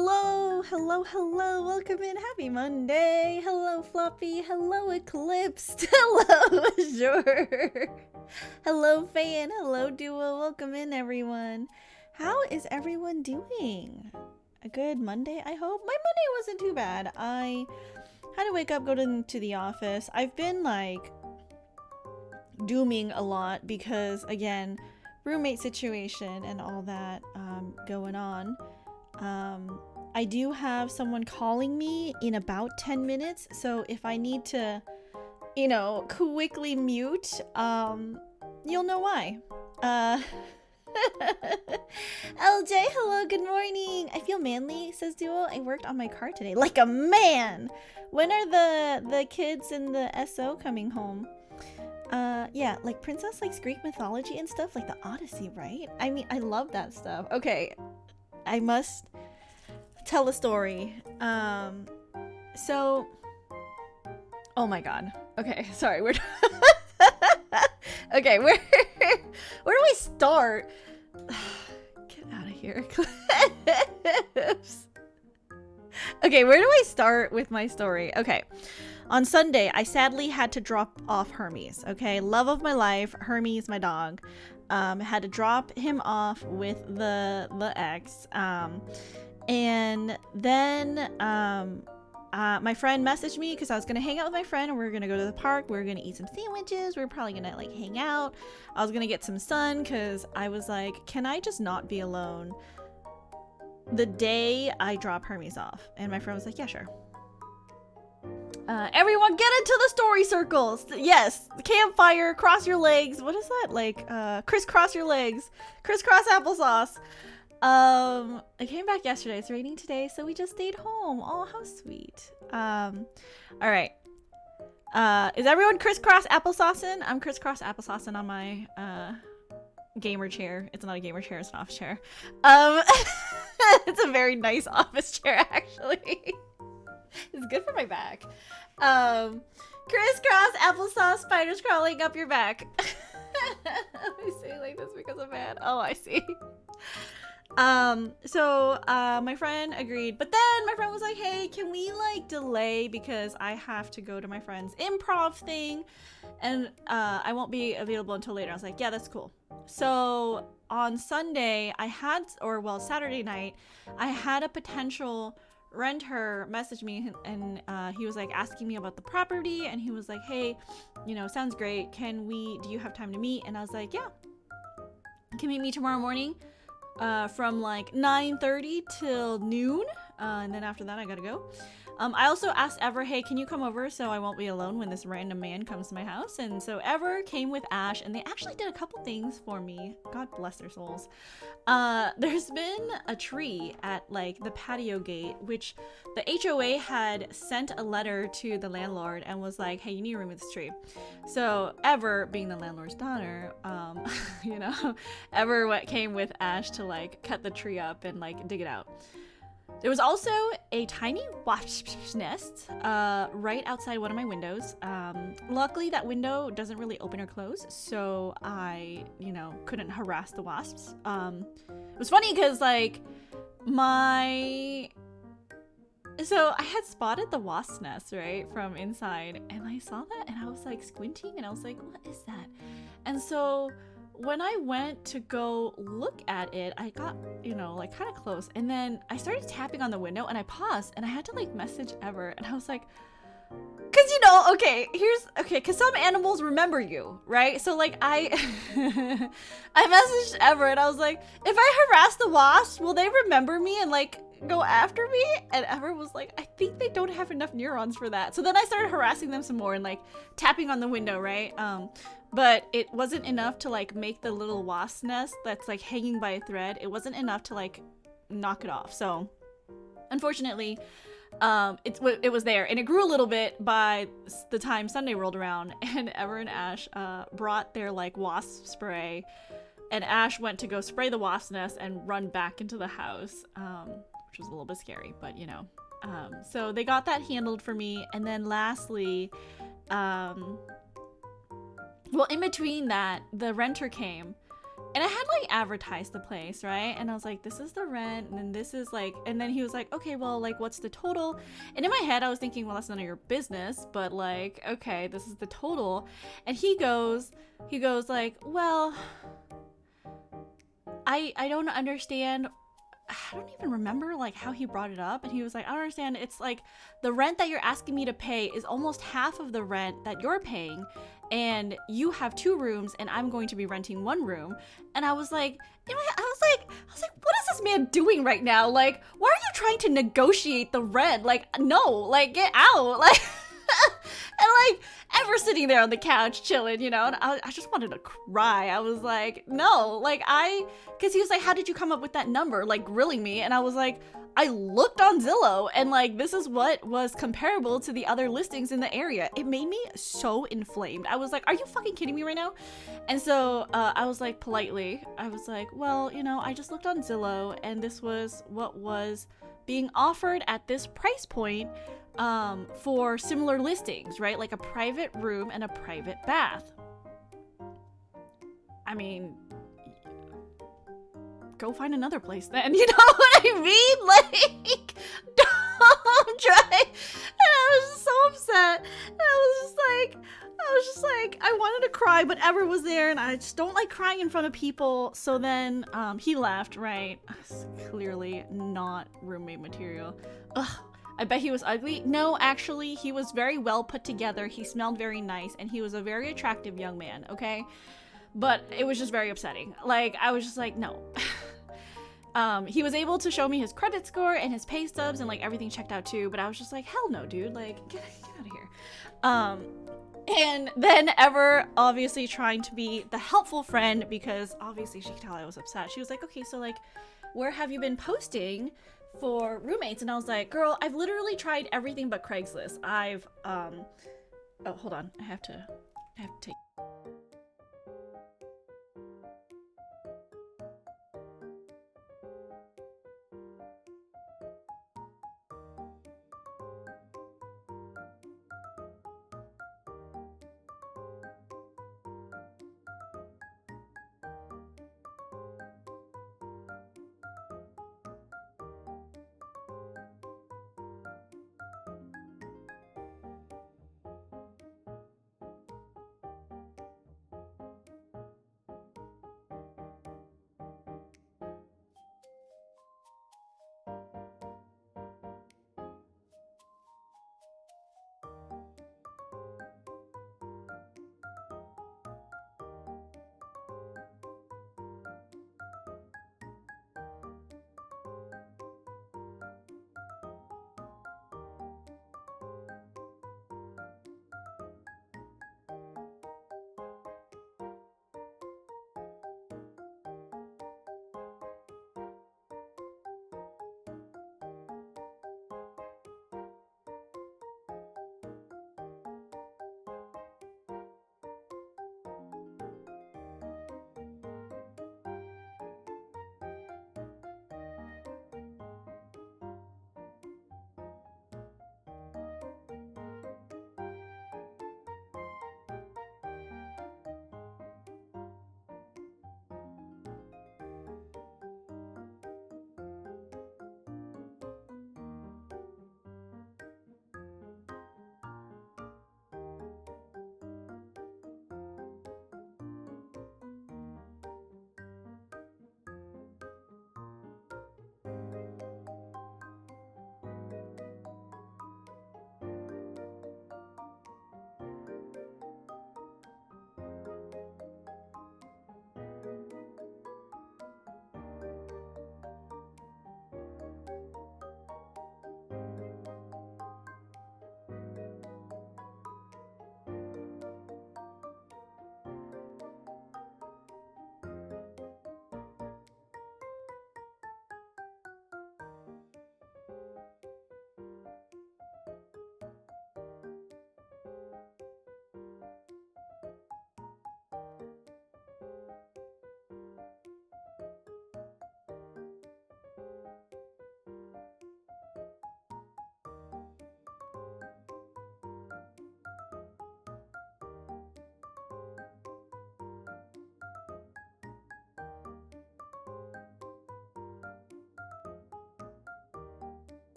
Hello, hello, hello, welcome in, happy Monday. Hello, Floppy, hello, Eclipsed, hello, Azure. Hello, Fan, hello, Duo, welcome in, everyone. How is everyone doing? A good Monday, I hope? My Monday wasn't too bad. I had to wake up, go to the office. I've been, like, dooming a lot because, again, roommate situation and all that going on. I do have someone calling me in about 10 minutes, so if I need to, quickly mute, you'll know why. LJ, hello, good morning. I feel manly, says Duo. I worked on my car today like a man. When are the kids in the SO coming home? Yeah, like Princess likes Greek mythology and stuff, like the Odyssey, right? I mean, I love that stuff. Okay, I must tell a story. So, oh my god. Okay, sorry, okay, where do I start? Get out of here. Okay, where do I start with my story? Okay. On Sunday, I sadly had to drop off Hermes, okay? Love of my life, Hermes, my dog. Had to drop him off with the ex. And then my friend messaged me because I was going to hang out with my friend and we were going to go to the park. We were going to eat some sandwiches. We were probably going to, like, hang out. I was going to get some sun because I was like, can I just not be alone the day I drop Hermes off? And my friend was like, yeah, sure. Everyone get into the story circles. Yes, campfire, cross your legs. What is that? Like, crisscross your legs. Crisscross applesauce. I came back yesterday. It's raining today, so we just stayed home. Oh, how sweet. All right. Is everyone crisscross applesaucing? I'm crisscross applesaucing on my, gamer chair. It's not a gamer chair, it's an office chair. It's a very nice office chair, actually. It's good for my back. Crisscross applesauce, spiders crawling up your back. I say like this because I'm mad. Oh, I see. So my friend agreed, but then my friend was like, hey, can we like delay because I have to go to my friend's improv thing and I won't be available until later. I was like, yeah, that's cool. So on Sunday Saturday night, I had a potential renter message me and he was like asking me about the property and he was like, hey, sounds great, do you have time to meet? And I was like, yeah, can we meet tomorrow morning from like 9:30 till noon, and then after that I gotta go. I also asked Ever, hey, can you come over so I won't be alone when this random man comes to my house? And so Ever came with Ash, and they actually did a couple things for me. God bless their souls. There's been a tree at like the patio gate, which the HOA had sent a letter to the landlord and was like, hey, you need to remove this tree. So Ever, being the landlord's daughter, Ever came with Ash to like cut the tree up and like dig it out. There was also a tiny wasp's nest right outside one of my windows. Luckily, that window doesn't really open or close, so I, couldn't harass the wasps. It was funny because, like, so I had spotted the wasp nest, right, from inside, and I saw that, and I was, like, squinting, and I was like, what is that? And so when I went to go look at it, I got, like kind of close, and then I started tapping on the window and I paused and I had to like message Ever, and I was like, because some animals remember you, right? So like I messaged Ever and I was like, if I harass the wasps, will they remember me and like go after me? And Ever was like, I think they don't have enough neurons for that. So then I started harassing them some more and like tapping on the window, right? But it wasn't enough to like make the little wasp nest that's like hanging by a thread. It wasn't enough to like knock it off. So unfortunately, it was there, and it grew a little bit by the time Sunday rolled around, and Ever and Ash brought their like wasp spray, and Ash went to go spray the wasp nest and run back into the house, which was a little bit scary, but so they got that handled for me. And then lastly, in between that, the renter came And I had like advertised the place, right? And I was like, this is the rent, and then this is like, and then he was like, okay, well, like, what's the total? And in my head, I was thinking, well, that's none of your business, but like, okay, this is the total. And he goes like, well, I don't understand. I don't even remember like how he brought it up, and he was like, I don't understand. It's like the rent that you're asking me to pay is almost half of the rent that you're paying, and you have 2 rooms and I'm going to be renting 1 room. And I was like, you know, I was like, what is this man doing right now? Like, why are you trying to negotiate the rent? Like, no, like, get out. Like, and like, and we're sitting there on the couch chilling, you know, and I just wanted to cry. I was like, no, like because he was like, how did you come up with that number? Like grilling me. And I was like, I looked on Zillow and like, this is what was comparable to the other listings in the area. It made me so inflamed. I was like, are you fucking kidding me right now? And so I was like, politely, I was like, well, you know, I just looked on Zillow and this was what was being offered at this price point for similar listings, right? Like a private room and a private bath. I mean, go find another place then, you know what I mean? Like, don't try. And I was just so upset. And I was just like, I wanted to cry, but Ever was there, and I just don't like crying in front of people. So then he left, right? Clearly not roommate material. Ugh. I bet he was ugly. No, actually, he was very well put together. He smelled very nice, and he was a very attractive young man, okay? But it was just very upsetting. Like, I was just like, no. He was able to show me his credit score and his pay stubs, and like everything checked out too, but I was just like, hell no, dude. Like, get out of here. And then Ever obviously trying to be the helpful friend, because obviously she could tell I was upset. She was like, okay, so like, where have you been posting for roommates? And I was like, girl, I've literally tried everything but Craigslist. Oh, hold on. I have to take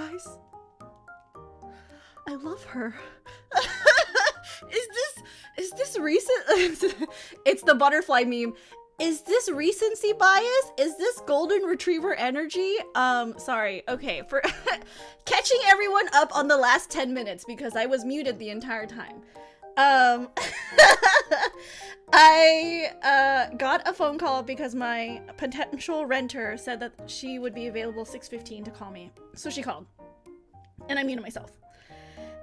guys, I love her. Is this recent? It's the butterfly meme. Is this recency bias? Is this golden retriever energy? Sorry. Okay, for catching everyone up on the last 10 minutes because I was muted the entire time. I got a phone call because my potential renter said that she would be available 6:15 to call me. So she called. And I muted myself.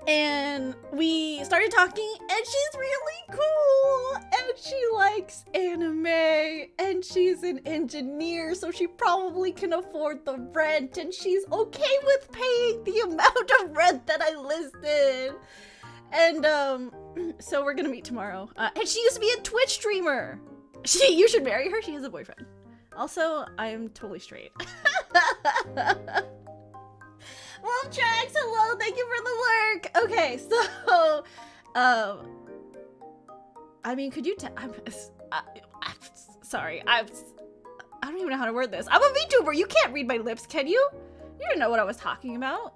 And we started talking, and she's really cool, and she likes anime, and she's an engineer, so she probably can afford the rent, and she's okay with paying the amount of rent that I listed. And so we're gonna meet tomorrow. And she used to be a Twitch streamer. You should marry her. She has a boyfriend. Also, I am totally straight. Wolf Tracks, hello, thank you for the work. Okay, so, I mean, could you I'm sorry, I don't even know how to word this. I'm a VTuber, you can't read my lips, can you? You didn't know what I was talking about.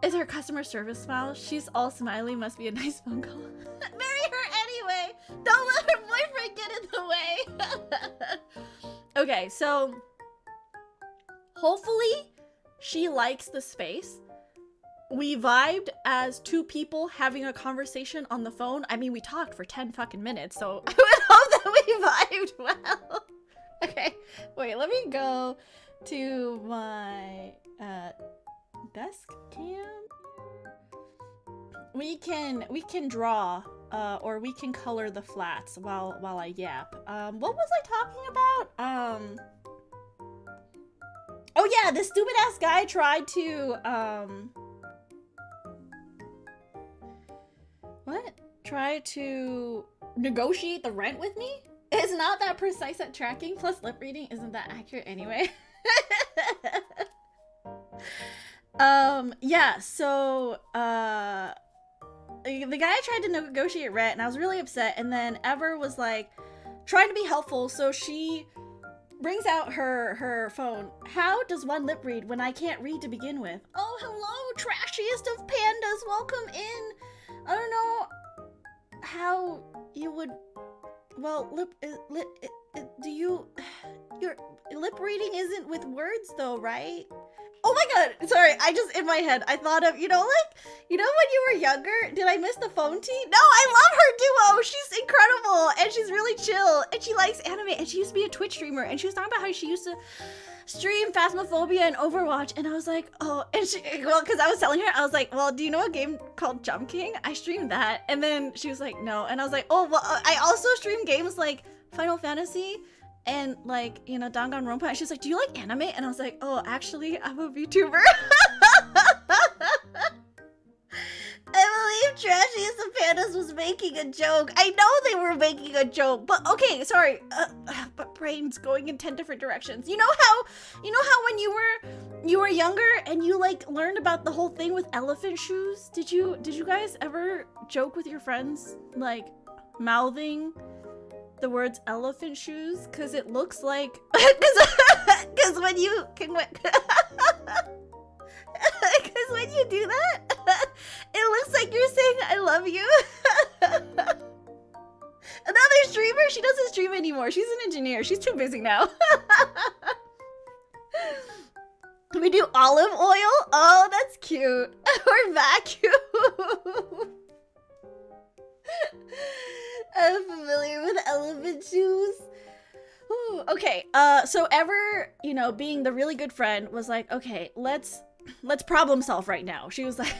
Is her customer service smile? She's all smiley, must be a nice phone call. Marry her anyway. Don't let her boyfriend get in the way. Okay, so hopefully she likes the space. We vibed as two people having a conversation on the phone. I mean, we talked for 10 fucking minutes, so I would hope that we vibed well. Okay, wait, let me go to my desk cam. We can draw or we can color the flats while I yap. What was I talking about? Oh yeah, this stupid ass guy tried to try to negotiate the rent with me? It's not that precise at tracking, plus lip reading isn't that accurate anyway. Yeah, so the guy tried to negotiate rent and I was really upset, and then Ever was like trying to be helpful, so she brings out her phone. How does one lip read when I can't read to begin with? Oh, hello, trashiest of pandas, welcome in. I don't know how you would, well, your lip reading isn't with words though, right? Oh my god, sorry, I just, in my head, I thought of, when you were younger, did I miss the phone tea? No, I love her duo, she's incredible, and she's really chill, and she likes anime, and she used to be a Twitch streamer, and she was talking about how she used to stream Phasmophobia and Overwatch, and I was like, oh, and because I was telling her, I was like, well, do you know a game called Jump King? I streamed that, and then she was like, no, and I was like, oh, well, I also stream games like Final Fantasy, and like, Danganronpa, and she's like, do you like anime? And I was like, oh, actually, I'm a VTuber. I believe Trashiest of Pandas was making a joke. I know they were making a joke, but okay, sorry. But brain's going in 10 different directions. You know how when you were younger and you like learned about the whole thing with elephant shoes? Did you guys ever joke with your friends like mouthing the words elephant shoes? Cause it looks like cause when you can because when you do that, it looks like you're saying I love you. Another streamer? She doesn't stream anymore. She's an engineer. She's too busy now. We do olive oil? Oh, that's cute. Or vacuum. I'm familiar with elephant shoes. Ooh, okay, so Ever, being the really good friend, was like, okay, let's problem solve right now. She was like,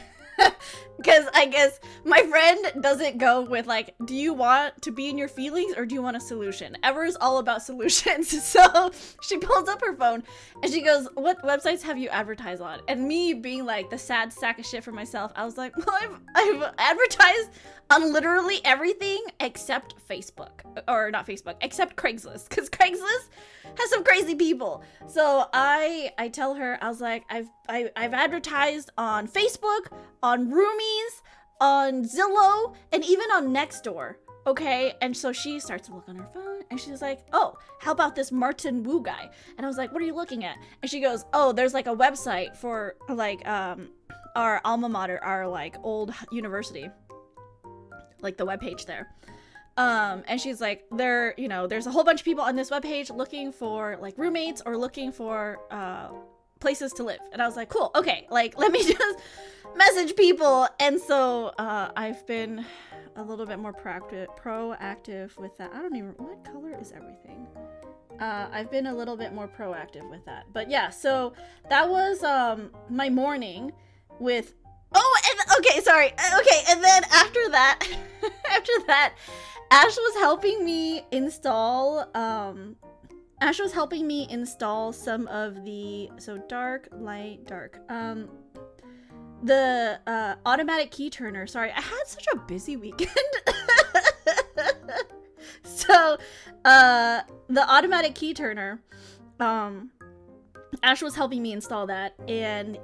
because I guess my friend doesn't go with like, do you want to be in your feelings or do you want a solution? Ever is all about solutions. So she pulls up her phone and she goes, what websites have you advertised on? And me being like the sad sack of shit for myself, I was like, well, I've advertised on literally everything except Facebook, or not Facebook, except Craigslist, because Craigslist has some crazy people. So I tell her, I was like, I've advertised on Facebook, on Roomies, on Zillow, and even on Nextdoor. okay. And so she starts to look on her phone and she's like, oh, how about this Martin Wu guy? And I was like, what are you looking at? And she goes, oh, there's like a website for like our alma mater, our like old university, like the webpage there. And she's like, there's a whole bunch of people on this webpage looking for like roommates or looking for places to live. And I was like, cool, okay, like let me just message people. And so I've been a little bit more proactive with that. I don't even, what color is everything? I've been a little bit more proactive with that. But yeah, so that was my morning with, and then after that, Ash was helping me install some of the, so dark, light, dark, the automatic key turner. Sorry, I had such a busy weekend. So the automatic key turner, Ash was helping me install that, and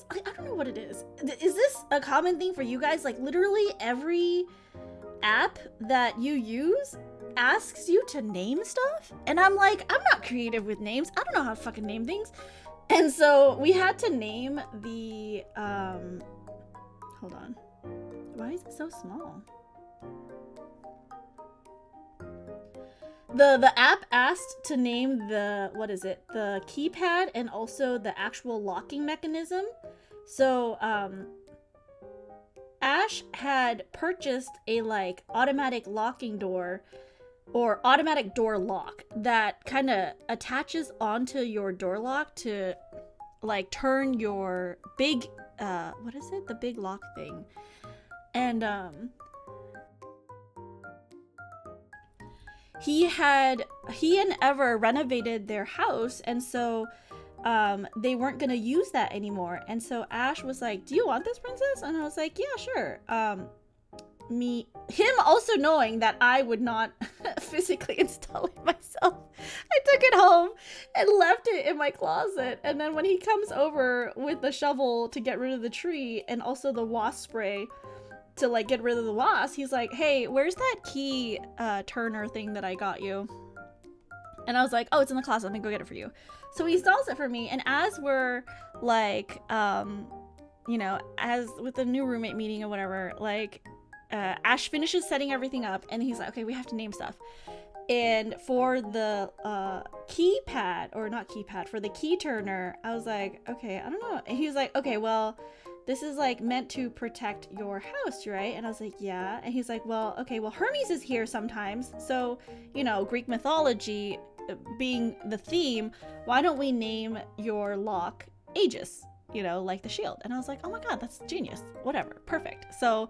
I don't know what it is. Is this a common thing for you guys? Like literally every app that you use asks you to name stuff, and I'm like, I'm not creative with names. I don't know how to fucking name things. And so we had to name the hold on, why is it so small? The app asked to name the, what is it, the keypad and also the actual locking mechanism. So Ash had purchased a like automatic locking door or automatic door lock that kind of attaches onto your door lock to like turn your big what is it, the big lock thing. And he and Ever renovated their house, and so they weren't gonna use that anymore. And so Ash was like, do you want this, princess? And I was like, yeah, sure. Him also knowing that I would not physically install it myself, I took it home and left it in my closet. And then when he comes over with the shovel to get rid of the tree and also the wasp spray to like get rid of the wasp, he's like, hey, where's that key turner thing that I got you? And I was like, oh, it's in the closet, let me go get it for you. So he installs it for me, and as we're like you know, as with the new roommate meeting or whatever, like Ash finishes setting everything up, and he's like, okay, we have to name stuff. And for the keypad, or not keypad, for the key turner, I was like, okay, I don't know. And he was like, okay, well, this is like meant to protect your house, right? And I was like, yeah. And he's like, well, okay, well, Hermes is here sometimes. So, you know, Greek mythology being the theme, why don't we name your lock Aegis, you know, like the shield? And I was like, oh my God, that's genius. Whatever, perfect. So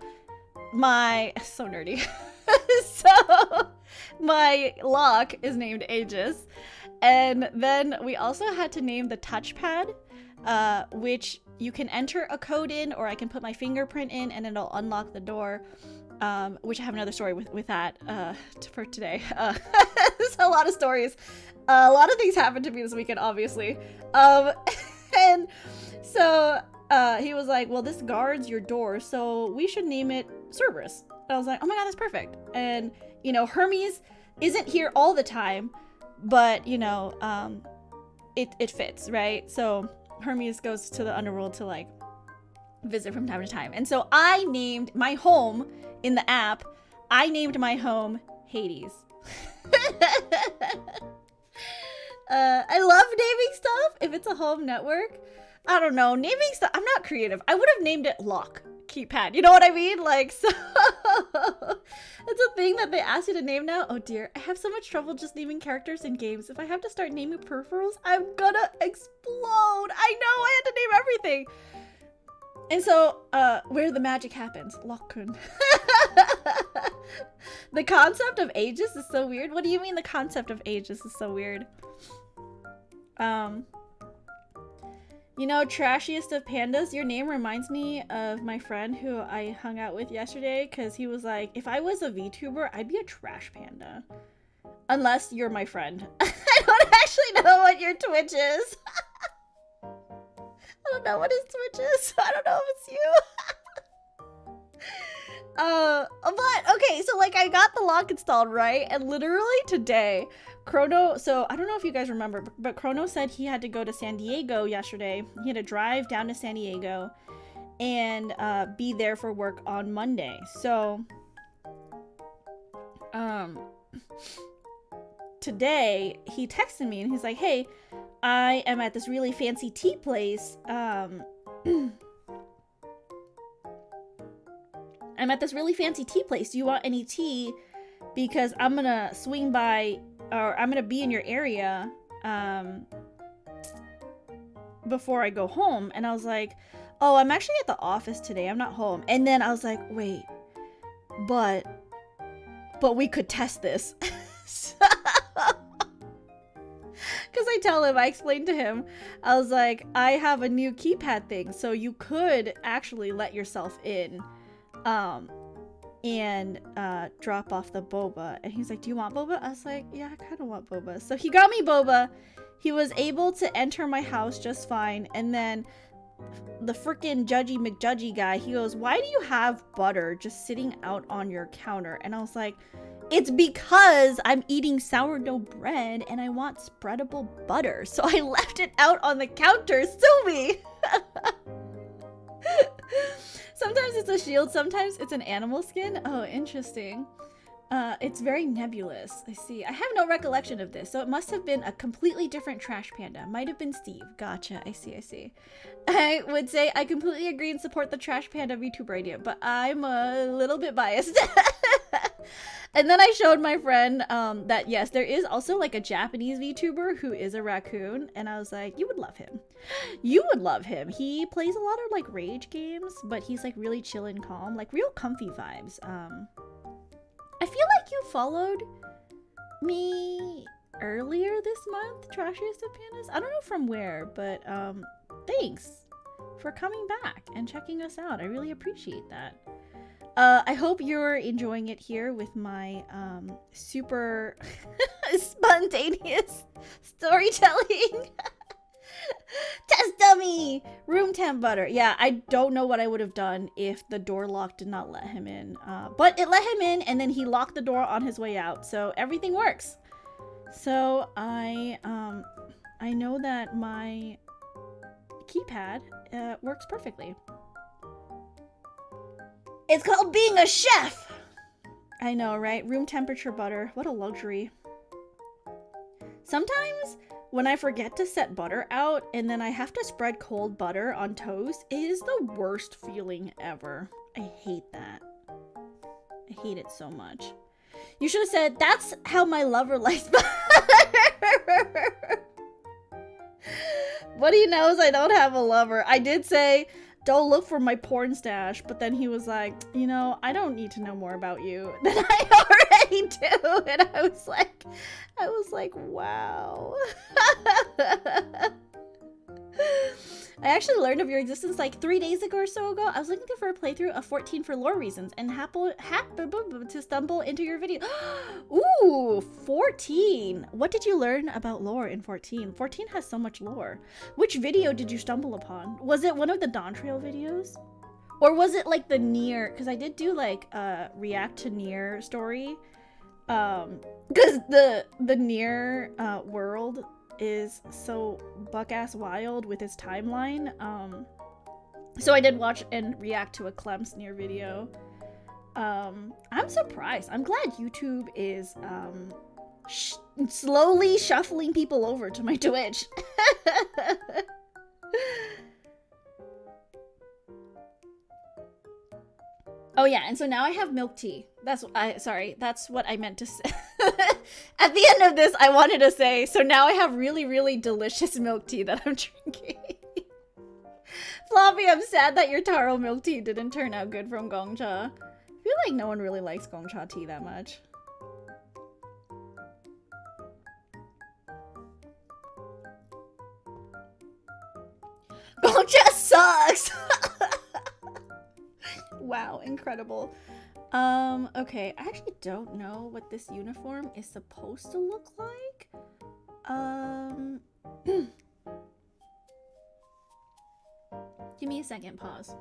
so nerdy. So my lock is named Aegis. And then we also had to name the touchpad, which you can enter a code in, or I can put my fingerprint in and it'll unlock the door, which I have another story with that for today. There's a lot of stories. A lot of things happened to me this weekend, obviously. And so he was like, well, this guards your door, so we should name it Cerberus. And I was like, oh my God, that's perfect. And, you know, Hermes isn't here all the time, but, you know, it fits, right? So Hermes goes to the underworld to like visit from time to time. And so I named my home in the app, I named my home Hades. I love naming stuff if it's a home network. I don't know, naming stuff, I'm not creative. I would have named it Lock Keypad, you know what I mean? Like, so it's a thing that they ask you to name now. Oh dear, I have so much trouble just naming characters in games. If I have to start naming peripherals, I'm gonna explode. I know, I had to name everything. And so, where the magic happens, Lockun. The concept of Aegis is so weird. What do you mean the concept of Aegis is so weird? You know, trashiest of pandas, your name reminds me of my friend who I hung out with yesterday, because he was like, if I was a VTuber, I'd be a trash panda. Unless you're my friend. I don't actually know what your Twitch is. I don't know what his Twitch is. I don't know if it's you. But okay, so like I got the lock installed, right? And literally today, Chrono, so I don't know if you guys remember, but Chrono said he had to go to San Diego yesterday. He had to drive down to San Diego and be there for work on Monday. So today he texted me and he's like, hey, I am at this really fancy tea place. I'm at this really fancy tea place. Do you want any tea? Because I'm gonna swing by, or I'm gonna be in your area before I go home. And I was like, oh, I'm actually at the office today. I'm not home. And then I was like, wait, but we could test this. Because I explained to him, I was like, I have a new keypad thing, so you could actually let yourself in and drop off the boba. And he's like, do you want boba? I was like, yeah, I kind of want boba. So he got me boba. He was able to enter my house just fine. And then the freaking Judgy McJudgy guy, he goes, why do you have butter just sitting out on your counter? And I was like, it's because I'm eating sourdough bread and I want spreadable butter. So I left it out on the counter. Sue me! Sometimes it's a shield, sometimes it's an animal skin. Oh, interesting. It's very nebulous. I see. I have no recollection of this, so it must have been a completely different trash panda. Might have been Steve. Gotcha. I see. I would say I completely agree and support the trash panda VTuber idea, but I'm a little bit biased. And then I showed my friend that yes, there is also like a Japanese VTuber who is a raccoon, and I was like, you would love him. You would love him. He plays a lot of like rage games, but he's like really chill and calm, like real comfy vibes. I feel like you followed me earlier this month, Trashiest of Pandas. I don't know from where, but thanks for coming back and checking us out. I really appreciate that. I hope you're enjoying it here with my super spontaneous storytelling. Test dummy! Room temp butter. Yeah, I don't know what I would have done if the door lock did not let him in. But it let him in, and then he locked the door on his way out, so everything works. So I know that my keypad works perfectly. It's called being a chef! I know, right? Room temperature butter. What a luxury. Sometimes when I forget to set butter out and then I have to spread cold butter on toast, it is the worst feeling ever. I hate that. I hate it so much. You should have said, that's how my lover likes butter. Buddy knows I don't have a lover. I did say, don't look for my porn stash, but then he was like, you know, I don't need to know more about you than I already do. And I was like, wow. I actually learned of your existence like 3 days ago or so ago. I was looking for a playthrough of 14 for lore reasons and happened to stumble into your video. Ooh, 14. What did you learn about lore in 14? 14 has so much lore. Which video did you stumble upon? Was it one of the Dawn Trail videos? Or was it like the Nier? Because I did do like a react to Nier story. Because the Nier world is so buck-ass wild with his timeline. So I did watch and react to a Clem's Nier video. I'm surprised. I'm glad YouTube is slowly shuffling people over to my Twitch. Oh yeah, and so now I have milk tea. That's what I meant to say. At the end of this, I wanted to say, so now I have really, really delicious milk tea that I'm drinking. Floppy, I'm sad that your taro milk tea didn't turn out good from Gongcha. I feel like no one really likes Gongcha tea that much. Gongcha sucks! Wow, incredible. Okay, I actually don't know what this uniform is supposed to look like. Give me a second, pause.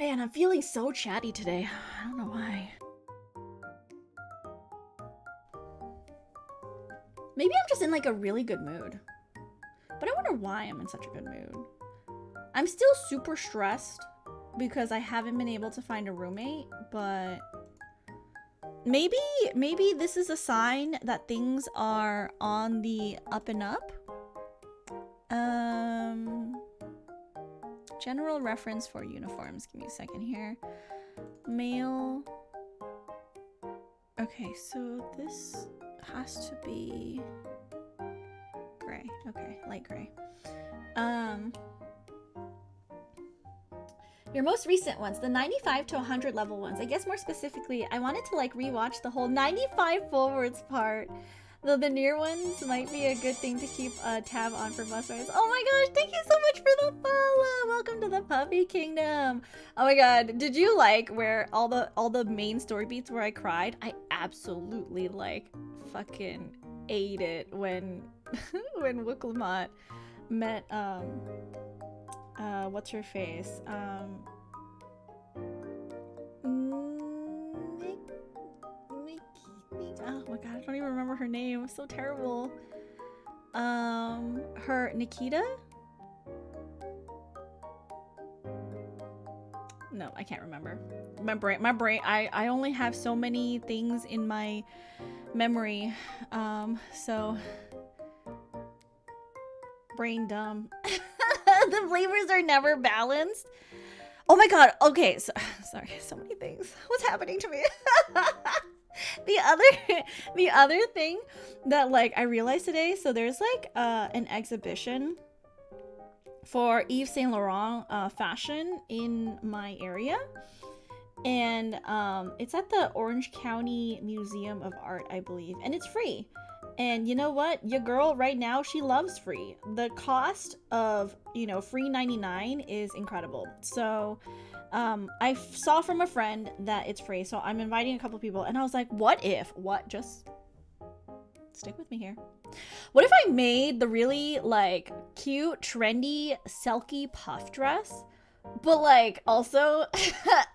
Man, I'm feeling so chatty today. I don't know why. Maybe I'm just in like a really good mood. But I wonder why I'm in such a good mood. I'm still super stressed because I haven't been able to find a roommate, but maybe this is a sign that things are on the up and up. General reference for uniforms. Give me a second here. Male. Okay, so this has to be gray. Okay, light gray. Your most recent ones, the 95 to 100 level ones. I guess more specifically, I wanted to like rewatch the whole 95 forwards part. Though the near ones might be a good thing to keep a tab on for bus rides. Oh my gosh, thank you so much for the follow! Welcome to the Puppy Kingdom! Oh my god, did you like where all the main story beats where I cried? I absolutely like fucking ate it when when Wooklamat met what's her face? Oh my god, I don't even remember her name. So terrible. Her Nikita? No, I can't remember. My brain, I only have so many things in my memory. So brain dumb. The flavors are never balanced. Oh my god, okay, so sorry, so many things. What's happening to me? The other thing that like I realized today, so there's like an exhibition for Yves Saint Laurent fashion in my area, and it's at the Orange County Museum of Art, I believe, and it's free. And you know what? Your girl right now, she loves free. The cost of, you know, free 99 is incredible. So I saw from a friend that it's free, so I'm inviting a couple people, and I was like, just stick with me here. What if I made the really like cute, trendy, silky puff dress, but like also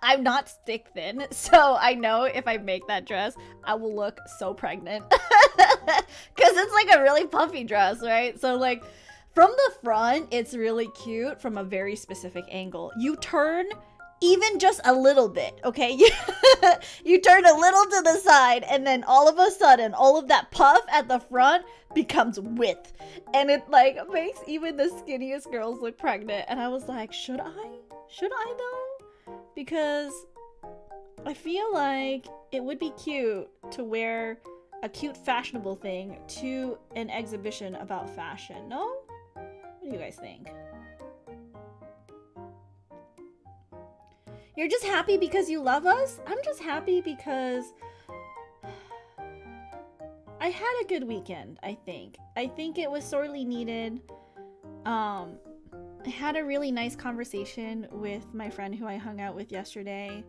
I'm not stick thin, so I know if I make that dress, I will look so pregnant. Because it's like a really puffy dress, right? So like from the front, it's really cute from a very specific angle. You turn even just a little bit, okay? You turn a little to the side, and then all of a sudden, all of that puff at the front becomes width. And it like makes even the skinniest girls look pregnant. And I was like, should I? Should I though? Because I feel like it would be cute to wear a cute fashionable thing to an exhibition about fashion, no? What do you guys think? You're just happy because you love us? I'm just happy because I had a good weekend, I think. I think it was sorely needed. I had a really nice conversation with my friend who I hung out with yesterday.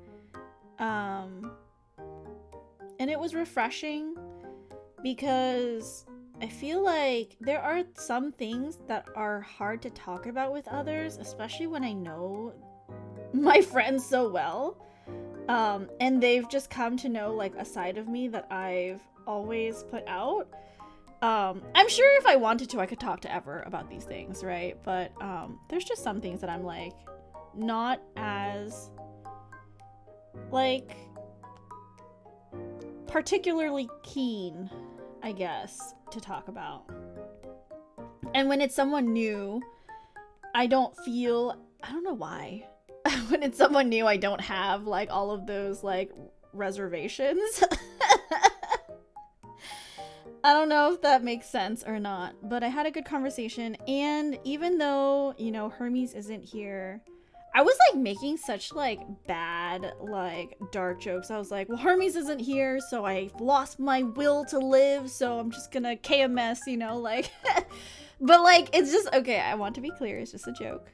And it was refreshing because I feel like there are some things that are hard to talk about with others, especially when I know my friends so well. And they've just come to know like a side of me that I've always put out. I'm sure if I wanted to, I could talk to Ever about these things, right? But there's just some things that I'm like not as like particularly keen, I guess, to talk about. And when it's someone new, I don't know why. When it's someone new, I don't have like all of those like reservations. I don't know if that makes sense or not, but I had a good conversation. And even though, you know, Hermes isn't here, I was like making such like bad, like dark jokes. I was like, well, Hermes isn't here, so I lost my will to live, so I'm just gonna KMS, you know, like. But like, it's just, okay, I want to be clear, it's just a joke.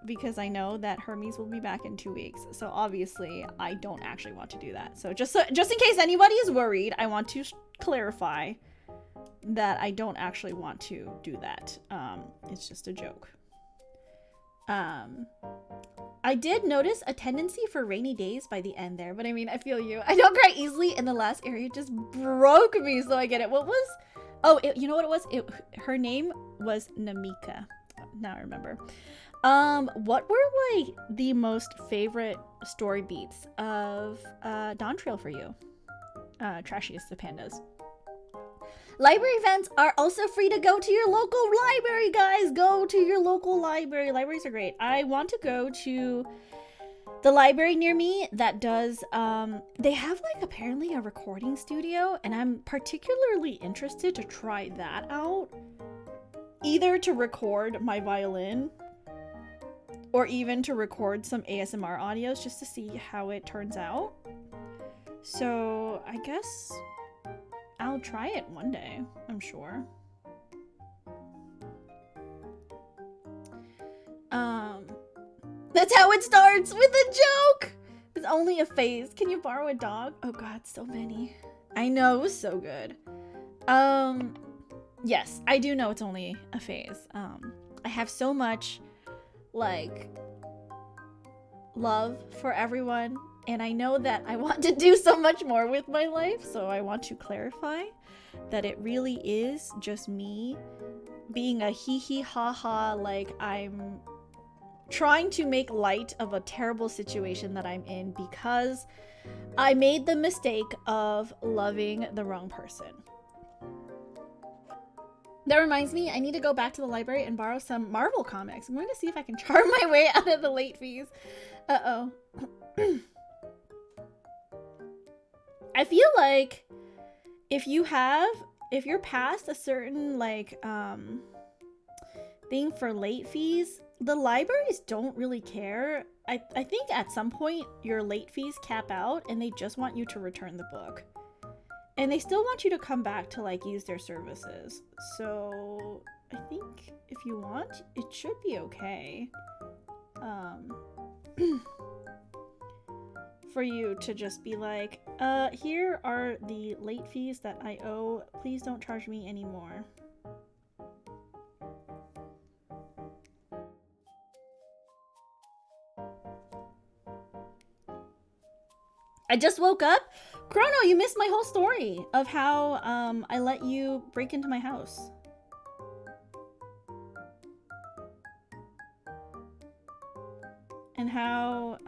Because I know that Hermes will be back in 2 weeks. So obviously I don't actually want to do that. So just in case anybody is worried, I want to clarify that I don't actually want to do that. It's just a joke. Um, I did notice a tendency for rainy days by the end there, but I mean, I feel you. I don't cry easily, and the last area just broke me, so I get it. What was? Oh, you know what it was? Her name was Namika. Now I remember. What were like the most favorite story beats of Dawn Trail for you? Trashiest the pandas. Library events are also free to go to your local library, guys. Go to your local library. Libraries are great. I want to go to the library near me that does, they have like apparently a recording studio, and I'm particularly interested to try that out. Either to record my violin or even to record some ASMR audios just to see how it turns out. So I guess I'll try it one day, I'm sure. That's how it starts, with a joke! It's only a phase. Can you borrow a dog? Oh god, so many. I know, it was so good. Yes, I do know it's only a phase. I have so much, like, love for everyone, and I know that I want to do so much more with my life, so I want to clarify that it really is just me being a hee hee ha ha, like I'm trying to make light of a terrible situation that I'm in because I made the mistake of loving the wrong person. That reminds me, I need to go back to the library and borrow some Marvel comics. I'm going to see if I can charm my way out of the late fees. Uh-oh. I feel like if you're past a certain, like, thing for late fees, the libraries don't really care. I think at some point your late fees cap out and they just want you to return the book. And they still want you to come back to like use their services. So I think if you want, it should be okay. For you to just be like, here are the late fees that I owe. Please don't charge me anymore. I just woke up. Chrono, you missed my whole story of how I let you break into my house. And how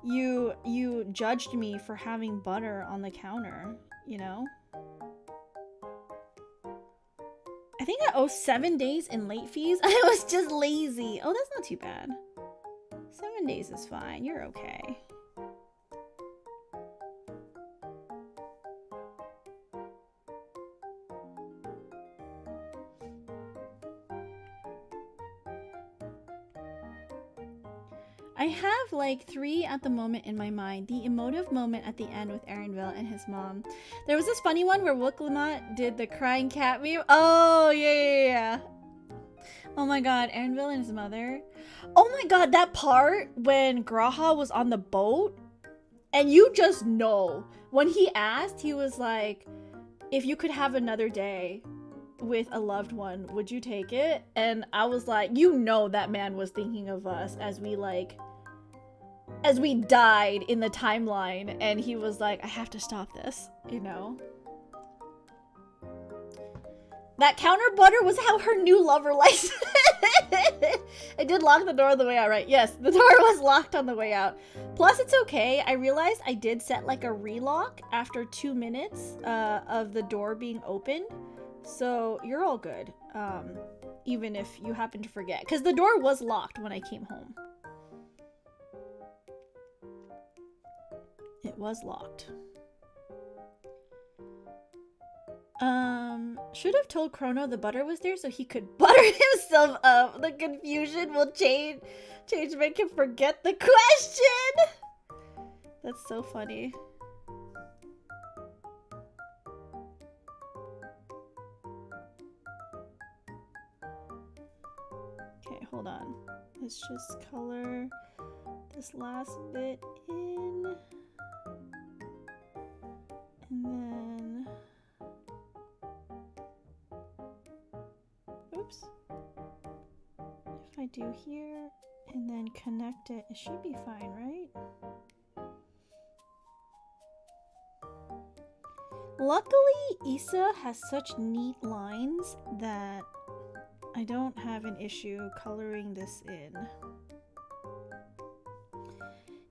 you judged me for having butter on the counter, you know? I think I owe 7 days in late fees. I was just lazy. Oh, that's not too bad. 7 days is fine. You're okay. I have like 3 at the moment in my mind. The emotive moment at the end with Aaronville and his mom. There was this funny one where Wooklamot did the crying cat meme. Oh, yeah. Oh my god, Aaronville and his mother. Oh my god, that part when Graha was on the boat. And you just know. When he asked, he was like, if you could have another day with a loved one, would you take it? And I was like, you know that man was thinking of us as we died in the timeline, and he was like, I have to stop this, you know? That counter butter was how her new lover likes it. I did lock the door on the way out, right? Yes, the door was locked on the way out. Plus, it's okay. I realized I did set like a relock after 2 minutes of the door being opened. So you're all good, even if you happen to forget. Because the door was locked when I came home. It was locked. Should have told Chrono the butter was there so he could butter himself up. The confusion will change make him forget the question. That's so funny. Okay, hold on. Let's just color this last bit in. And then... Oops. If I do here and then connect it, it should be fine, right? Luckily, Issa has such neat lines that I don't have an issue coloring this in.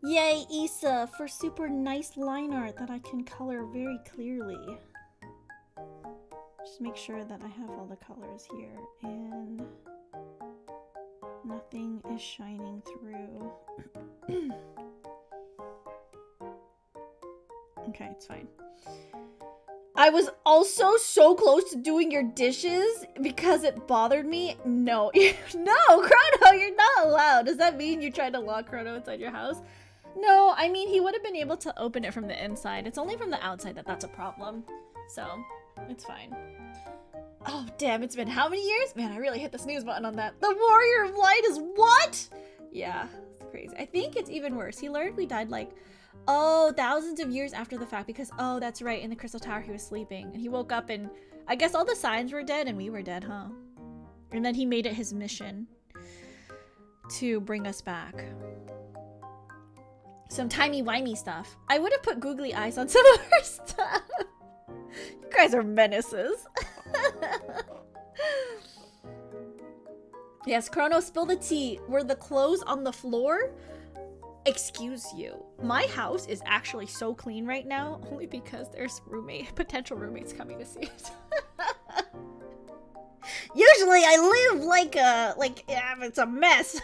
Yay, Issa, for super nice line art that I can color very clearly. Just make sure that I have all the colors here and nothing is shining through. Okay, it's fine. I was also so close to doing your dishes because it bothered me. No, no, Chrono, you're not allowed. Does that mean you tried to lock Chrono inside your house? No, I mean, he would have been able to open it from the inside. It's only from the outside that's a problem. So, it's fine. Oh, damn, it's been how many years? Man, I really hit the snooze button on that. The Warrior of Light is what? Yeah, it's crazy. I think it's even worse. He learned we died like, oh, thousands of years after the fact because, oh, that's right, in the Crystal Tower he was sleeping. And he woke up and I guess all the signs were dead and we were dead, huh? And then he made it his mission to bring us back. Some timey-wimey stuff. I would have put googly eyes on some of her stuff. You guys are menaces. Yes, Chrono, spill the tea. Were the clothes on the floor? Excuse you. My house is actually so clean right now only because there's potential roommates coming to see it. Usually I live like it's a mess.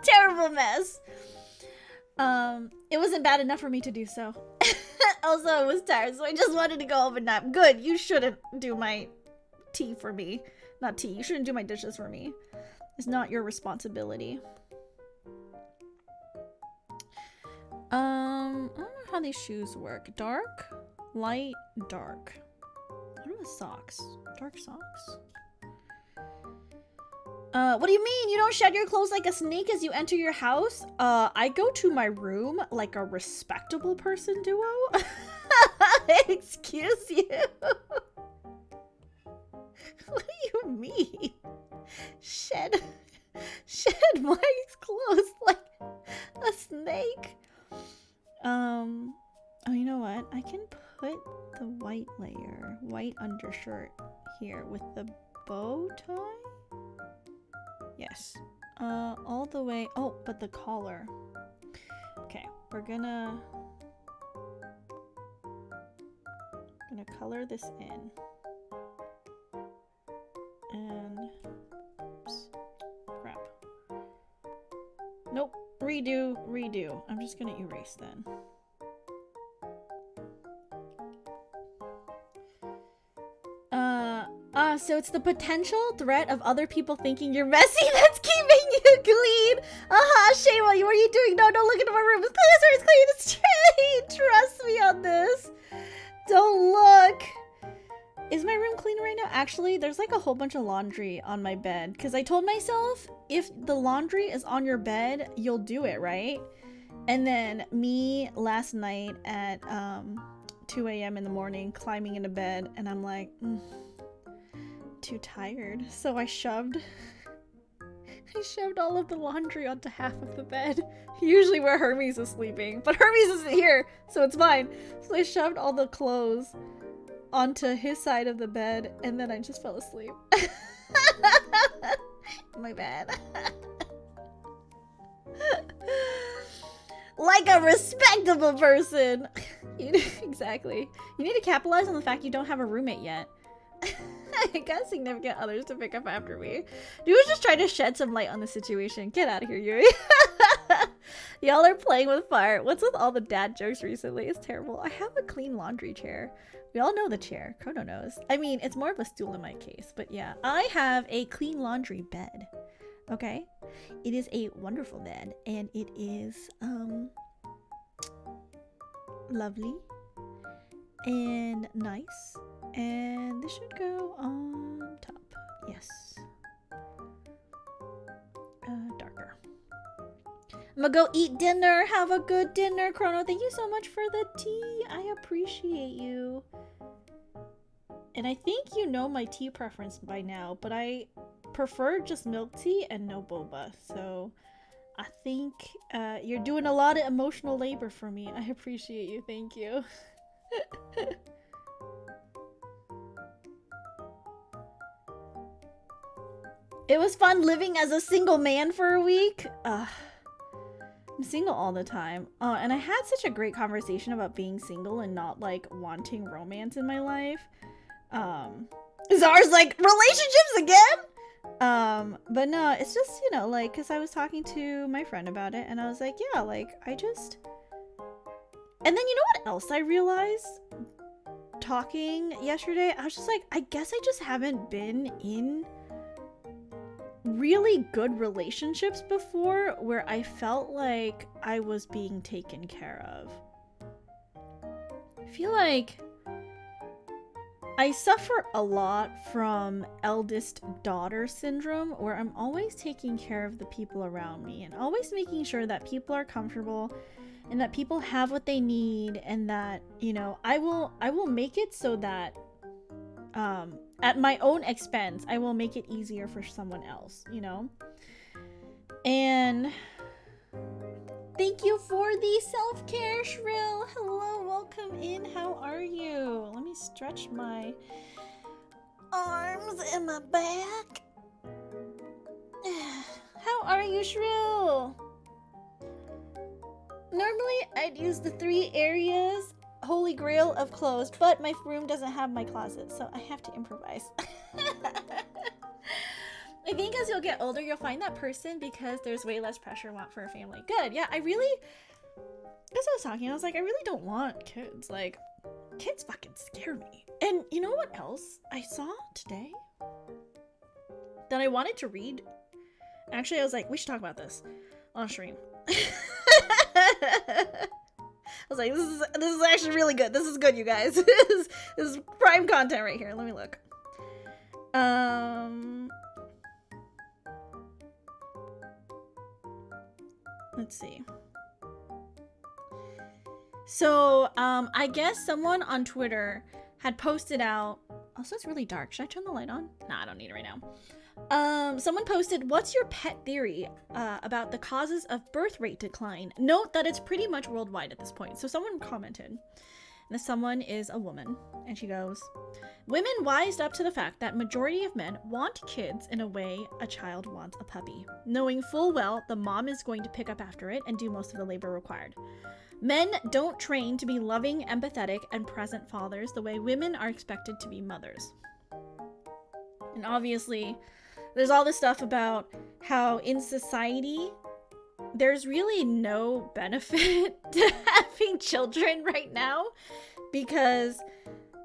Terrible mess. It wasn't bad enough for me to do so. Also, I was tired, so I just wanted to go home and nap. Good, you shouldn't do my tea for me. Not tea, you shouldn't do my dishes for me. It's not your responsibility. I don't know how these shoes work. Dark, light, dark. What are the socks? Dark socks? What do you mean? You don't shed your clothes like a snake as you enter your house? I go to my room like a respectable person duo. Excuse you. What do you mean? Shed my clothes like a snake? Oh, you know what? I can put the white layer, white undershirt here with the bow tie? Yes. All the way. Oh, but the collar. Okay, we're gonna color this in. And oops, crap. Nope. Redo. I'm just gonna erase then. So it's the potential threat of other people thinking you're messy that's keeping you clean. Aha, shame on you. What are you doing? No, don't look into my room. It's clean. It's straight. Trust me on this. Don't look. Is my room clean right now? Actually, there's like a whole bunch of laundry on my bed because I told myself if the laundry is on your bed, you'll do it, right? And then me last night at 2 a.m. in the morning climbing into bed and I'm like, too tired. So I shoved all of the laundry onto half of the bed. Usually where Hermes is sleeping, but Hermes isn't here, so it's fine. So I shoved all the clothes onto his side of the bed and then I just fell asleep. My bad. Like a respectable person. Exactly. You need to capitalize on the fact you don't have a roommate yet. I got significant others to pick up after me. Dude was just trying to shed some light on the situation. Get out of here, Yuri. Y'all are playing with fire. What's with all the dad jokes recently? It's terrible. I have a clean laundry chair. We all know the chair. Chrono knows. I mean, it's more of a stool in my case, but yeah. I have a clean laundry bed. Okay? It is a wonderful bed, and it is, lovely and nice. And this should go on top. Yes. Darker. I'm gonna go eat dinner. Have a good dinner, Chrono. Thank you so much for the tea. I appreciate you. And I think you know my tea preference by now, but I prefer just milk tea and no boba. So I think you're doing a lot of emotional labor for me. I appreciate you. Thank you. It was fun living as a single man for a week. I'm single all the time. And I had such a great conversation about being single and not like wanting romance in my life. Czar's like, relationships again? But no, it's just, you know, like, because I was talking to my friend about it and I was like, yeah, like, I just... And then you know what else I realized talking yesterday? I was just like, I guess I just haven't been in really good relationships before where I felt like I was being taken care of. I feel like I suffer a lot from eldest daughter syndrome, where I'm always taking care of the people around me and always making sure that people are comfortable and that people have what they need, and that, you know, I will make it so that at my own expense, I will make it easier for someone else, you know? And thank you for the self-care, Shrill. Hello, welcome in. How are you? Let me stretch my arms and my back. How are you, Shrill? Normally, I'd use the 3 areas holy grail of clothes, but my room doesn't have my closet, so I have to improvise. I think as you'll get older, you'll find that person because there's way less pressure for a family. Good. Yeah, as I was talking, I was like, I really don't want kids. Like, kids fucking scare me. And you know what else I saw today that I wanted to read? Actually, I was like, we should talk about this on stream. I was like, this is actually really good. This is good, you guys. This is prime content right here. Let me look. Let's see. So, I guess someone on Twitter had posted out. Also, it's really dark. Should I turn the light on? Nah, I don't need it right now. Someone posted, what's your pet theory about the causes of birth rate decline? Note that it's pretty much worldwide at this point. So someone commented, and this someone is a woman, and she goes, women wised up to the fact that majority of men want kids in a way a child wants a puppy, knowing full well the mom is going to pick up after it and do most of the labor required. Men don't train to be loving, empathetic, and present fathers the way women are expected to be mothers. And obviously, there's all this stuff about how in society, there's really no benefit to having children right now because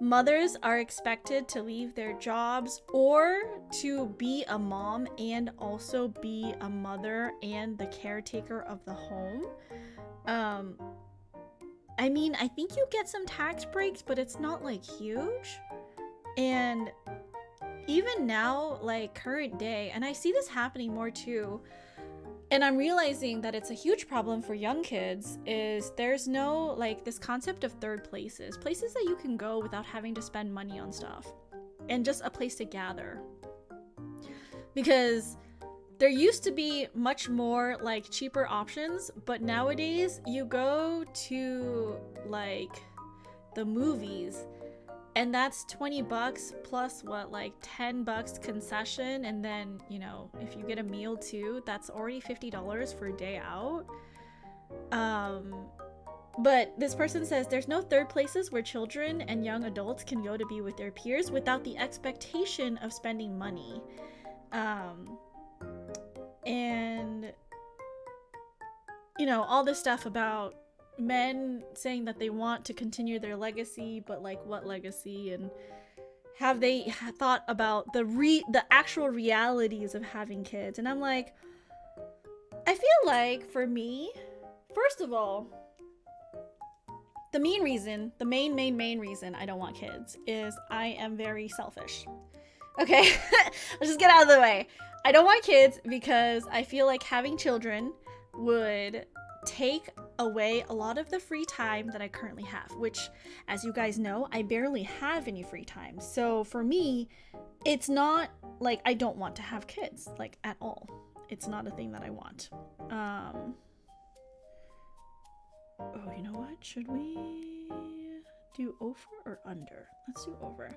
mothers are expected to leave their jobs or to be a mom and also be a mother and the caretaker of the home. I mean, I think you get some tax breaks, but it's not like huge. And even now, like current day, and I see this happening more too, and I'm realizing that it's a huge problem for young kids, is there's no, like, this concept of third places that you can go without having to spend money on stuff, and just a place to gather. Because there used to be much more, like, cheaper options, but nowadays you go to, like, the movies, and that's $20 plus what, like $10 concession, and then, you know, if you get a meal too, that's already $50 for a day out. But this person says there's no third places where children and young adults can go to be with their peers without the expectation of spending money. And, you know, all this stuff about men saying that they want to continue their legacy, but like what legacy, and have they thought about the actual realities of having kids? And I'm like, I feel like for me, first of all, the main reason I don't want kids is I am very selfish. Okay, let's just get out of the way. I don't want kids because I feel like having children would take away a lot of the free time that I currently have, which, as you guys know, I barely have any free time. So for me, it's not like, I don't want to have kids, like, at all. It's not a thing that I want. Oh, you know what? Should we do over or under? Let's do over.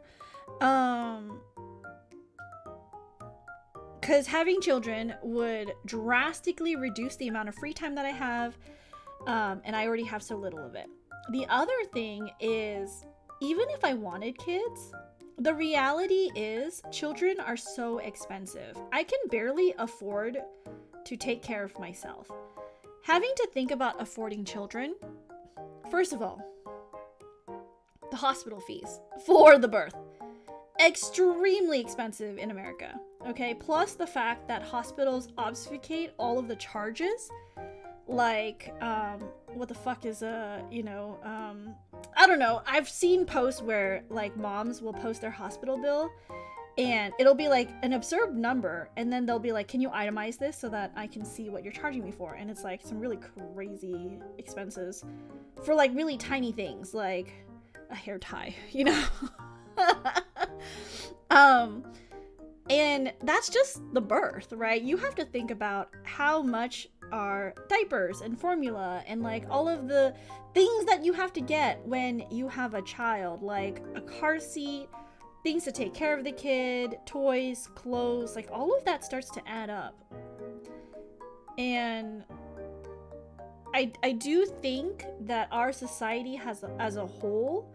Because having children would drastically reduce the amount of free time that I have, and I already have so little of it. The other thing is, even if I wanted kids, the reality is children are so expensive. I can barely afford to take care of myself. Having to think about affording children, first of all, the hospital fees for the birth, extremely expensive in America, okay? Plus the fact that hospitals obfuscate all of the charges, like, what the fuck is, I don't know. I've seen posts where, like, moms will post their hospital bill, and it'll be, like, an absurd number, and then they'll be like, can you itemize this so that I can see what you're charging me for? And it's, like, some really crazy expenses for, like, really tiny things, like a hair tie, you know? And that's just the birth, right? You have to think about how much are diapers and formula and, like, all of the things that you have to get when you have a child, like a car seat, things to take care of the kid, toys, clothes, like, all of that starts to add up. And I do think that our society as a whole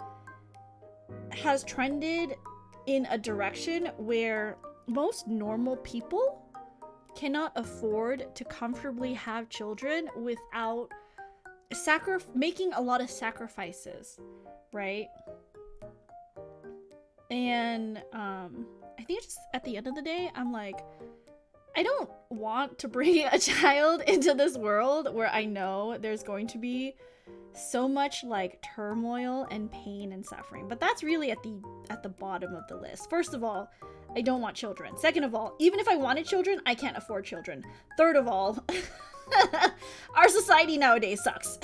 has trended in a direction where most normal people cannot afford to comfortably have children without making a lot of sacrifices, right? And I think just at the end of the day, I'm like, I don't want to bring a child into this world where I know there's going to be so much, like, turmoil and pain and suffering. But that's really at the bottom of the list. First of all, I don't want children. Second of all, even if I wanted children, I can't afford children. Third of all, our society nowadays sucks.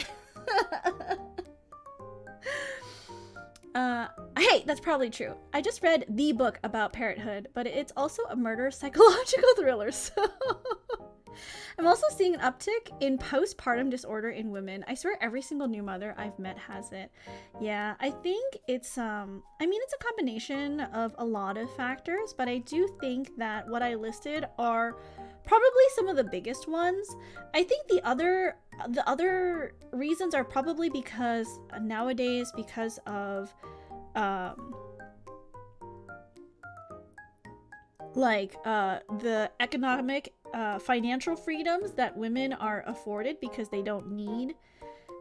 Hey, that's probably true. I just read the book about parenthood, but it's also a murder psychological thriller, so I'm also seeing an uptick in postpartum disorder in women. I swear every single new mother I've met has it. Yeah, I think it's it's a combination of a lot of factors, but I do think that what I listed are probably some of the biggest ones. I think the other reasons are probably because nowadays, because of the economic financial freedoms that women are afforded because they don't need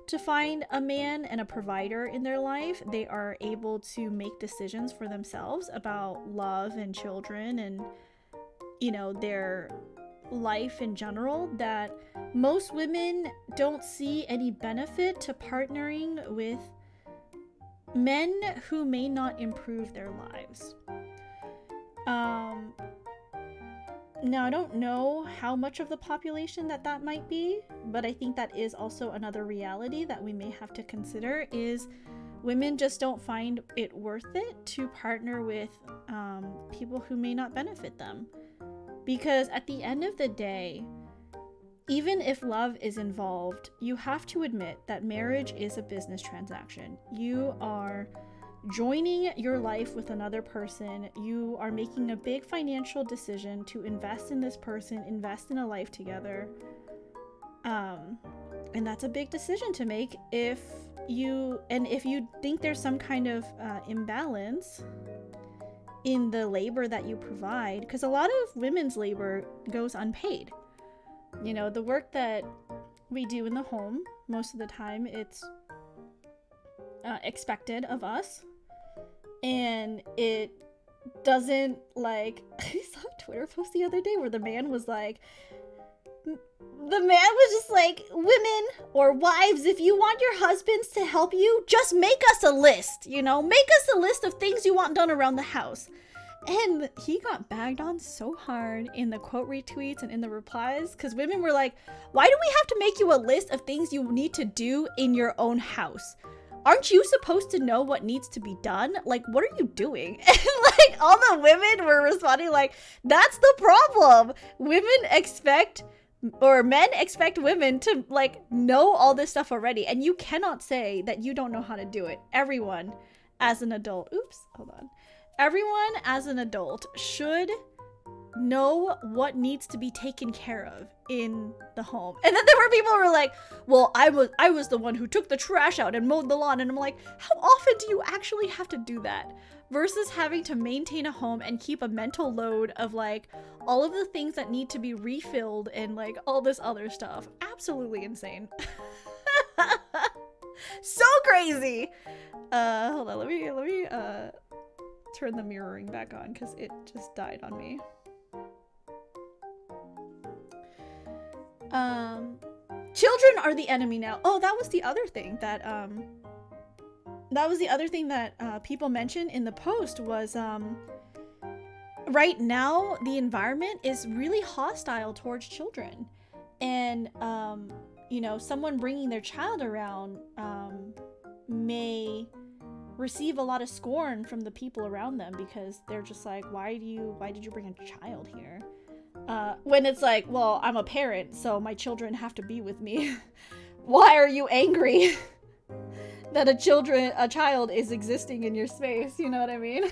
to find a man and a provider in their life. They are able to make decisions for themselves about love and children and, you know, their life in general, that most women don't see any benefit to partnering with men who may not improve their lives. Now, I don't know how much of the population that might be, but I think that is also another reality that we may have to consider, is women just don't find it worth it to partner with people who may not benefit them. Because at the end of the day, even if love is involved, you have to admit that marriage is a business transaction. You are joining your life with another person. You are making a big financial decision to invest in this person, invest in a life together. And that's a big decision to make if you think there's some kind of imbalance in the labor that you provide, because a lot of women's labor goes unpaid. You know, the work that we do in the home, most of the time it's expected of us, and it doesn't, like, I saw a Twitter post the other day where the man was just like, women or wives, if you want your husbands to help you, just make us a list, you know, make us a list of things you want done around the house. And he got bagged on so hard in the quote retweets and in the replies, because women were like, why do we have to make you a list of things you need to do in your own house? aren't you supposed to know what needs to be done? Like, what are you doing? And like all the women were responding like, that's the problem. Men expect women to like know all this stuff already, and you cannot say that you don't know how to do it. Everyone as an adult, everyone as an adult should know what needs to be taken care of in the home. And then there were people who were like, well, I was the one who took the trash out and mowed the lawn. And I'm like, how often do you actually have to do that? Versus having to maintain a home and keep a mental load of like all of the things that need to be refilled and like all this other stuff. Absolutely insane. So crazy. Hold on, let me turn the mirroring back on because it just died on me. Children are the enemy now. Oh, that was the other thing that people mentioned in the post was right now the environment is really hostile towards children, and you know, someone bringing their child around may receive a lot of scorn from the people around them because they're just like, why did you bring a child here? When it's like, well, I'm a parent, so my children have to be with me. Why are you angry that a child is existing in your space? You know what I mean?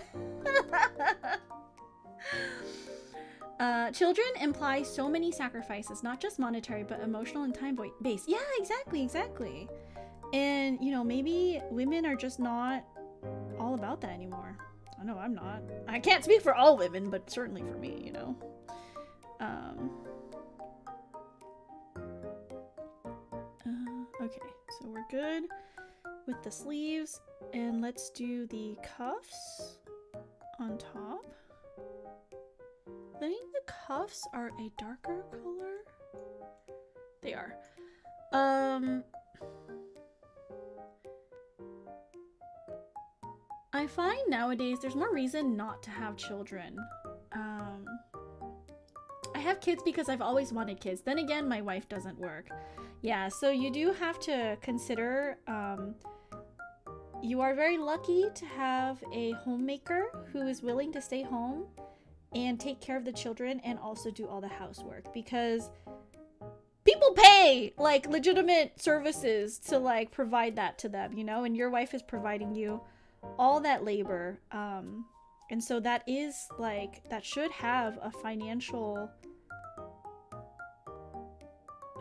Children imply so many sacrifices, not just monetary, but emotional and time-based. Yeah, exactly. And, you know, maybe women are just not all about that anymore. I know I'm not. I can't speak for all women, but certainly for me, you know. Okay, so we're good with the sleeves, and let's do the cuffs on top. I think the cuffs are a darker color. They are. I find nowadays there's more reason not to have children. I have kids because I've always wanted kids. Then again, my wife doesn't work. Yeah, so you do have to consider, you are very lucky to have a homemaker who is willing to stay home and take care of the children and also do all the housework, because people pay like legitimate services to like provide that to them, you know, and your wife is providing you all that labor. And so that is like, that should have a financial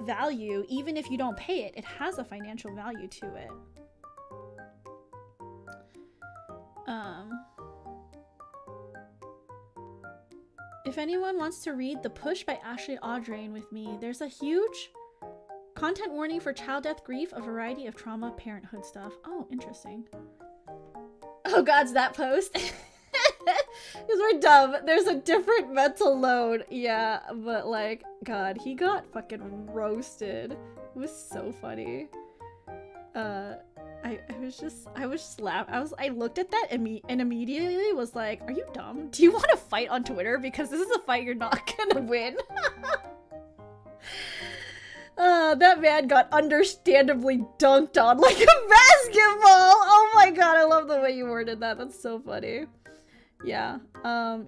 value. Even if you don't pay it, it has a financial value to it. If anyone wants to read The Push by Ashley Audrain with me, there's a huge content warning for child death, grief, a variety of trauma, parenthood stuff. Oh, interesting. Oh god, that post? Because we're dumb. There's a different mental load. Yeah, but like, god, he got fucking roasted. It was so funny. I looked at that and immediately was like, are you dumb? Do you want to fight on Twitter? Because this is a fight you're not gonna win. That man got understandably dunked on like a basketball. Oh my god, I love the way you worded that. That's so funny. Yeah,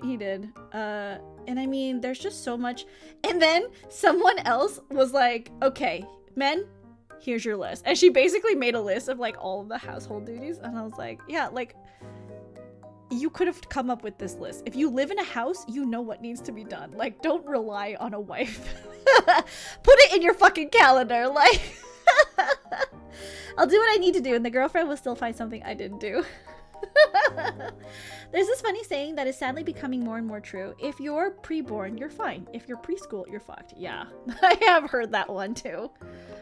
he did. And I mean, there's just so much. And then someone else was like, okay, men, here's your list. And she basically made a list of like all of the household duties. And I was like, yeah, like, you could have come up with this list. If you live in a house, you know what needs to be done. Like, don't rely on a wife. Put it in your fucking calendar. Like, I'll do what I need to do, and the girlfriend will still find something I didn't do. There's this funny saying that is sadly becoming more and more true. If you're preborn, you're fine. If you're preschool, you're fucked. Yeah, I have heard that one too.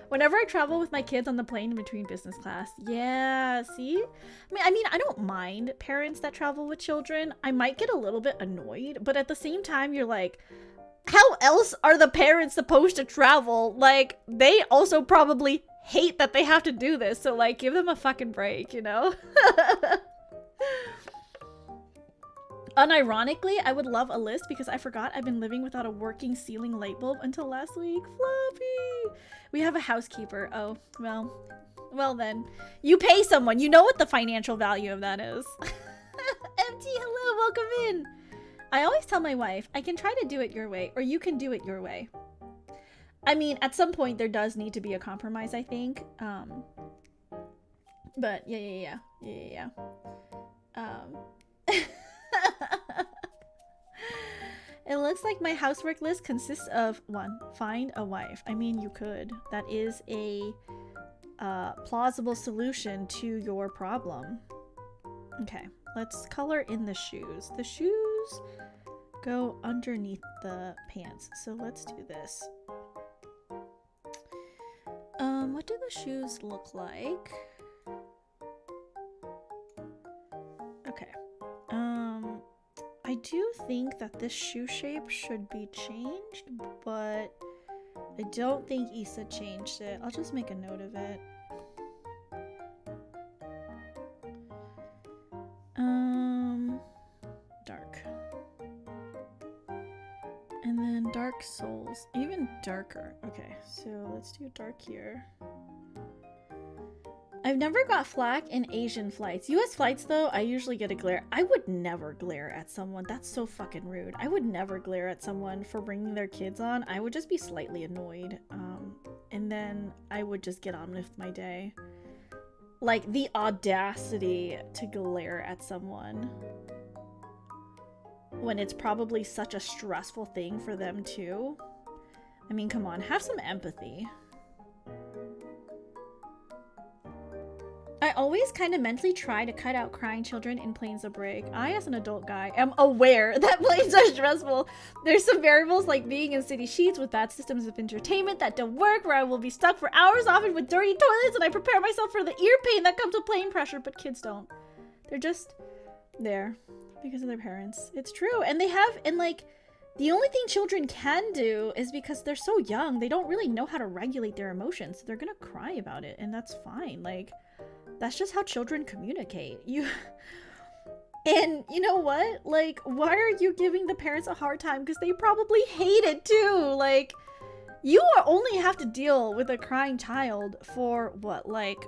Whenever I travel with my kids on the plane in between business class. Yeah, see? I mean, I don't mind parents that travel with children. I might get a little bit annoyed, but at the same time, you're like, how else are the parents supposed to travel? Like, they also probably hate that they have to do this, so like, give them a fucking break, you know? Unironically, I would love a list because I forgot I've been living without a working ceiling light bulb until last week. Floppy! We have a housekeeper. Oh, well, Well then, you pay someone. You know what the financial value of that is. MT, hello, welcome in. I always tell my wife, I can try to do it your way, or you can do it your way. I mean, at some point there does need to be a compromise, I think. But yeah. It looks like my housework list consists of 1, find a wife. I mean, you could. That is a plausible solution to your problem. Okay, let's color in the shoes. The shoes go underneath the pants. So let's do this. What do the shoes look like? Okay. I do think that this shoe shape should be changed, but I don't think Issa changed it. I'll just make a note of it. Dark. And then dark soles. Even darker. Okay, so let's do dark here. I've never got flack in Asian flights. US flights, though, I usually get a glare. I would never glare at someone. That's so fucking rude. I would never glare at someone for bringing their kids on. I would just be slightly annoyed. And then I would just get on with my day. Like, the audacity to glare at someone when it's probably such a stressful thing for them, too. I mean, come on, have some empathy. I always kind of mentally try to cut out crying children in planes of break. I, as an adult guy, am aware that planes are stressful. There's some variables like being in city sheets with bad systems of entertainment that don't work, where I will be stuck for hours often with dirty toilets, and I prepare myself for the ear pain that comes with plane pressure, but kids don't. They're just there because of their parents. It's true. And they have, and like, the only thing children can do is because they're so young, they don't really know how to regulate their emotions. So they're gonna cry about it, and that's fine. Like, that's just how children communicate. And you know what? Like, why are you giving the parents a hard time? Because they probably hate it too. Like, you only have to deal with a crying child for what, like,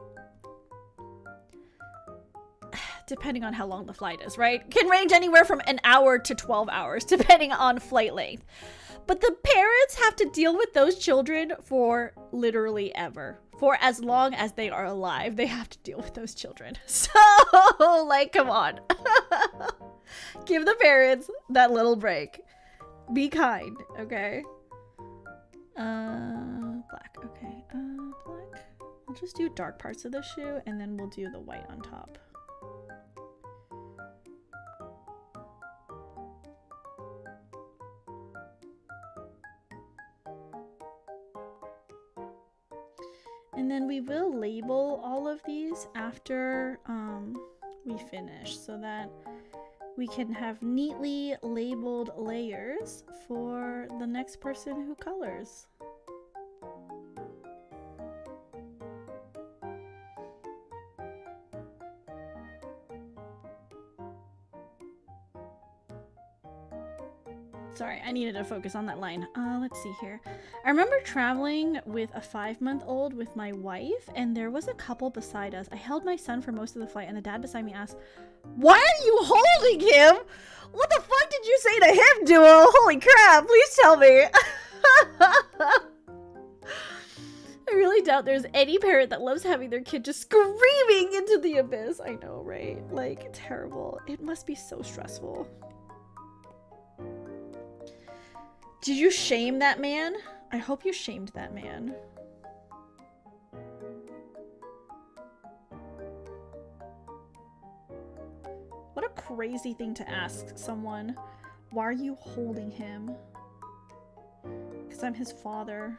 depending on how long the flight is, right? Can range anywhere from an hour to 12 hours, depending on flight length. But the parents have to deal with those children for literally ever. For as long as they are alive, they have to deal with those children. So, like, come on. Give the parents that little break. Be kind, okay? Black, okay. Black. I'll just do dark parts of the shoe, and then we'll do the white on top. And then we will label all of these after we finish so that we can have neatly labeled layers for the next person who colors. Sorry, I needed to focus on that line. Let's see here. I remember traveling with a 5-month-old with my wife, and there was a couple beside us. I held my son for most of the flight, and the dad beside me asked, "Why are you holding him? What the fuck did you say to him, Duo? Holy crap, please tell me." I really doubt there's any parent that loves having their kid just screaming into the abyss. I know, right? Like, terrible. It must be so stressful. Did you shame that man? I hope you shamed that man. What a crazy thing to ask someone. Why are you holding him? Because I'm his father.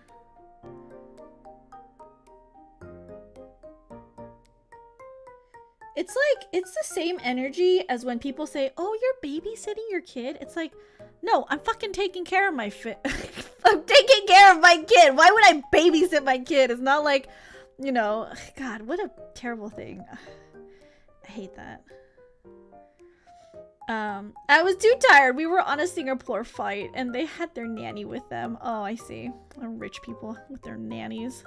It's like, it's the same energy as when people say, "Oh, you're babysitting your kid." It's like, no, I'm fucking taking care of my I'm taking care of my kid. Why would I babysit my kid? It's not like, you know, God, what a terrible thing. I hate that. I was too tired. We were on a Singapore flight and they had their nanny with them. Oh, I see. Rich people with their nannies.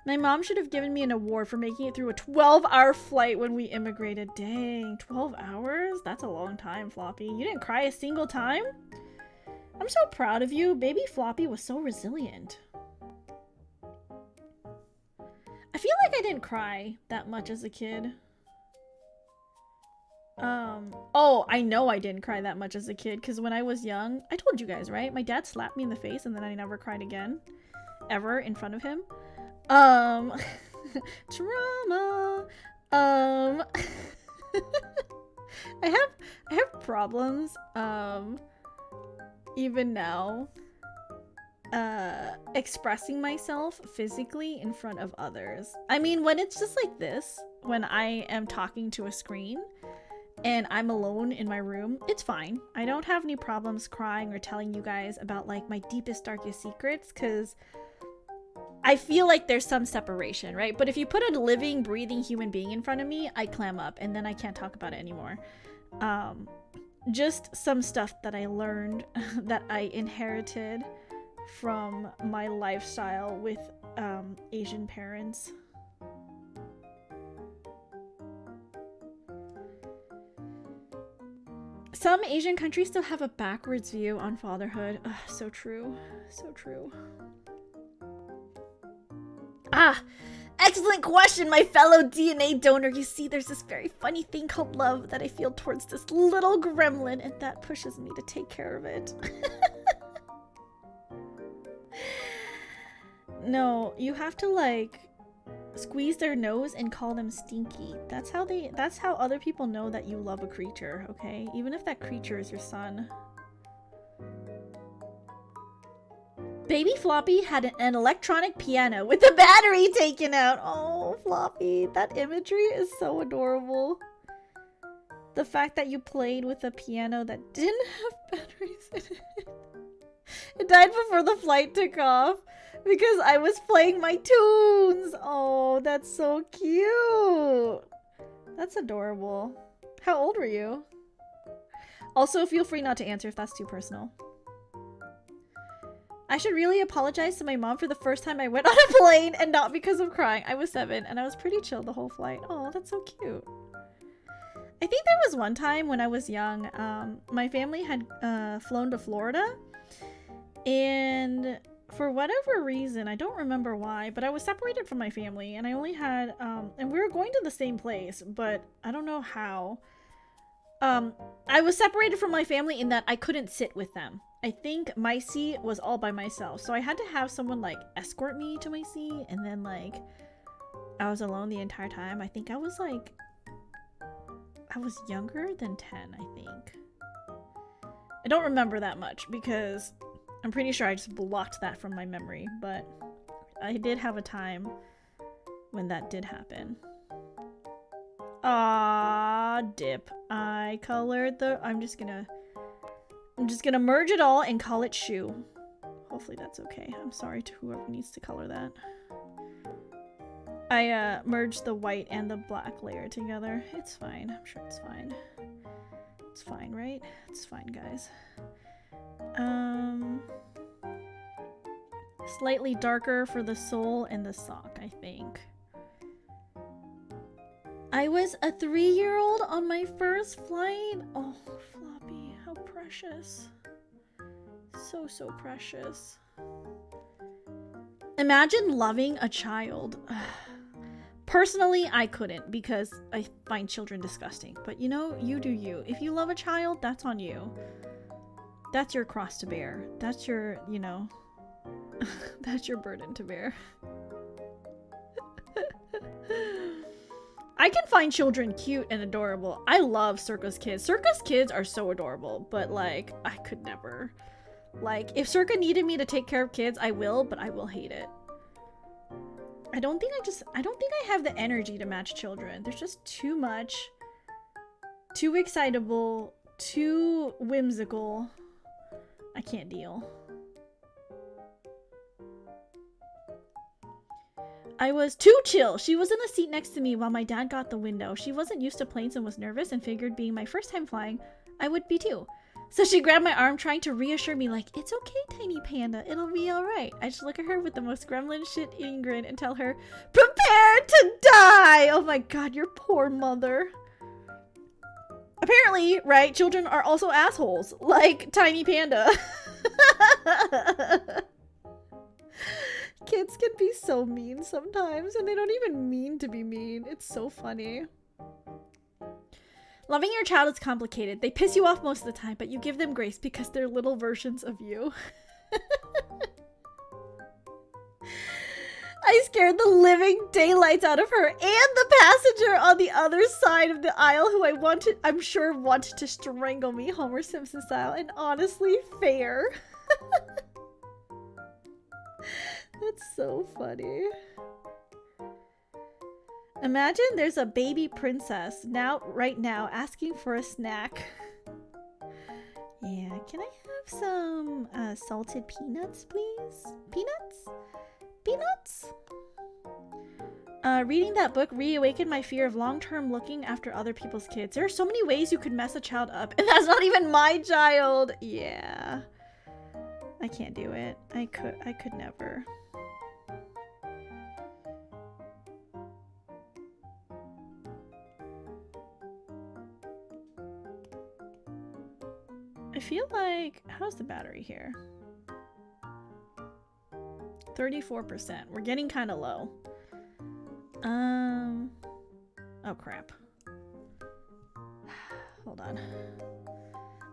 My mom should have given me an award for making it through a 12-hour flight when we immigrated. Dang, 12 hours? That's a long time, Floppy. You didn't cry a single time? I'm so proud of you. Baby Floppy was so resilient. I feel like I didn't cry that much as a kid. Oh, I know I didn't cry that much as a kid because when I was young, I told you guys, right? My dad slapped me in the face and then I never cried again. Ever in front of him. Trauma. I have problems, even now, expressing myself physically in front of others. I mean, when it's just like this, when I am talking to a screen and I'm alone in my room, it's fine. I don't have any problems crying or telling you guys about like my deepest, darkest secrets because I feel like there's some separation, right? But if you put a living, breathing human being in front of me, I clam up and then I can't talk about it anymore. Just some stuff that I learned that I inherited from my lifestyle with Asian parents. Some Asian countries still have a backwards view on fatherhood. Ugh, so true. So true. Ah, excellent question, my fellow DNA donor. You see, there's this very funny thing called love that I feel towards this little gremlin, and that pushes me to take care of it. No, you have to like squeeze their nose and call them stinky. That's how other people know that you love a creature, okay? Even if that creature is your son. Baby Floppy had an electronic piano with the battery taken out. Oh, Floppy, that imagery is so adorable. The fact that you played with a piano that didn't have batteries in it. It died before the flight took off because I was playing my tunes. Oh, that's so cute. That's adorable. How old were you? Also, feel free not to answer if that's too personal. I should really apologize to my mom for the first time I went on a plane and not because of crying. I was 7 and I was pretty chill the whole flight. Oh, that's so cute. I think there was one time when I was young, my family had flown to Florida, and for whatever reason, I don't remember why, but I was separated from my family and I only had, and we were going to the same place, but I don't know how. I was separated from my family in that I couldn't sit with them. I think my seat was all by myself, so I had to have someone like escort me to my seat, and then like I was alone the entire time. I think I was younger than 10, I think. I don't remember that much because I'm pretty sure I just blocked that from my memory, but I did have a time when that did happen. Ah, dip. I colored the... I'm just gonna merge it all and call it shoe. Hopefully that's okay. I'm sorry to whoever needs to color that. I merged the white and the black layer together. It's fine. I'm sure it's fine. It's fine, right? It's fine, guys. Slightly darker for the sole and the sock, I think. I was a 3-year-old on my first flight. Oh, Floppy, how precious. So, so precious. Imagine loving a child. Personally, I couldn't because I find children disgusting. But you know, you do you. If you love a child, that's on you. That's your cross to bear. That's your, you know, that's your burden to bear. I can find children cute and adorable. I love circus kids. Circus kids are so adorable, but like, I could never. Like, if Circa needed me to take care of kids, I will, but I will hate it. I don't think I have the energy to match children. There's just too much. Too excitable. Too whimsical. I can't deal. I was too chill. She was in the seat next to me while my dad got the window. She wasn't used to planes and was nervous and figured being my first time flying, I would be too. So she grabbed my arm, trying to reassure me, like, it's okay, tiny panda. It'll be all right. I just look at her with the most gremlin shit-eating grin and tell her, prepare to die! Oh my god, your poor mother. Apparently, right, children are also assholes, like tiny panda. Kids can be so mean sometimes, and they don't even mean to be mean. It's so funny. Loving your child is complicated. They piss you off most of the time, but you give them grace because they're little versions of you. I scared the living daylights out of her and the passenger on the other side of the aisle who I'm sure wanted to strangle me, Homer Simpson style, and honestly fair. That's so funny. Imagine there's a baby princess right now asking for a snack. Yeah, can I have some salted peanuts, please? Peanuts? Peanuts? Reading that book reawakened my fear of long-term looking after other people's kids. There are so many ways you could mess a child up, and that's not even my child. Yeah. I can't do it. I could never. I feel like, how's the battery here? 34%. We're getting kind of low. Oh crap. Hold on.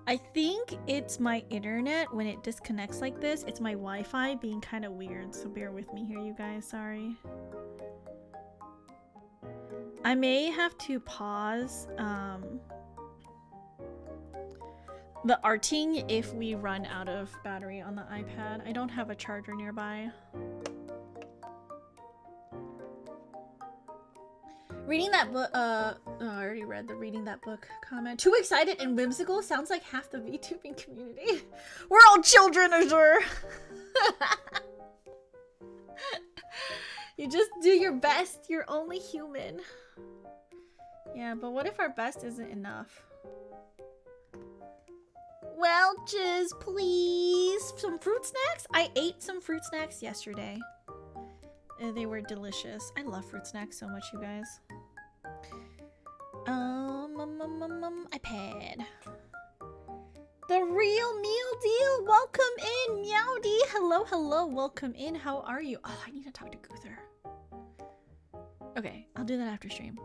I think it's my internet when it disconnects like this. It's my Wi-Fi being kind of weird, so bear with me here, you guys. Sorry. I may have to pause the arting if we run out of battery on the iPad. I don't have a charger nearby. Reading that book, oh, I already read the reading that book comment. Too excited and whimsical sounds like half the VTubing community. We're all children, Azure. You just do your best. You're only human. Yeah, but what if our best isn't enough? Welches, please. Some fruit snacks? I ate some fruit snacks yesterday. They were delicious. I love fruit snacks so much, you guys. iPad. The real meal deal. Welcome in, Meowdy. Hello, hello. Welcome in. How are you? Oh, I need to talk to Guther. Okay, I'll do that after stream.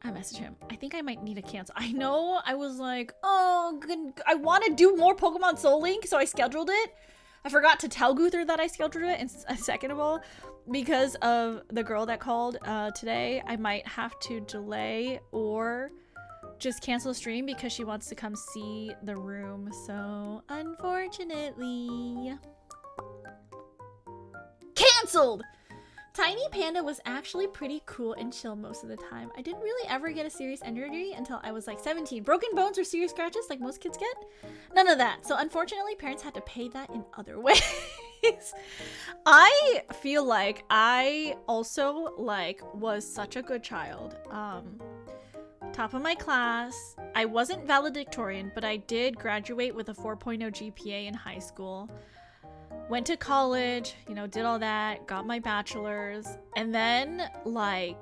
I message him. I think I might need to cancel. I know I was like, oh, good. I want to do more Pokemon Soul Link, so I scheduled it. I forgot to tell Guther that I scheduled it, and second of all, because of the girl that called today, I might have to delay or just cancel stream because she wants to come see the room. So, unfortunately, canceled! Tiny Panda was actually pretty cool and chill most of the time. I didn't really ever get a serious injury until I was like 17. Broken bones or serious scratches like most kids get? None of that. So unfortunately, parents had to pay that in other ways. I feel like I also was such a good child. Top of my class. I wasn't valedictorian, but I did graduate with a 4.0 GPA in high school. Went to college, you know, did all that, got my bachelor's, and then I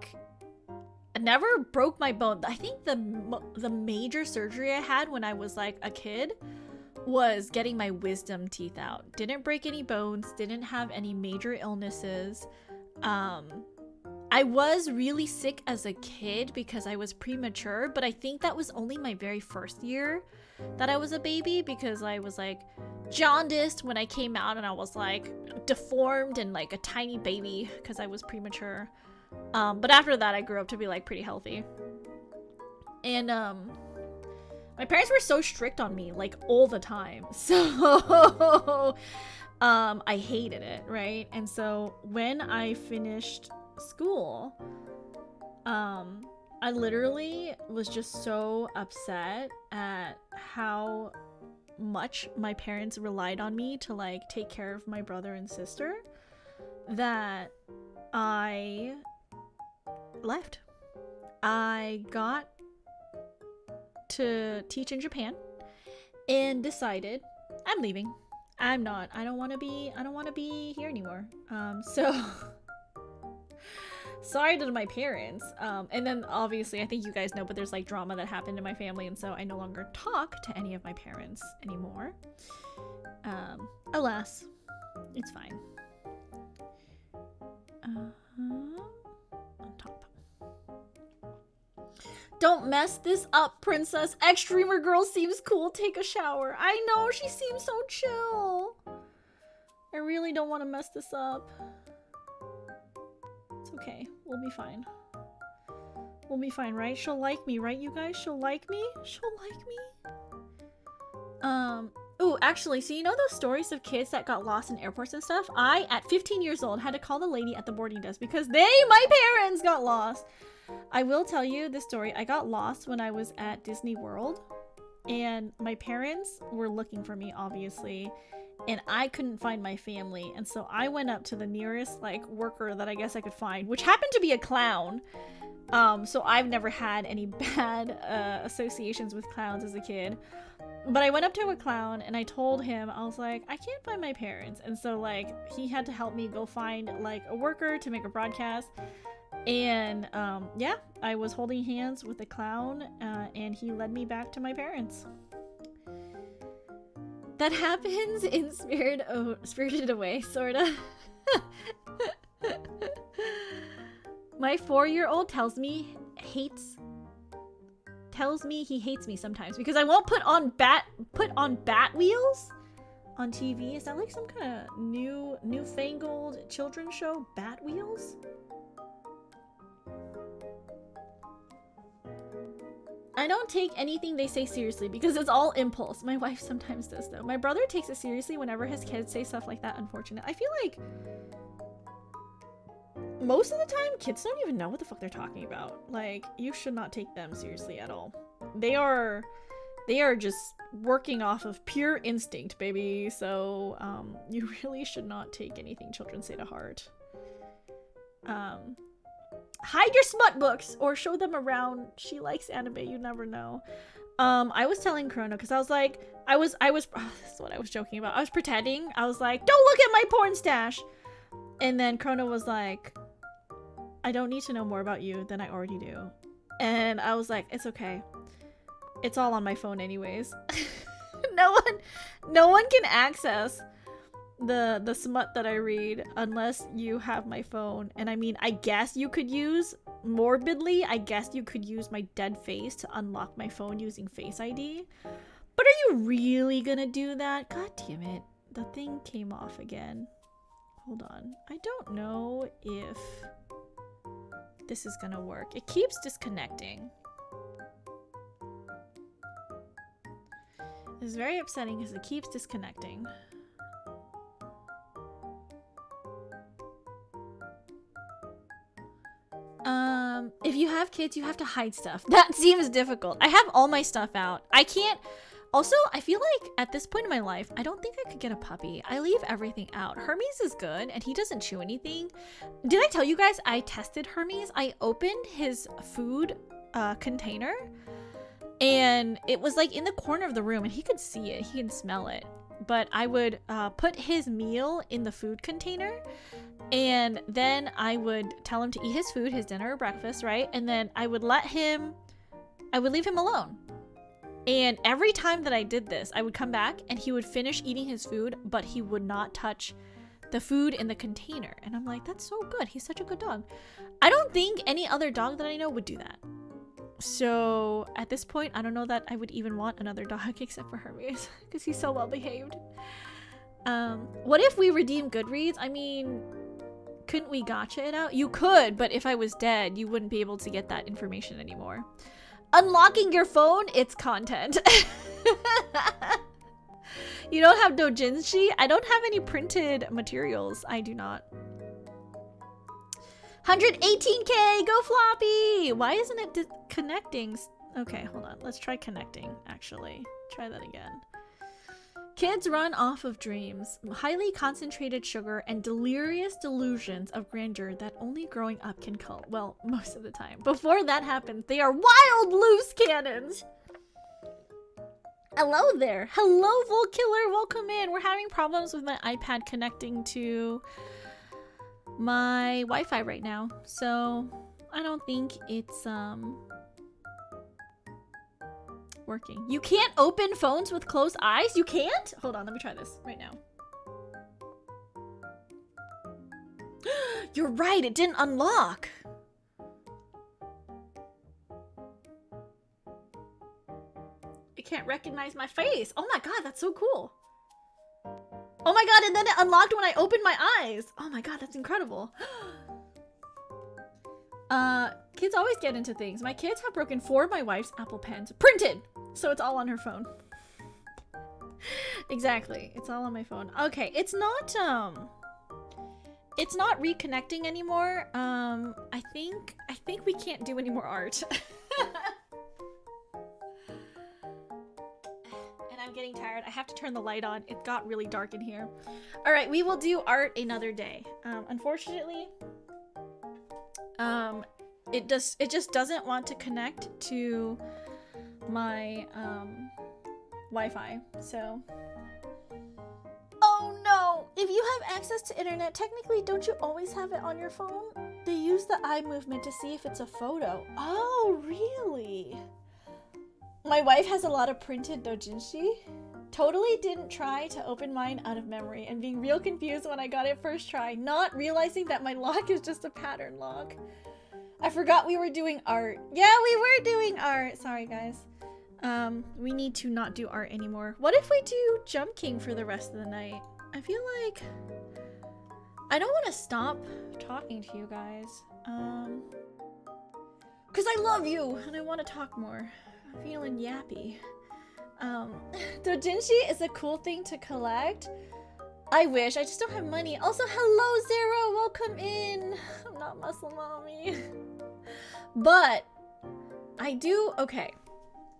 never broke my bone. I think the major surgery I had when I was like a kid was getting my wisdom teeth out. Didn't break any bones, didn't have any major illnesses. I was really sick as a kid because I was premature, but I think that was only my very first year that I was a baby because I was like jaundiced when I came out and I was like deformed and like a tiny baby because I was premature. But after that I grew up to be like pretty healthy. And my parents were so strict on me like all the time. So I hated it, right? And so when I finished school, I literally was just so upset at how much my parents relied on me to like take care of my brother and sister that I left. I got to teach in Japan and decided I'm leaving. I don't want to be here anymore. So sorry to my parents. And then obviously I think you guys know, but there's like drama that happened in my family, and so I no longer talk to any of my parents anymore. Alas, it's fine. On top. Don't mess this up, princess. Extremer girl seems cool. Take a shower. I know, she seems so chill. I really don't want to mess this up. It's okay. We'll be fine. We'll be fine, right? She'll like me, right, you guys? She'll like me? She'll like me? Ooh, actually, so you know those stories of kids that got lost in airports and stuff? I, at 15 years old, had to call the lady at the boarding desk because my parents got lost. I will tell you this story. I got lost when I was at Disney World, and my parents were looking for me, obviously, and I couldn't find my family, and so I went up to the nearest, like, worker that I guess I could find, which happened to be a clown. So I've never had any bad associations with clowns as a kid. But I went up to a clown and I told him, I was like, I can't find my parents. And so, like, he had to help me go find, like, a worker to make a broadcast. And, yeah, I was holding hands with the clown, and he led me back to my parents. That happens in Spirited Away, sorta. My 4-year-old tells me he hates me sometimes because I won't put on bat wheels on TV. Is that like some kind of newfangled children's show? Bat wheels? I don't take anything they say seriously because it's all impulse. My wife sometimes does though. My brother takes it seriously whenever his kids say stuff like that, unfortunate. I feel like most of the time kids don't even know what the fuck they're talking about. Like, you should not take them seriously at all. They are just working off of pure instinct, baby. So you really should not take anything children say to heart. Hide your smut books or show them around. She likes anime, you never know. I was telling Chrono because I was like, I was oh, this is what I was joking about. I was pretending. I was like, don't look at my porn stash. And then Chrono was like, I don't need to know more about you than I already do. And I was like, it's okay. It's all on my phone anyways. No one can access the smut that I read unless you have my phone. And I mean, I guess you could use, morbidly, I guess you could use my dead face to unlock my phone using Face ID. But are you really gonna do that? God damn it. The thing came off again. Hold on. I don't know if this is gonna work. It keeps disconnecting. It's very upsetting because it keeps disconnecting. If you have kids, you have to hide stuff. That seems difficult. I have all my stuff out. I can't. Also, I feel like at this point in my life, I don't think I could get a puppy. I leave everything out. Hermes is good and he doesn't chew anything. Did I tell you guys I tested Hermes? I opened his food container and it was like in the corner of the room and he could see it. He could smell it. But I would put his meal in the food container and then I would tell him to eat his food, his dinner or breakfast, right? And then I would leave him alone. And every time that I did this, I would come back and he would finish eating his food, but he would not touch the food in the container. And I'm like, that's so good. He's such a good dog. I don't think any other dog that I know would do that. So at this point, I don't know that I would even want another dog except for Hermes because he's so well behaved. What if we redeem Goodreads? I mean, couldn't we gotcha it out? You could, but if I was dead, you wouldn't be able to get that information anymore. Unlocking your phone, it's content. You don't have doujinshi? I don't have any printed materials. I do not. 118k, go floppy! Why isn't it connecting? Okay, hold on. Let's try connecting, actually. Try that again. Kids run off of dreams, highly concentrated sugar, and delirious delusions of grandeur that only growing up can cull. Well, most of the time. Before that happens, they are wild loose cannons! Hello there. Hello, Volt Killer. Welcome in. We're having problems with my iPad connecting to my Wi-Fi right now, so I don't think it's working. You can't open phones with closed eyes? You can't? Hold on, let me try this right now. You're right, it didn't unlock. It can't recognize my face. Oh my god, that's so cool. Oh my god, and then it unlocked when I opened my eyes. Oh my god, that's incredible. Kids always get into things. My kids have broken 4 of my wife's Apple Pens. Printed! So it's all on her phone. Exactly. It's all on my phone. Okay, it's not reconnecting anymore. I think we can't do any more art. And I'm getting tired. I have to turn the light on. It got really dark in here. All right, we will do art another day. Unfortunately, it just doesn't want to connect to my Wi-Fi. So, oh no! If you have access to internet, technically, don't you always have it on your phone? They use the eye movement to see if it's a photo. Oh, really? My wife has a lot of printed doujinshi. Totally didn't try to open mine out of memory and being real confused when I got it first try, not realizing that my lock is just a pattern lock. I forgot we were doing art. Yeah, we were doing art. Sorry, guys. We need to not do art anymore. What if we do Jump King for the rest of the night? I feel like I don't want to stop talking to you guys. Because I love you and I want to talk more. I'm feeling yappy. Doujinshi is a cool thing to collect. I wish. I just don't have money. Also, hello, Zero. Welcome in. I'm not muscle mommy. But I do. Okay.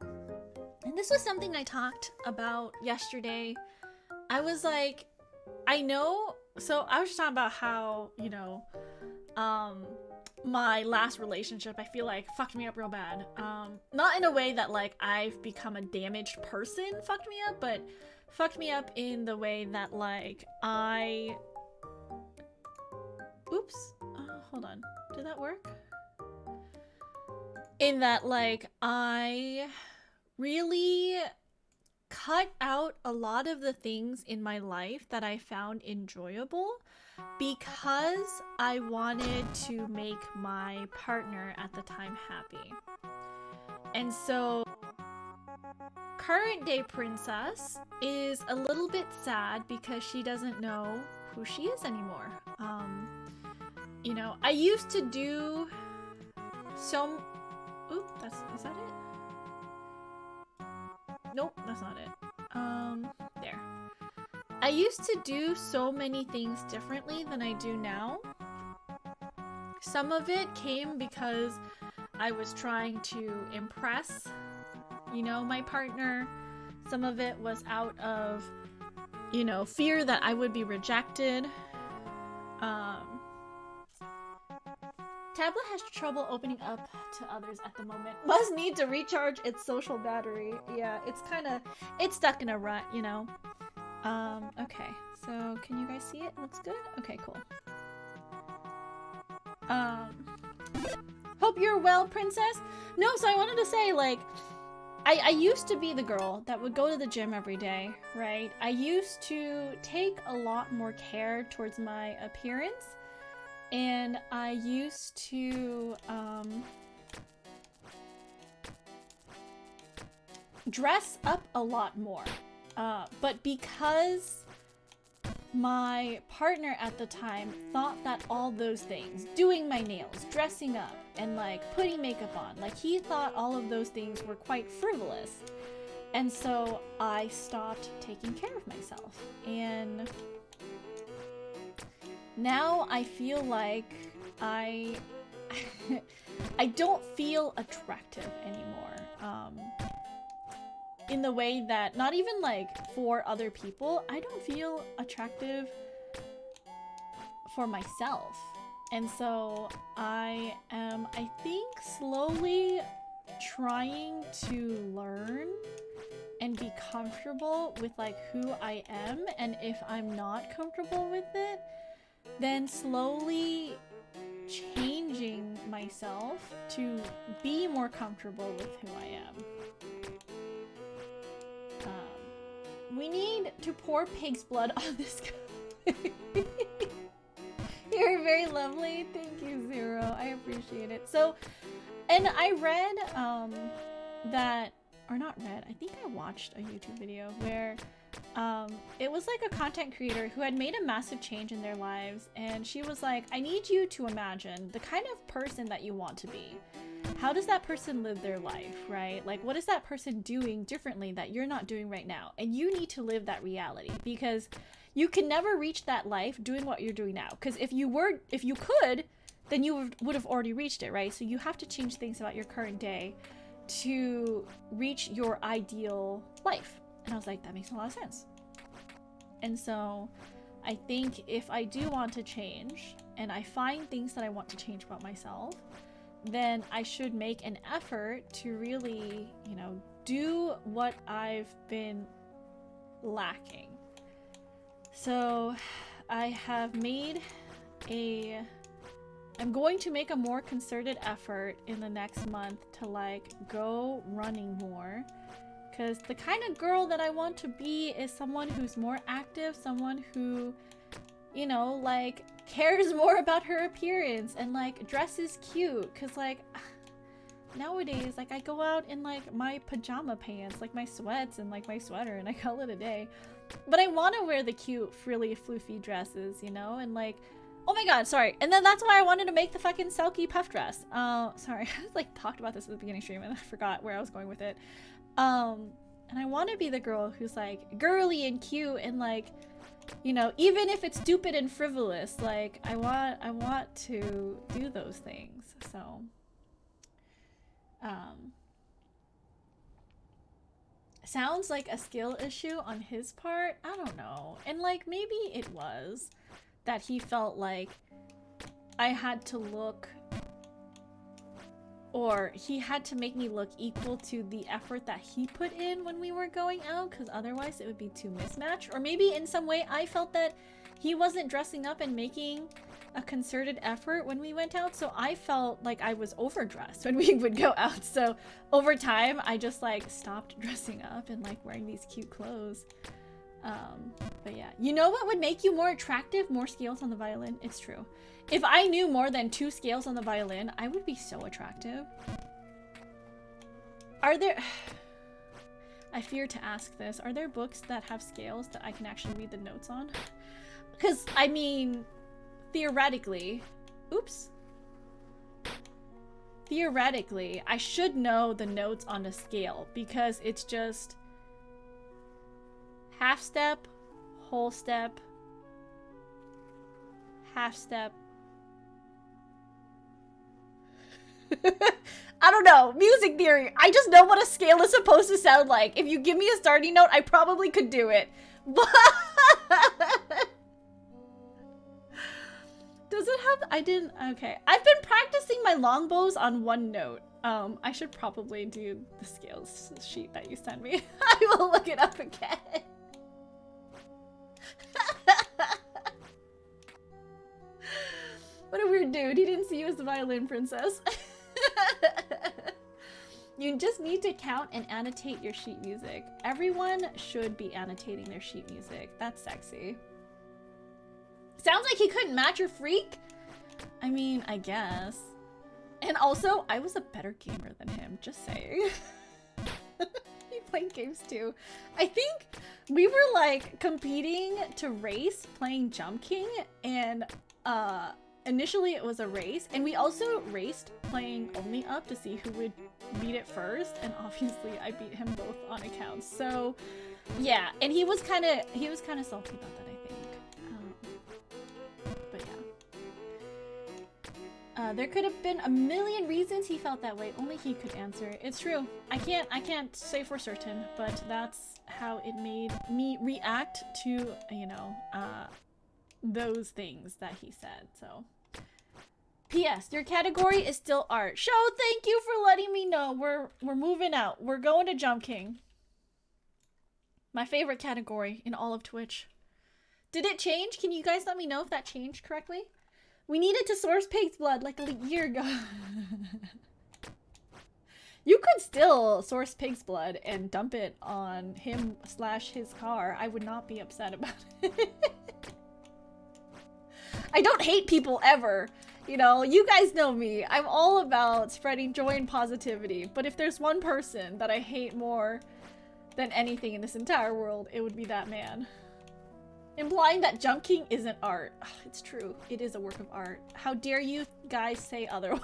And this was something I talked about yesterday. I was like, I know. So I was just talking about how, you know, my last relationship, I feel like fucked me up real bad. Not in a way that like I've become a damaged person fucked me up, but fucked me up in the way that like oops. Hold on. Did that work? In that like I really cut out a lot of the things in my life that I found enjoyable because I wanted to make my partner at the time happy. And so current day princess is a little bit sad because she doesn't know who she is anymore. You know, I used to do so. Oop, is that it? Nope, that's not it. There. I used to do so many things differently than I do now. Some of it came because I was trying to impress, you know, my partner. Some of it was out of, you know, fear that I would be rejected. Tablet has trouble opening up to others at the moment. Must need to recharge its social battery. Yeah, it's stuck in a rut, you know. Okay, so can you guys see it? Looks good? Okay, cool. Hope you're well, princess. No, so I wanted to say, like, I used to be the girl that would go to the gym every day, right? I used to take a lot more care towards my appearance. And I used to dress up a lot more. But because my partner at the time thought that all those things, doing my nails, dressing up, and like putting makeup on, like he thought all of those things were quite frivolous. And so I stopped taking care of myself. And now I feel like I don't feel attractive anymore. In the way that, not even like for other people, I don't feel attractive for myself. And so I am, I think, slowly trying to learn and be comfortable with like who I am, and if I'm not comfortable with it, then slowly changing myself to be more comfortable with who I am. We need to pour pig's blood on this guy. You're very lovely. Thank you, Zero. I appreciate it. So, and I read that, or not read, I think I watched a YouTube video where it was like a content creator who had made a massive change in their lives, and she was like, I need you to imagine the kind of person that you want to be. How does that person live their life, right? Like, what is that person doing differently that you're not doing right now? And you need to live that reality, because you can never reach that life doing what you're doing now. Because if you could, then you would have already reached it, right? So you have to change things about your current day to reach your ideal life. And I was like, that makes a lot of sense. And so I think if I do want to change and I find things that I want to change about myself, then I should make an effort to really, you know, do what I've been lacking. So I have made I'm going to make a more concerted effort in the next month to like go running more. Because the kind of girl that I want to be is someone who's more active, someone who, you know, like cares more about her appearance and like dresses cute. Because like nowadays, like I go out in like my pajama pants, like my sweats and like my sweater, and I call it a day. But I want to wear the cute, frilly, floofy dresses, you know, and like, oh my god, sorry. And then that's why I wanted to make the fucking Selkie puff dress. Sorry, I like talked about this at the beginning stream and I forgot where I was going with it. And I want to be the girl who's like girly and cute and like, you know, even if it's stupid and frivolous, like I want to do those things. So, sounds like a skill issue on his part. I don't know. And like maybe it was that he felt like I had to look, or he had to make me look equal to the effort that he put in when we were going out, because otherwise it would be too mismatched. Or maybe in some way I felt that he wasn't dressing up and making a concerted effort when we went out, so I felt like I was overdressed when we would go out. So over time I just like stopped dressing up and like wearing these cute clothes. But yeah, you know what would make you more attractive? More scales on the violin. It's true. If I knew more than 2 scales on the violin, I would be so attractive. Are there... I fear to ask this. Are there books that have scales that I can actually read the notes on? Because, I mean, theoretically... Oops. Theoretically, I should know the notes on a scale, because it's just... half step, whole step, half step. I don't know. Music theory. I just know what a scale is supposed to sound like. If you give me a starting note, I probably could do it. But does it have... I didn't... Okay. I've been practicing my longbows on one note. I should probably do the scales sheet that you sent me. I will look it up again. What a weird dude. He didn't see you as the violin princess. You just need to count and annotate your sheet music. Everyone should be annotating their sheet music. That's sexy. Sounds like he couldn't match your freak? I mean, I guess. And also, I was a better gamer than him. Just saying. He played games too. I think we were like competing to race playing Jump King, and initially it was a race, and we also raced playing Only Up to see who would beat it first, and obviously I beat him both on accounts. So yeah, and he was kind of salty about that, I think. But yeah, there could have been a million reasons he felt that way. Only he could answer. It's true. I can't say for certain, but that's how it made me react to, you know, those things that he said. So P.S. Your category is still art. Show, thank you for letting me know. We're moving out. We're going to Jump King. My favorite category in all of Twitch. Did it change? Can you guys let me know if that changed correctly? We needed to source pig's blood like a year ago. You could still source pig's blood and dump it on him / his car. I would not be upset about it. I don't hate people ever. You know, you guys know me. I'm all about spreading joy and positivity. But if there's one person that I hate more than anything in this entire world, it would be that man. Implying that Jump King isn't art. Ugh, it's true. It is a work of art. How dare you guys say otherwise?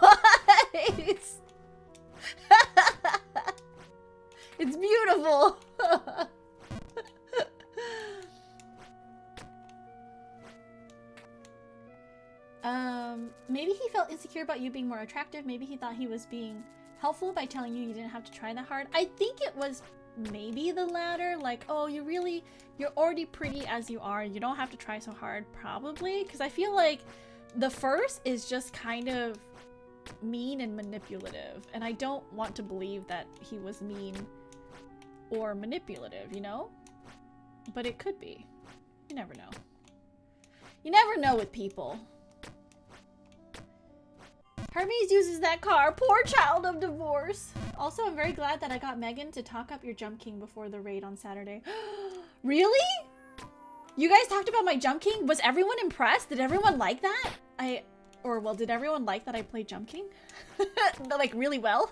It's beautiful. Maybe he felt insecure about you being more attractive. Maybe he thought he was being helpful by telling you didn't have to try that hard. I think it was maybe the latter, like, oh, you're already pretty as you are. You don't have to try so hard, probably. Because I feel like the first is just kind of mean and manipulative. And I don't want to believe that he was mean or manipulative, you know? But it could be. You never know. You never know with people. Hermes uses that car. Poor child of divorce. Also, I'm very glad that I got Megan to talk up your Jump King before the raid on Saturday. Really? You guys talked about my Jump King? Was everyone impressed? Did everyone like that? Did everyone like that I played Jump King? Like, really well?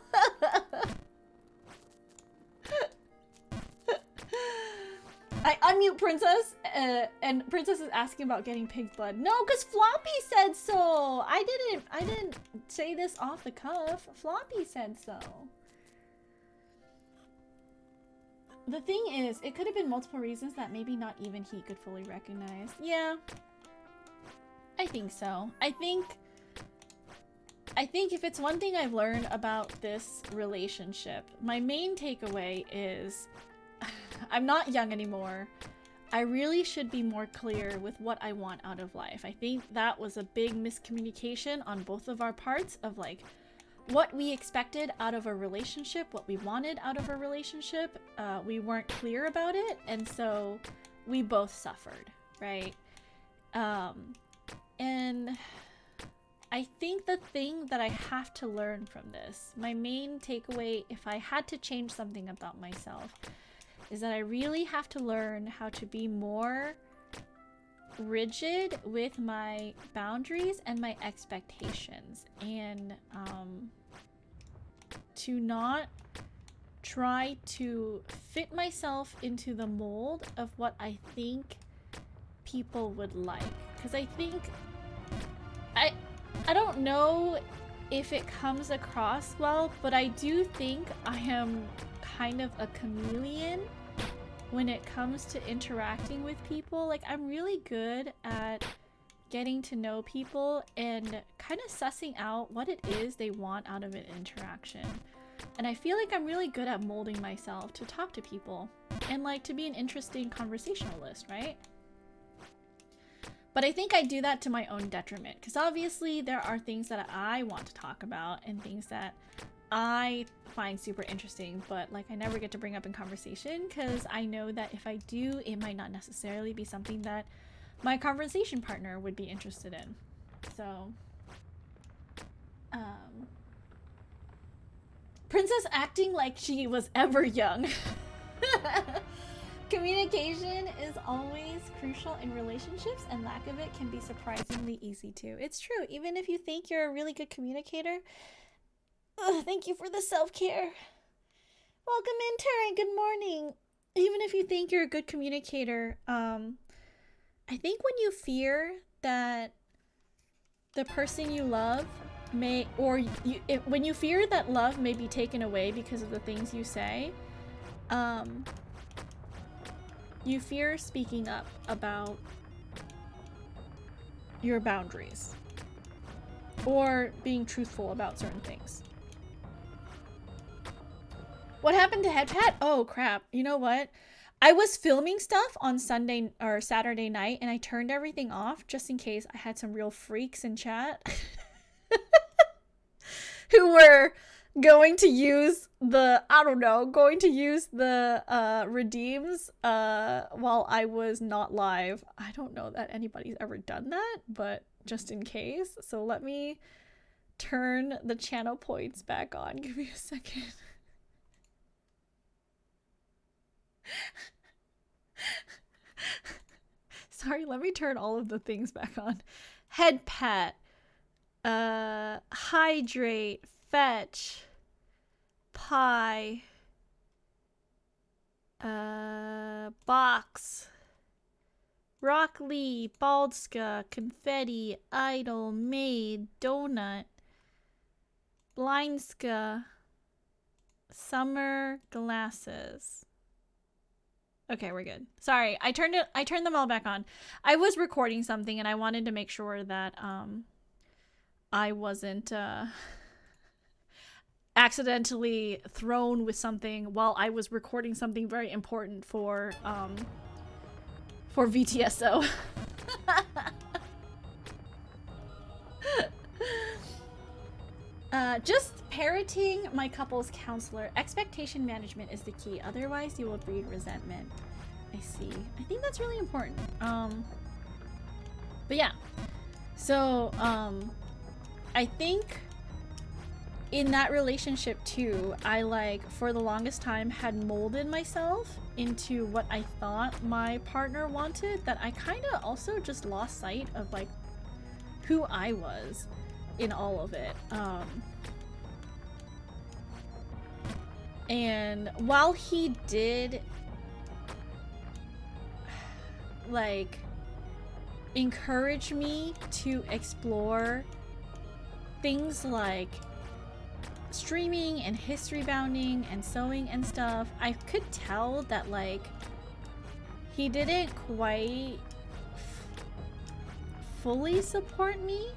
I unmute Princess, and Princess is asking about getting pig's blood. No, because Floppy said so. I didn't say this off the cuff. Floppy said so. The thing is, it could have been multiple reasons that maybe not even he could fully recognize. Yeah. I think so. I think if it's one thing I've learned about this relationship, my main takeaway is I'm not young anymore. I really should be more clear with what I want out of life. I think that was a big miscommunication on both of our parts of like what we expected out of a relationship, what we wanted out of a relationship. We weren't clear about it, and so we both suffered, right? And I think the thing that I have to learn from this, my main takeaway, if I had to change something about myself, is that I really have to learn how to be more rigid with my boundaries and my expectations, and to not try to fit myself into the mold of what I think people would like. Because I think I don't know if it comes across well, but I do think I am kind of a chameleon when it comes to interacting with people. Like, I'm really good at getting to know people and kind of sussing out what it is they want out of an interaction. And I feel like I'm really good at molding myself to talk to people and like to be an interesting conversationalist, right? But I think I do that to my own detriment, because obviously there are things that I want to talk about and things that I find super interesting, but like I never get to bring up in conversation because I know that if I do, it might not necessarily be something that my conversation partner would be interested in. So, Princess acting like she was ever young. Communication is always crucial in relationships, and lack of it can be surprisingly easy too. It's true. Even if you think you're a really good communicator, thank you for the self-care. Welcome in, Taryn. Good morning. Even if you think you're a good communicator, I think when you fear that the person you love may, or when you fear that love may be taken away because of the things you say, you fear speaking up about your boundaries or being truthful about certain things. What happened to Headpat? Oh crap. You know what? I was filming stuff on Sunday or Saturday night and I turned everything off just in case I had some real freaks in chat who were going to use the, I don't know, going to use the redeems while I was not live. I don't know that anybody's ever done that, but just in case. So let me turn the channel points back on. Give me a second. Sorry, let me turn all of the things back on. Head pat, hydrate, fetch, pie, box, rock lee, baldska, confetti, idol, maid, donut, blindska, summer glasses. Okay, we're good. Sorry, I turned them all back on. I was recording something and I wanted to make sure that I wasn't accidentally thrown with something while I was recording something very important for VTSO. Just parroting my couple's counselor. Expectation management is the key. Otherwise, you will breed resentment. I see. I think that's really important. But yeah. So, I think in that relationship too, I like for the longest time had molded myself into what I thought my partner wanted, that I kind of also just lost sight of like who I was in all of it. And while he did like encourage me to explore things like streaming and history bounding and sewing and stuff, I could tell that like he didn't quite fully support me,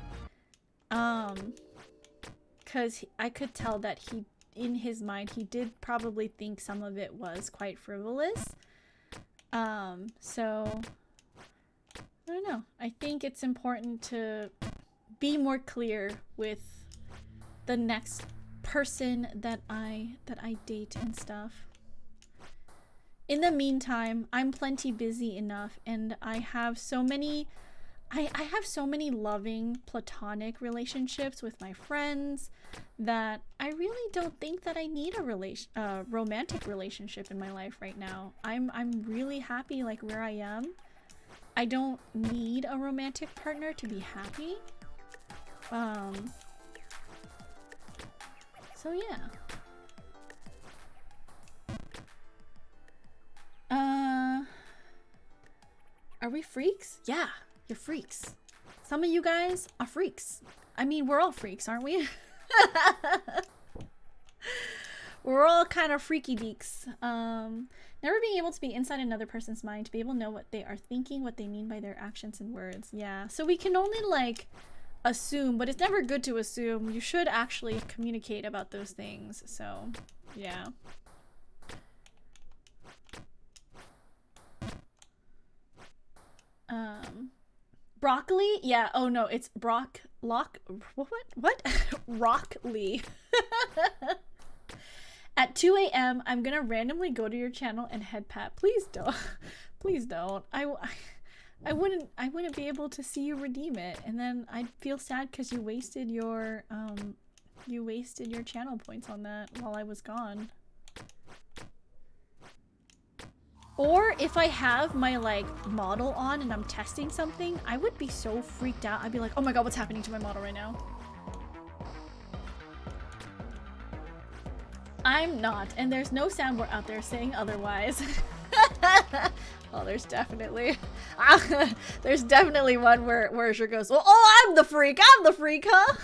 because I could tell that he, in his mind, he did probably think some of it was quite frivolous. So I don't know. I think it's important to be more clear with the next person that I date and stuff. In the meantime, I'm plenty busy enough, and I have so many loving platonic relationships with my friends that I really don't think that I need a romantic relationship in my life right now. I'm really happy like where I am. I don't need a romantic partner to be happy. So yeah. Are we freaks? Yeah, you're freaks. Some of you guys are freaks. I mean, we're all freaks, aren't we? We're all kind of freaky deeks. Never being able to be inside another person's mind, to be able to know what they are thinking, what they mean by their actions and words. Yeah, so we can only like assume, but it's never good to assume. You should actually communicate about those things. So yeah. Broccoli? Yeah, oh no, it's what? Rockly. At 2 a.m, I'm gonna randomly go to your channel and head pat. Please don't. Please don't. I wouldn't be able to see you redeem it, and then I'd feel sad because you wasted your channel points on that while I was gone. Or if I have my like model on and I'm testing something, I would be so freaked out. I'd be like, oh my god, what's happening to my model right now? I'm not, and there's no soundboard out there saying otherwise. Oh, there's definitely one where Azure goes, well, oh, I'm the freak, huh?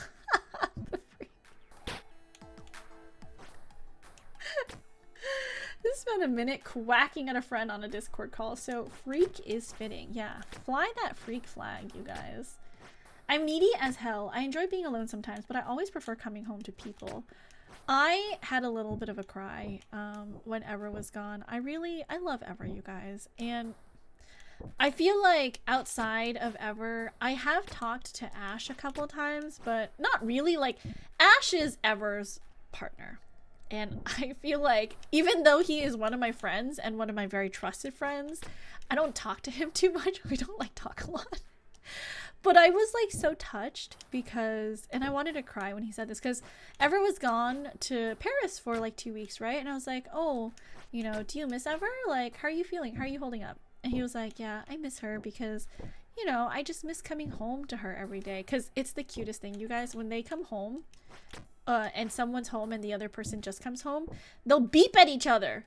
This spent a minute quacking at a friend on a Discord call, so freak is fitting. Yeah, fly that freak flag, you guys. I'm needy as hell. I enjoy being alone sometimes, but I always prefer coming home to people. I had a little bit of a cry when Ever was gone. I love Ever, you guys, and I feel like outside of Ever, I have talked to Ash a couple times, but not really. Like, Ash is Ever's partner. And I feel like even though he is one of my friends and one of my very trusted friends, I don't talk to him too much. We don't like talk a lot. But I was like so touched because, and I wanted to cry when he said this, because Ever was gone to Paris for like 2 weeks, right? And I was like, oh, you know, do you miss Ever? Like, how are you feeling? How are you holding up? And he was like, yeah, I miss her because, you know, I just miss coming home to her every day. Because it's the cutest thing, you guys, when they come home and someone's home and the other person just comes home, they'll beep at each other.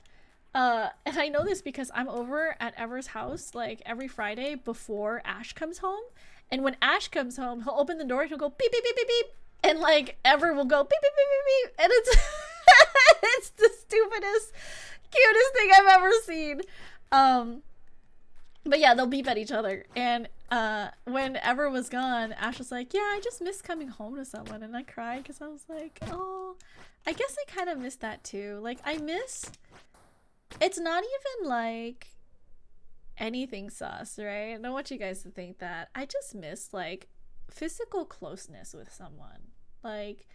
And I know this because I'm over at Ever's house like every Friday before Ash comes home. And when Ash comes home, he'll open the door and he'll go beep, beep, beep, beep, beep. And like Ever will go beep, beep, beep, beep, beep. And it's it's the stupidest, cutest thing I've ever seen. But yeah, they'll beep at each other. And when Ever was gone, Ash was like, yeah, I just miss coming home to someone. And I cried because I was like, oh, I guess I kind of miss that too. Like, I miss, it's not even like anything sus, right? I don't want you guys to think that. I just miss like physical closeness with someone. Like,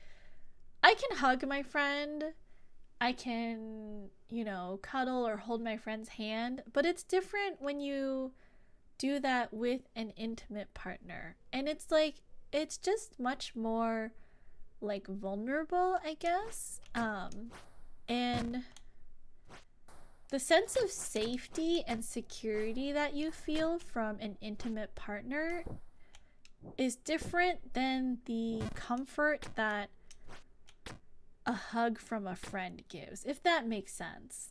I can hug my friend, I can, you know, cuddle or hold my friend's hand, but it's different when you do that with an intimate partner. And it's like, it's just much more like vulnerable, I guess. And the sense of safety and security that you feel from an intimate partner is different than the comfort that a hug from a friend gives, if that makes sense.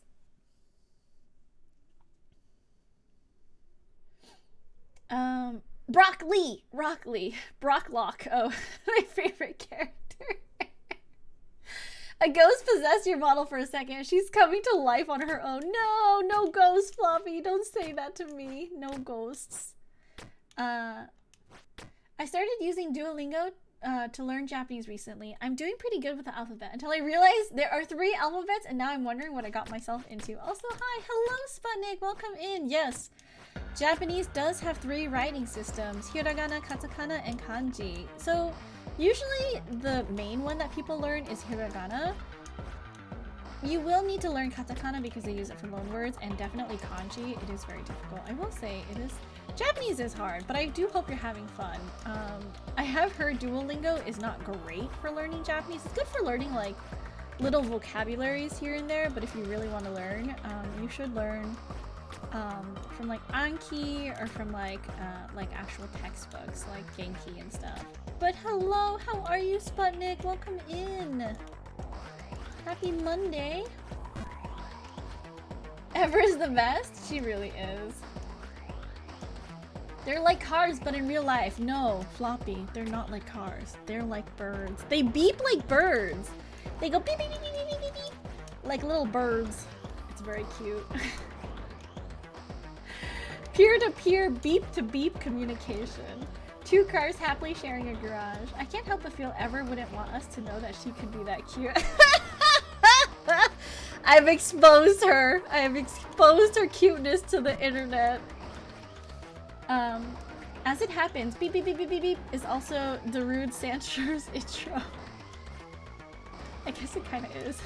Brock Brocklock. Oh, my favorite character. A ghost possessed your model for a second. She's coming to life on her own. No, no ghosts, Floppy. Don't say that to me. No ghosts. I started using Duolingo to learn Japanese recently. I'm doing pretty good with the alphabet until I realized there are 3 alphabets, and now I'm wondering what I got myself into. Also, hi, hello, Sputnik. Welcome in. Yes, Japanese does have 3 writing systems: hiragana, katakana, and kanji. So usually the main one that people learn is hiragana. You will need to learn katakana because they use it for loanwords, and definitely kanji. It is very difficult. I will say it is. Japanese is hard, but I do hope you're having fun. I have heard Duolingo is not great for learning Japanese. It's good for learning like little vocabularies here and there, but if you really want to learn, you should learn from like Anki or from like actual textbooks like Genki and stuff. But hello, how are you, Sputnik? Welcome in. Happy Monday. Ever's the best. She really is. They're like cars, but in real life. No, Floppy, they're not like cars. They're like birds. They beep like birds. They go beep, beep, beep, beep, beep, beep, beep, like little birds. It's very cute. Peer-to-peer, beep-to-beep communication. 2 cars happily sharing a garage. I can't help but feel Ever wouldn't want us to know that she could be that cute. I've exposed her. I have exposed her cuteness to the internet. As it happens, beep beep beep beep beep beep is also Darude Sandshore's intro. I guess it kind of is.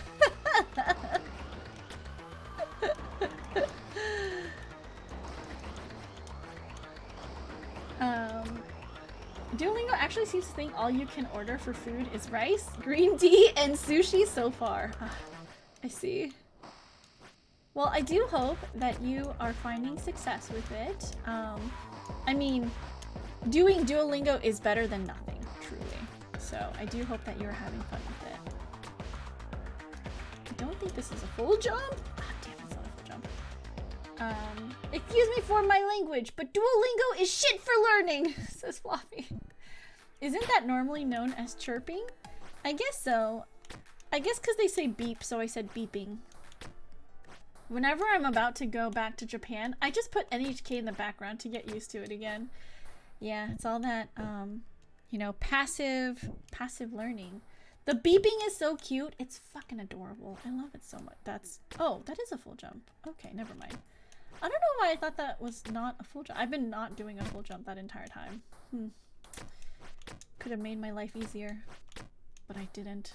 Duolingo actually seems to think all you can order for food is rice, green tea, and sushi so far. I see. Well, I do hope that you are finding success with it. I mean, doing Duolingo is better than nothing, truly. So I do hope that you're having fun with it. I don't think this is a full jump. Ah, damn, it's not a full jump. Excuse me for my language, but Duolingo is shit for learning, says Floppy. Isn't that normally known as chirping? I guess so. I guess because they say beep, so I said beeping. Whenever I'm about to go back to Japan, I just put NHK in the background to get used to it again. Yeah, it's all that, you know, passive learning. The beeping is so cute. It's fucking adorable. I love it so much. Oh, that is a full jump. Okay, never mind. I don't know why I thought that was not a full jump. I've been not doing a full jump that entire time. Could have made my life easier, but I didn't.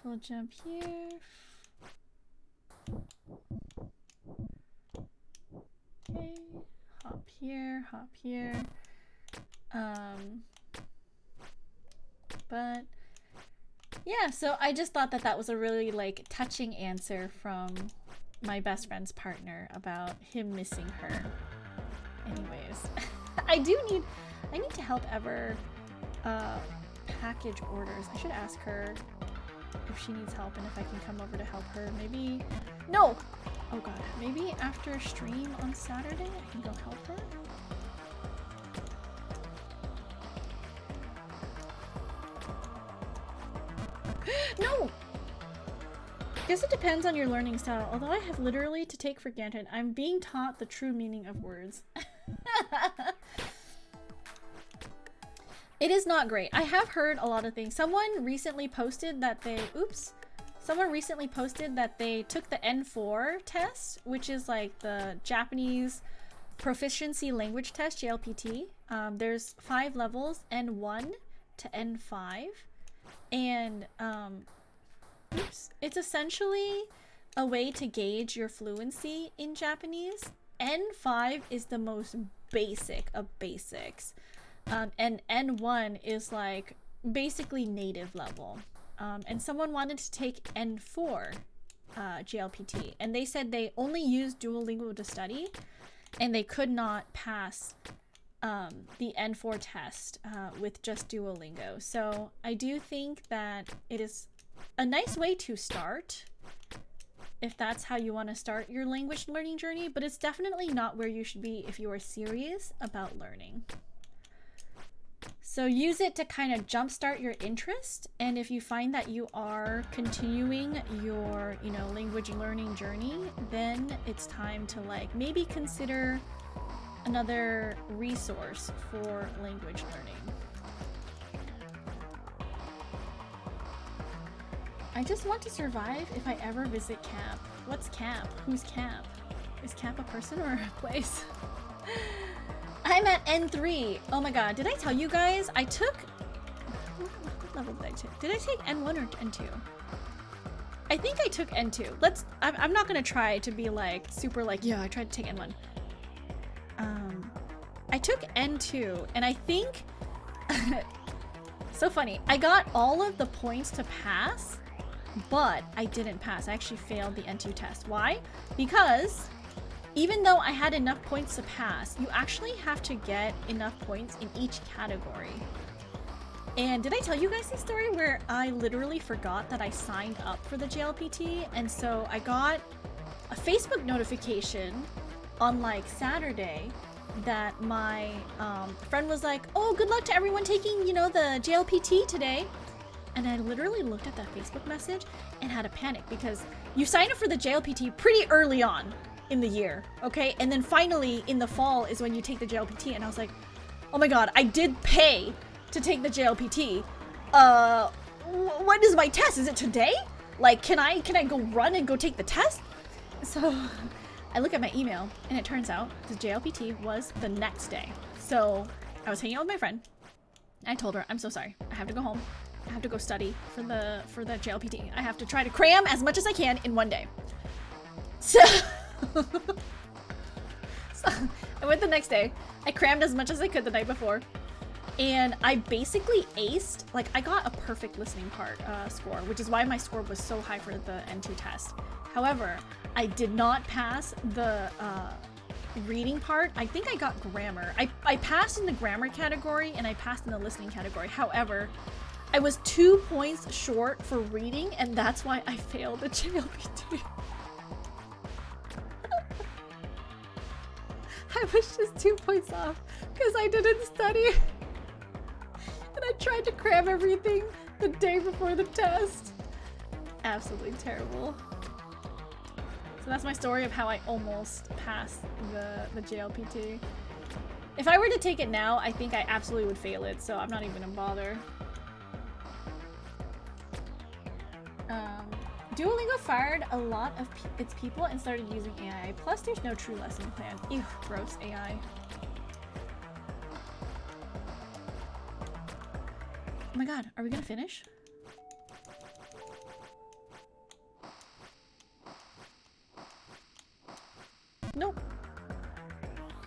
Full jump here. Okay. Hop here, hop here. But yeah, so I just thought that that was a really like touching answer from my best friend's partner about him missing her. Anyways, I need to help Ever package orders. I should ask her if she needs help and if I can come over to help her. Maybe, no! Oh god, maybe after stream on Saturday I can go help her? No! Guess it depends on your learning style. Although I have literally to take for granted, I'm being taught the true meaning of words. It is not great. I have heard a lot of things. Someone recently posted that they took the N4 test, which is like the Japanese proficiency language test, JLPT. There's 5 levels, N1 to N5. And it's essentially a way to gauge your fluency in Japanese. N5 is the most basic of basics. And N1 is like basically native level. And someone wanted to take N4 JLPT, and they said they only used Duolingo to study, and they could not pass the N4 test with just Duolingo. So I do think that it is a nice way to start if that's how you want to start your language learning journey, but it's definitely not where you should be if you are serious about learning. So use it to kind of jumpstart your interest, and if you find that you are continuing your, language learning journey, then it's time to like maybe consider another resource for language learning. I just want to survive if I ever visit camp. What's camp? Who's camp? Is camp a person or a place? I'm at N3. Oh my god, did I tell you guys? I took... What level did I take? Did I take N1 or N2? I think I took N2. I'm not gonna try to be like, super like, yeah, I tried to take N1. I took N2, and I think... So funny. I got all of the points to pass, but I didn't pass. I actually failed the N2 test. Why? Because... even though I had enough points to pass, you actually have to get enough points in each category. And did I tell you guys the story where I literally forgot that I signed up for the JLPT? And so I got a Facebook notification on like Saturday that my friend was like, oh, good luck to everyone taking, the JLPT today. And I literally looked at that Facebook message and had a panic because you sign up for the JLPT pretty early on in the year, okay? And then finally in the fall is when you take the JLPT, and I was like, oh my god, I did pay to take the JLPT. When is my test? Is it today? Like, can I go run and go take the test? So I look at my email, and it turns out the JLPT was the next day. So I was hanging out with my friend. I told her, I'm so sorry. I have to go home. I have to go study for the JLPT. I have to try to cram as much as I can in one day. So I went the next day. I crammed as much as I could the night before, and I basically aced. Like, I got a perfect listening part score, which is why my score was so high for the N2 test. However, I did not pass the reading part. I think I got grammar. I passed in the grammar category, and I passed in the listening category. However, I was 2 points short for reading, and that's why I failed the JLPT. I was just 2 points off because I didn't study. And I tried to cram everything the day before the test. Absolutely terrible. So that's my story of how I almost passed the JLPT. If I were to take it now, I think I absolutely would fail it, so I'm not even gonna bother. Duolingo fired a lot of its people and started using AI. Plus, there's no true lesson plan. Ew, gross AI. Oh my god, are we gonna finish? Nope.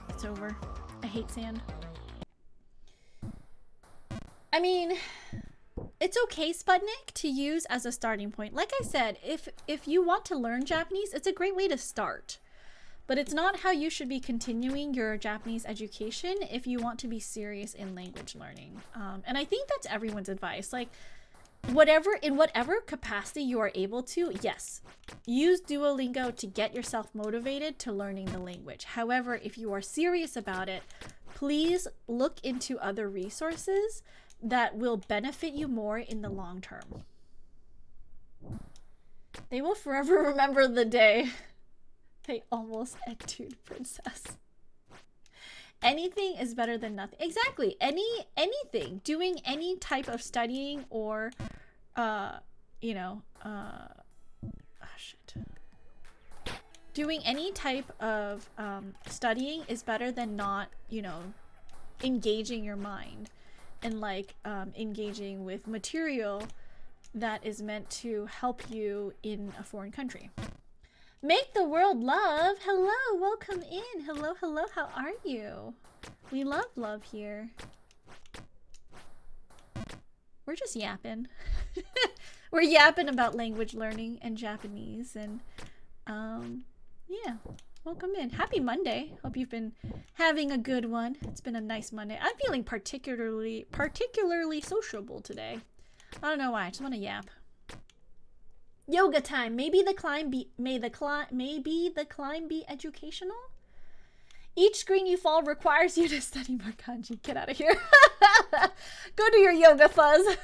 It's over. I hate sand. I mean, it's okay, Sputnik, to use as a starting point. Like I said, if you want to learn Japanese, it's a great way to start. But it's not how you should be continuing your Japanese education if you want to be serious in language learning. And I think that's everyone's advice. Like, in whatever capacity you are able to, yes, use Duolingo to get yourself motivated to learning the language. However, if you are serious about it, please look into other resources that will benefit you more in the long term. They will forever remember the day they almost etude Princess. Anything is better than nothing. Exactly. Anything. Doing any type of studying or, doing any type of studying is better than not, engaging your mind and like engaging with material that is meant to help you in a foreign country. Make the world love. Hello, welcome in. Hello, hello, how are you? We love love here. We're just yapping. We're yapping about language learning and Japanese, and yeah, welcome in. Happy Monday. Hope you've been having a good one. It's been a nice Monday. I'm feeling particularly sociable today. I don't know why. I just want to yap. Yoga time. Maybe the climb be educational. Each screen you fall requires you to study more kanji. Get out of here. Go do your yoga, Fuzz.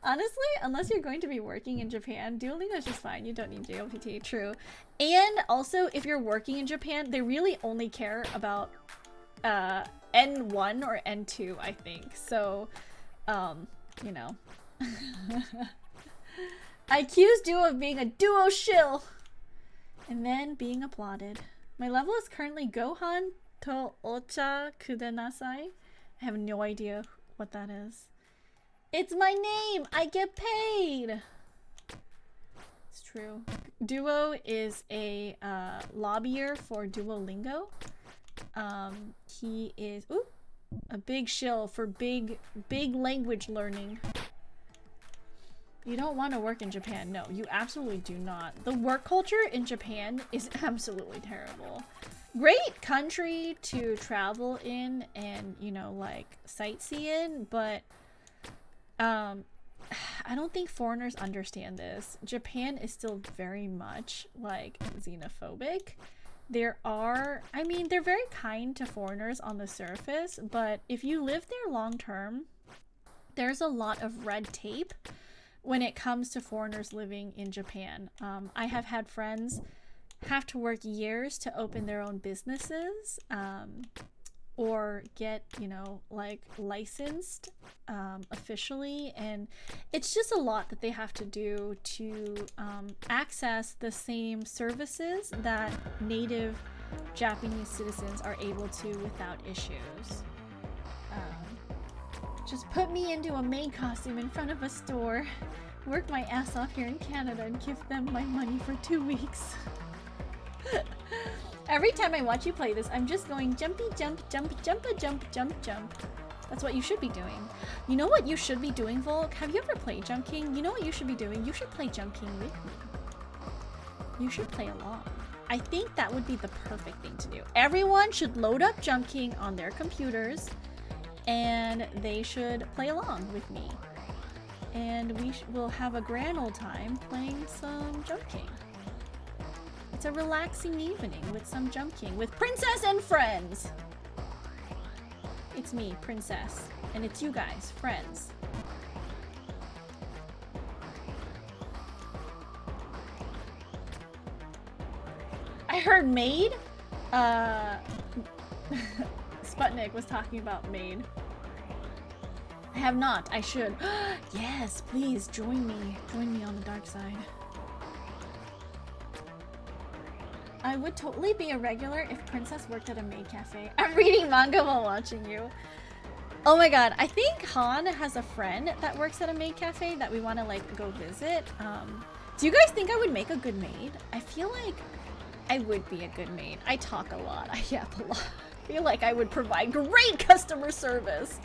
Honestly, unless you're going to be working in Japan, Duolingo is just fine. You don't need JLPT. True. And also, if you're working in Japan, they really only care about N1 or N2, I think. So, you know. I accuse Duo of being a Duo shill and then being applauded. My level is currently Gohan to Ocha Kudenasai. I have no idea what that is. It's my name! I get paid! It's true. Duo is a lobbyer for Duolingo. He is a big shill for big language learning. You don't want to work in Japan. No, you absolutely do not. The work culture in Japan is absolutely terrible. Great country to travel in and, like, sightsee in, but I don't think foreigners understand this. Japan is still very much, like, xenophobic. They're very kind to foreigners on the surface, but if you live there long term, there's a lot of red tape when it comes to foreigners living in Japan. I have had friends have to work years to open their own businesses, or get, like, licensed officially, and it's just a lot that they have to do to access the same services that native Japanese citizens are able to without issues. Just put me into a maid costume in front of a store, work my ass off here in Canada, and give them my money for 2 weeks. Every time I watch you play this, I'm just going jumpy jump, jump, jumpa jump, jump, jump. That's what you should be doing. You know what you should be doing, Volk? Have you ever played Jump King? You know what you should be doing? You should play Jump King with me. You should play along. I think that would be the perfect thing to do. Everyone should load up Jump King on their computers, and they should play along with me. And we will have a grand old time playing some Jump King. It's a relaxing evening with some Jump King with Princess and friends. It's me, Princess, and it's you guys, friends. I heard maid. Sputnik was talking about maid. I have not. I should. Yes, please join me. Join me on the dark side. I would totally be a regular if Princess worked at a maid cafe. I'm reading manga while watching you. Oh my god, I think Han has a friend that works at a maid cafe that we want to, like, go visit. Do you guys think I would make a good maid? I feel like I would be a good maid. I talk a lot. I yap a lot. I feel like I would provide great customer service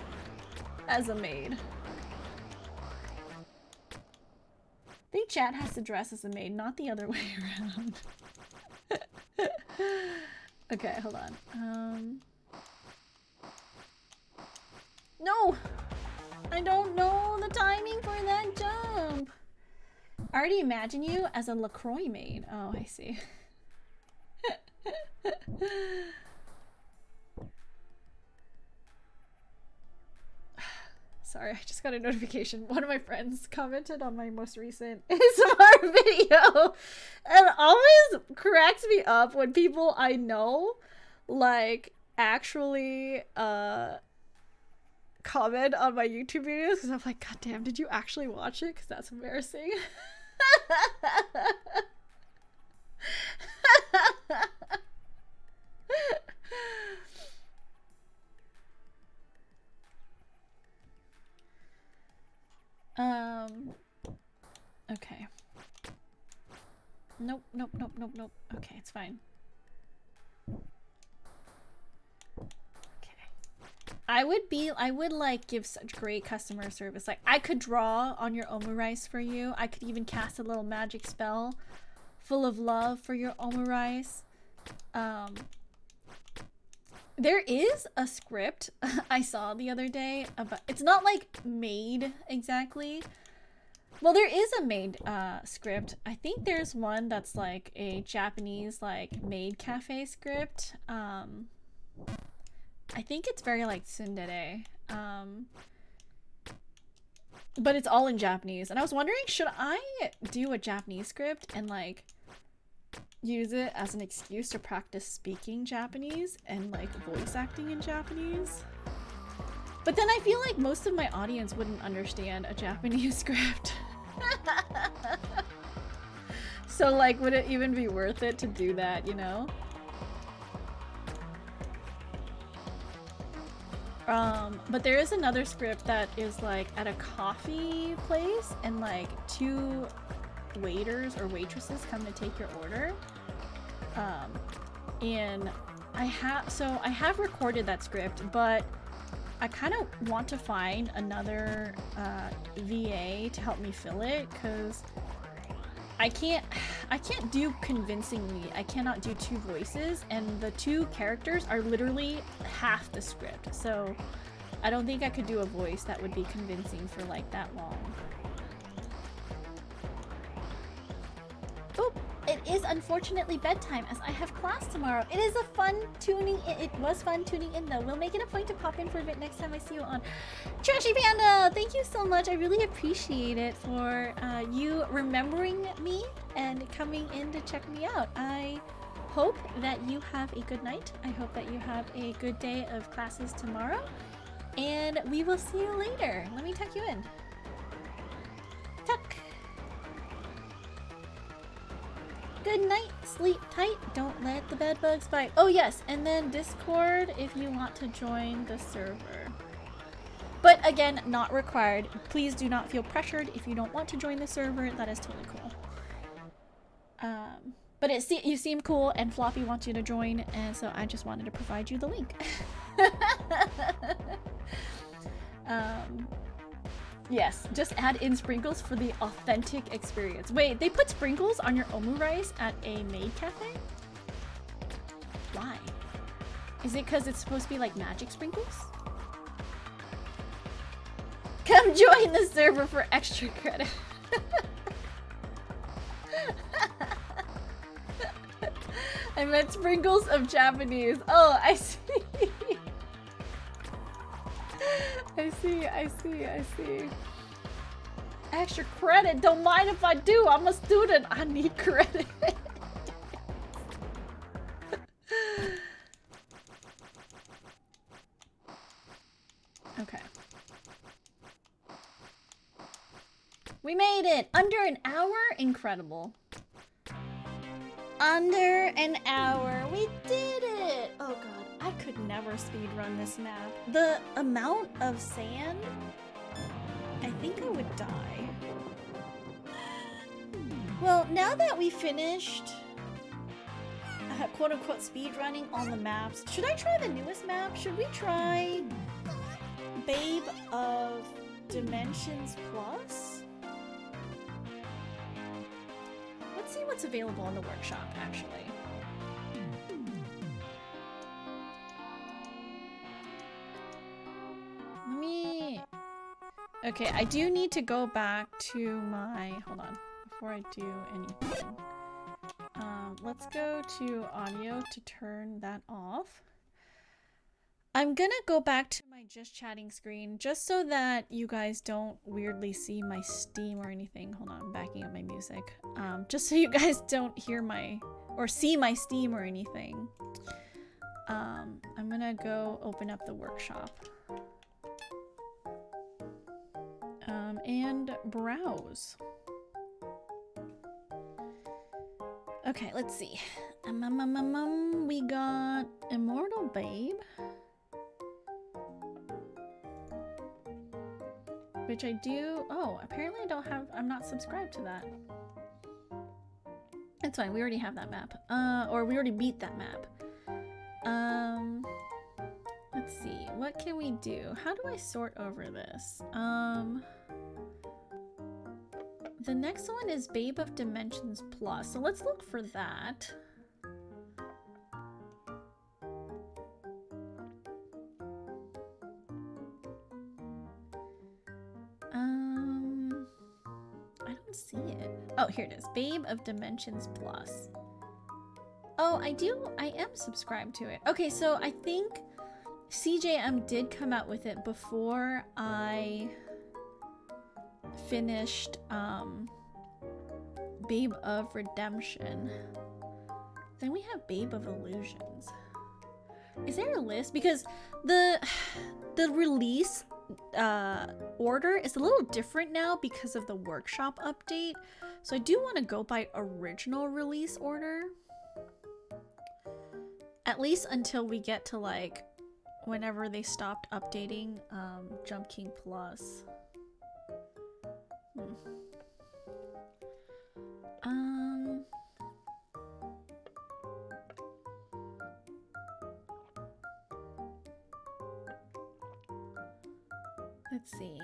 as a maid. I think chat has to dress as a maid, not the other way around. Okay, hold on. No! I don't know the timing for that jump. I already imagine you as a LaCroix maid. Oh, I see. Sorry, I just got a notification. One of my friends commented on my most recent ASMR video and always cracks me up when people I know like actually comment on my YouTube videos, because I'm like, god damn, did you actually watch it? Because that's embarrassing. Okay. Nope. Okay, it's fine. I would like give such great customer service. Like, I could draw on your omurice for you. I could even cast a little magic spell full of love for your omurice. There is a script I saw the other day about, it's not like made exactly. Well, there is a maid script. I think there's one that's like a Japanese like maid cafe script. I think it's very like tsundere. But it's all in Japanese. And I was wondering, should I do a Japanese script and like use it as an excuse to practice speaking Japanese and like voice acting in Japanese? But then I feel like most of my audience wouldn't understand a Japanese script. So like, would it even be worth it to do that, you know? But there is another script that is like at a coffee place and like two waiters or waitresses come to take your order. And I have recorded that script, but I kind of want to find another VA to help me fill it, because I can't do convincingly. I cannot do two voices, and the two characters are literally half the script. So I don't think I could do a voice that would be convincing for like that long. Oop, it is unfortunately bedtime as I have class tomorrow. It is a fun tuning in. It was fun tuning in though. We'll make it a point to pop in for a bit next time I see you on. Trashy Panda, thank you so much. I really appreciate it for you remembering me and coming in to check me out. I hope that you have a good night. I hope that you have a good day of classes tomorrow. And we will see you later. Let me tuck you in. Tuck. Good night, sleep tight, don't let the bed bugs bite. Oh yes, and then Discord if you want to join the server. But again, not required. Please do not feel pressured if you don't want to join the server. That is totally cool. But you seem cool and Floppy wants you to join, and so I just wanted to provide you the link. Yes, just add in sprinkles for the authentic experience. Wait, they put sprinkles on your omurice at a maid cafe? Why? Is it because it's supposed to be like magic sprinkles? Come join the server for extra credit. I meant sprinkles of Japanese. Oh, I see. I see. Extra credit, don't mind if I do. I'm a student, I need credit. Okay. We made it! Under an hour? Incredible. Under an hour. We did it! Oh god, I could never speedrun this map. The amount of sand, I think I would die. Well, now that we finished quote-unquote speed running on the maps, should I try the newest map? Should we try Babe of Dimensions Plus? Let's see what's available in the workshop, actually. Let me... Okay, I do need to go back to my... Hold on. Before I do anything. Let's go to audio to turn that off. I'm gonna go back to my just chatting screen just so that you guys don't weirdly see my Steam or anything. Hold on, I'm backing up my music. Just so you guys don't hear my or see my Steam or anything. I'm gonna go open up the workshop. And browse. Okay, let's see. We got Immortal Babe. Which I do. Oh, apparently I don't have. I'm not subscribed to that. It's fine. We already have that map. Or we already beat that map. Let's see. What can we do? How do I sort over this? The next one is Babe of Dimensions Plus. So let's look for that. I don't see it. Oh, here it is. Babe of Dimensions Plus. Oh, I am subscribed to it. Okay, so I think CJM did come out with it before I finished Babe of Redemption. Then we have Babe of Illusions. Is there a list? Because the release order is a little different now because of the workshop update. So I do want to go by original release order. At least until we get to like whenever they stopped updating Jump King Plus. Let's see.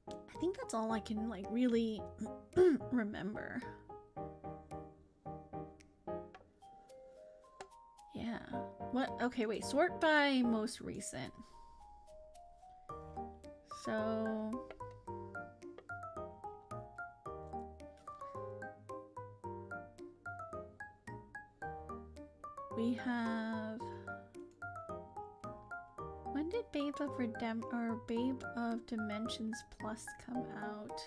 I think that's all I can like really remember. Yeah. What? Okay, wait. Sort by most recent. So we have. When did Babe of Babe of Dimensions Plus come out?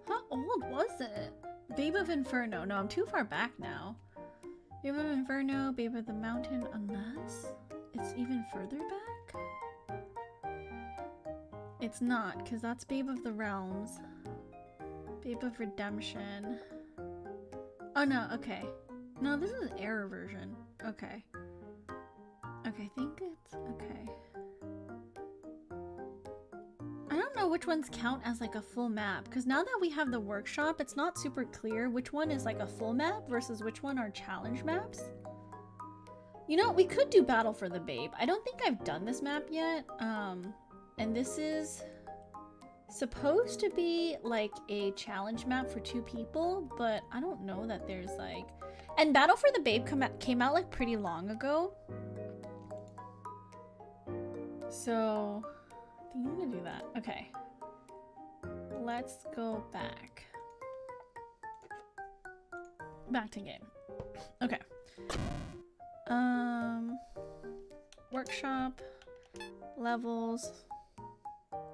How old was it? Babe of Inferno. No, I'm too far back now. Babe of Inferno, Babe of the Mountain, unless it's even further back? It's not, because that's Babe of the Realms. Babe of Redemption. Oh no, okay. No, this is an error version. Okay. Okay, I think it's... okay. I don't know which ones count as like a full map, because now that we have the workshop, it's not super clear which one is like a full map versus which one are challenge maps. You know, we could do Battle for the Babe. I don't think I've done this map yet. And this is supposed to be like a challenge map for 2 people, but I don't know that there's like... And Battle for the Babe came out like pretty long ago. So I think I'm gonna do that. Okay. Let's go back. Back to game. Okay. Workshop. Levels.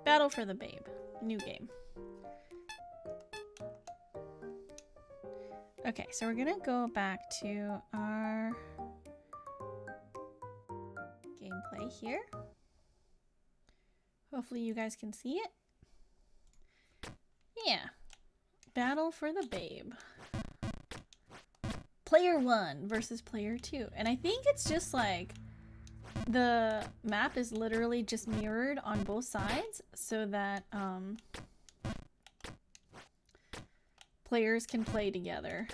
Battle for the Babe. New game. Okay, so we're gonna go back to our gameplay here. Hopefully you guys can see it. Yeah. Battle for the babe. Player 1 versus player 2. And I think it's just like the map is literally just mirrored on both sides so that players can play together.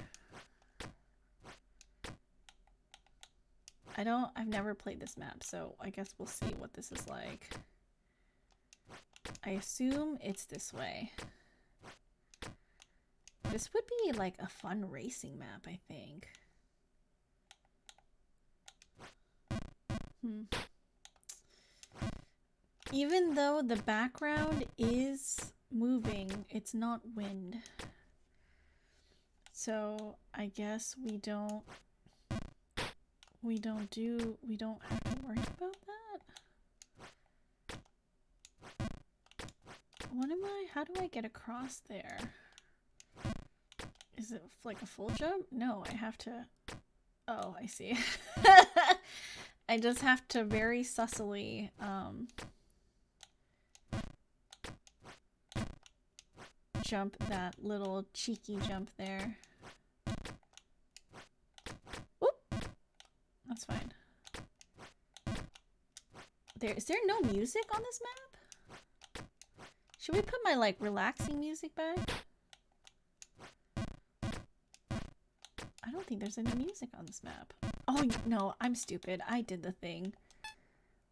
I've never played this map, so I guess we'll see what this is like. I assume it's this way. This would be like a fun racing map, I think. Even though the background is moving, it's not wind. So I guess we don't have to worry about that. How do I get across there? Is it like a full jump? No, I have to, oh, I see. I just have to very sussily, jump that little cheeky jump there. Oop! That's fine. Is there no music on this map? Should we put my like relaxing music back? I don't think there's any music on this map. Oh no, I'm stupid. I did the thing.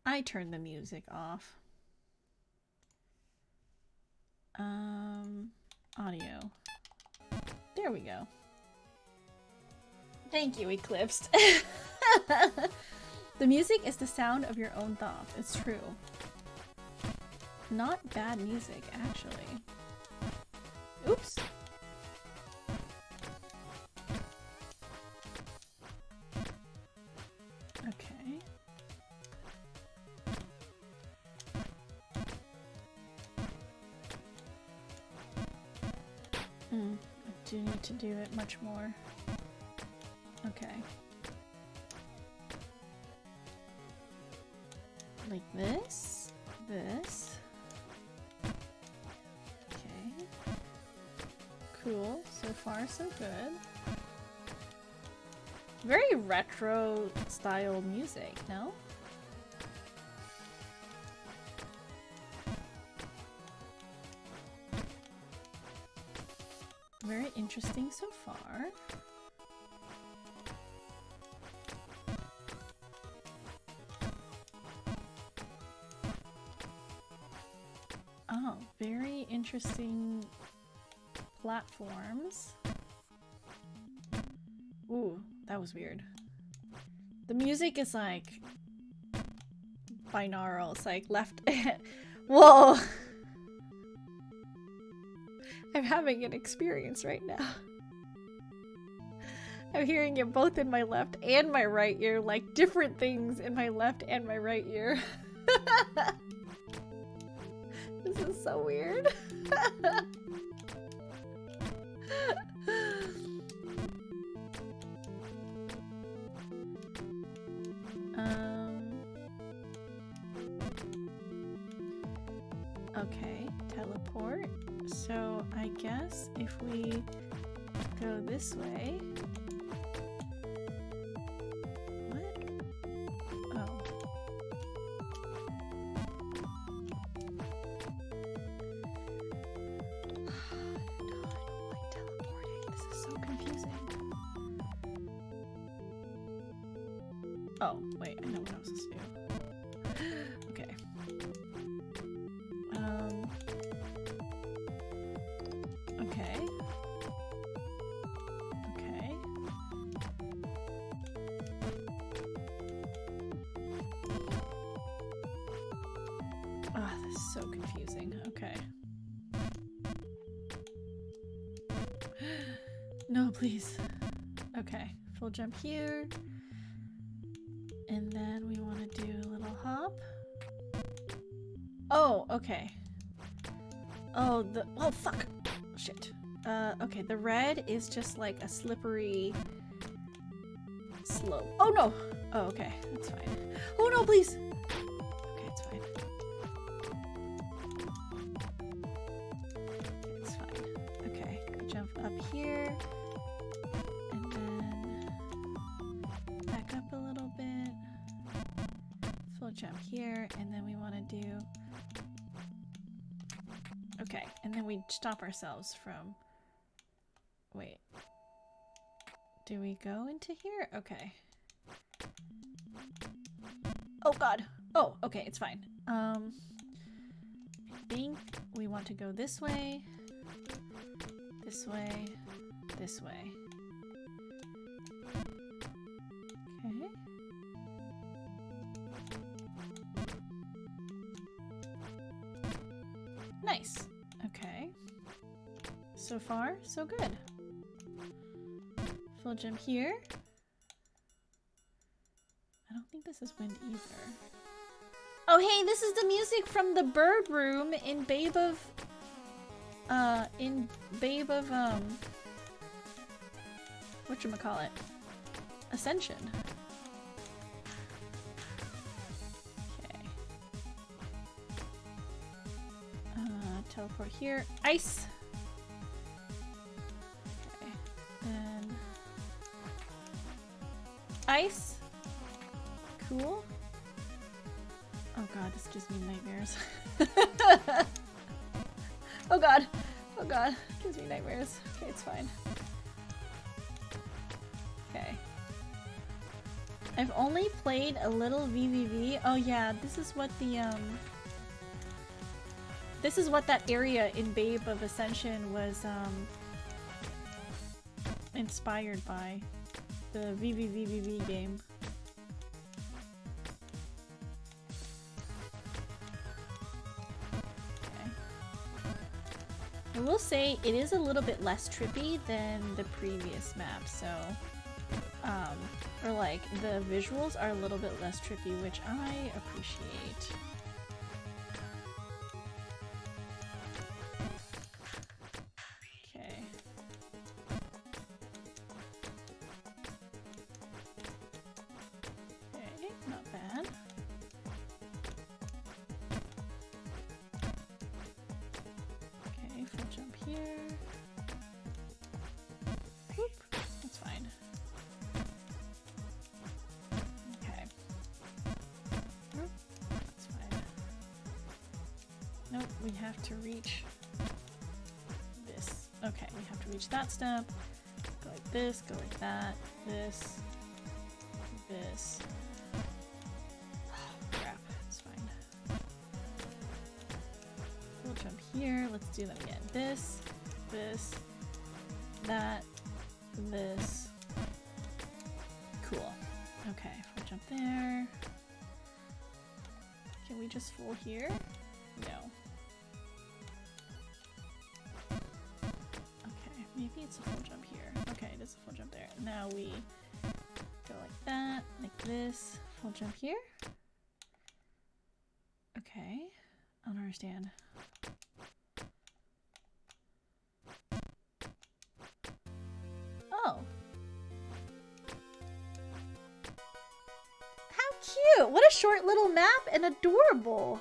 I turned the music off. Audio. There we go. Thank you, Eclipsed. The music is the sound of your own thoughts. It's true. Not bad music, actually. Oops. Okay. I do need to do it much more. Okay. Like this. This. Okay. Cool. So far, so good. Very retro style music, no? Very interesting so far. Oh, very interesting platforms. Ooh, that was weird. The music is like binaural. It's like left. Whoa! I'm having an experience right now. I'm hearing it both in my left and my right ear, like different things in my left and my right ear. This is so weird. Okay, teleport. So I guess if we go this way. What? Oh. No, I don't like teleporting. This is so confusing. Oh, wait, I know what I was supposed to do. Okay. Okay. Okay. Ah, this is so confusing. Okay. No, please. Okay, full jump here. And then we want to do a little hop. Oh, okay. Oh, oh, fuck. Shit. Okay, the red is just like a slippery slope. Oh no! Oh, okay, that's fine. Oh no, please! Okay, it's fine. It's fine. Okay, jump up here. And then back up a little bit. So we'll jump here, and then we want to do... Okay, and then we stop ourselves from... Wait. Do we go into here? Okay. Oh god! Oh, okay, it's fine. I think we want to go this way, this way, this way. Okay. Nice. Okay. So far, so good. Full jump here. I don't think this is wind either. Oh hey, this is the music from the bird room in Babe of whatchamacallit? Ascension. Okay. Teleport here. Ice! Okay. Then ice. Cool. Oh god, this gives me nightmares. Oh god. Oh god. It gives me nightmares. Okay, it's fine. Okay. I've only played a little VVV. Oh yeah, this is what the this is what that area in Babe of Ascension was inspired by. The VVVVV game. I will say it is a little bit less trippy than the previous map, so or like the visuals are a little bit less trippy, which I appreciate. Okay. Okay, not bad. Jump here. Whoop. That's fine. Okay. Whoop. That's fine. Nope, we have to reach this. Okay, we have to reach that step. Go like this, go like that, this, this. Oh, crap, it's fine. We'll jump here. Let's do them again. This, this, that, this. Cool. Okay, we'll jump there. Can we just full here? No. Okay, maybe it's a full jump here. Okay, it is a full jump there. Now we go like that, like this. Full jump here. Okay, I don't understand. Oh. How cute! What a short little map and adorable!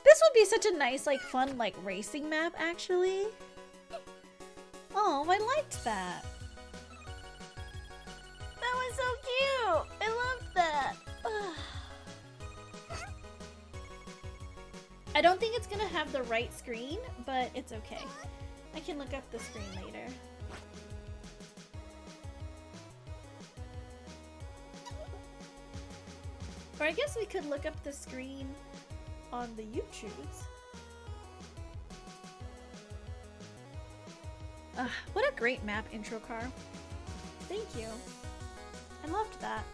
This would be such a nice, like, fun, like, racing map, actually. Oh, I liked that. That was so cute! I loved that! I don't think it's gonna have the right screen, but it's okay. I can look up the screen later. Or I guess we could look up the screen on the YouTubes. What a great map intro car. Thank you. I loved that.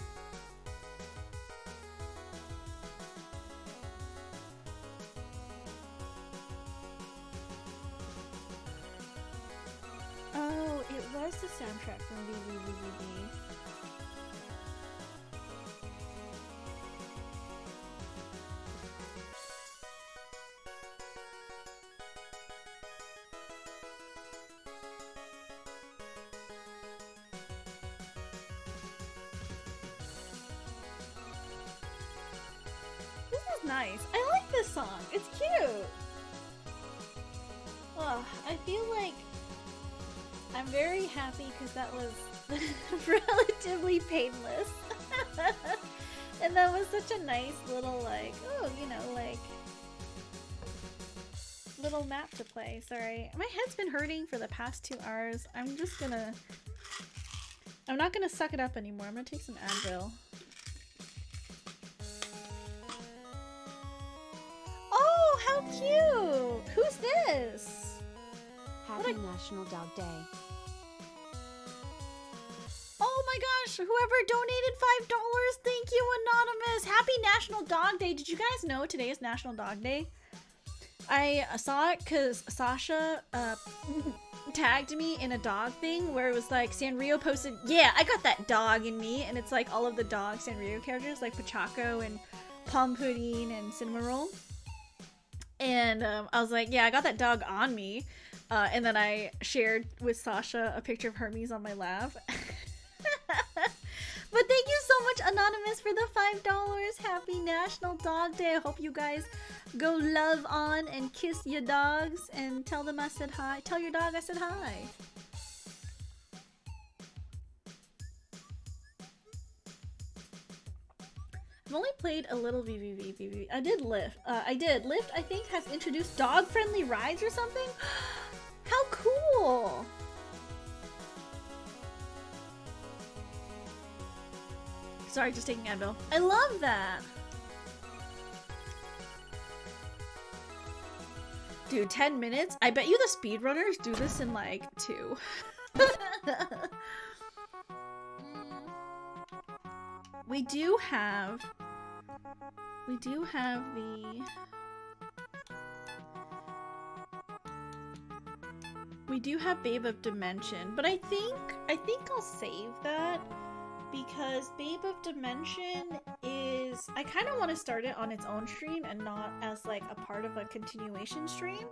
Oh, it was the soundtrack from VVVVV. nice. I like this song. It's cute. Oh, I feel like I'm very happy because that was relatively painless. And that was such a nice little, like, oh, you know, like, little map to play. Sorry. My head's been hurting for the past 2 hours. I'm not gonna suck it up anymore. I'm gonna take some Advil. Oh, how cute! Who's this? Happy National Dog Day. Oh my gosh, whoever donated $5, thank you, Anonymous! Happy National Dog Day! Did you guys know today is National Dog Day? I saw it because Sasha tagged me in a dog thing where it was like Sanrio posted, yeah, I got that dog in me, and it's like all of the dog Sanrio characters like Pachaco and Palm Pudding and Cinnamon Roll. And I was like, yeah, I got that dog on me. And then I shared with Sasha a picture of Hermes on my lap. But thank you so much, Anonymous, for the $5. Happy National Dog Day. I hope you guys go love on and kiss your dogs and tell them I said hi. Tell your dog I said hi. I've only played a little VVV. I did Lyft. Lyft, I think, has introduced dog-friendly rides or something. How cool! Sorry, just taking Advil. I love that! Dude, 10 minutes? I bet you the speedrunners do this in like 2. We do have Babe of Dimension, but I think I'll save that because Babe of Dimension is, I kind of want to start it on its own stream and not as like a part of a continuation stream.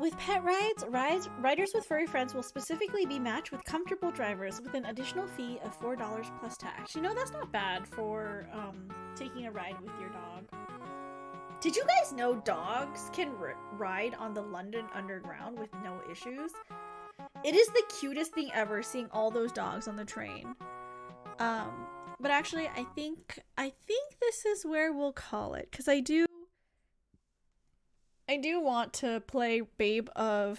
With pet riders with furry friends will specifically be matched with comfortable drivers with an additional fee of $4 plus tax. You know, that's not bad for taking a ride with your dog. Did you guys know dogs can ride on the London Underground with no issues? It is the cutest thing ever seeing all those dogs on the train. But actually, I think this is where we'll call it, because I do want to play Babe of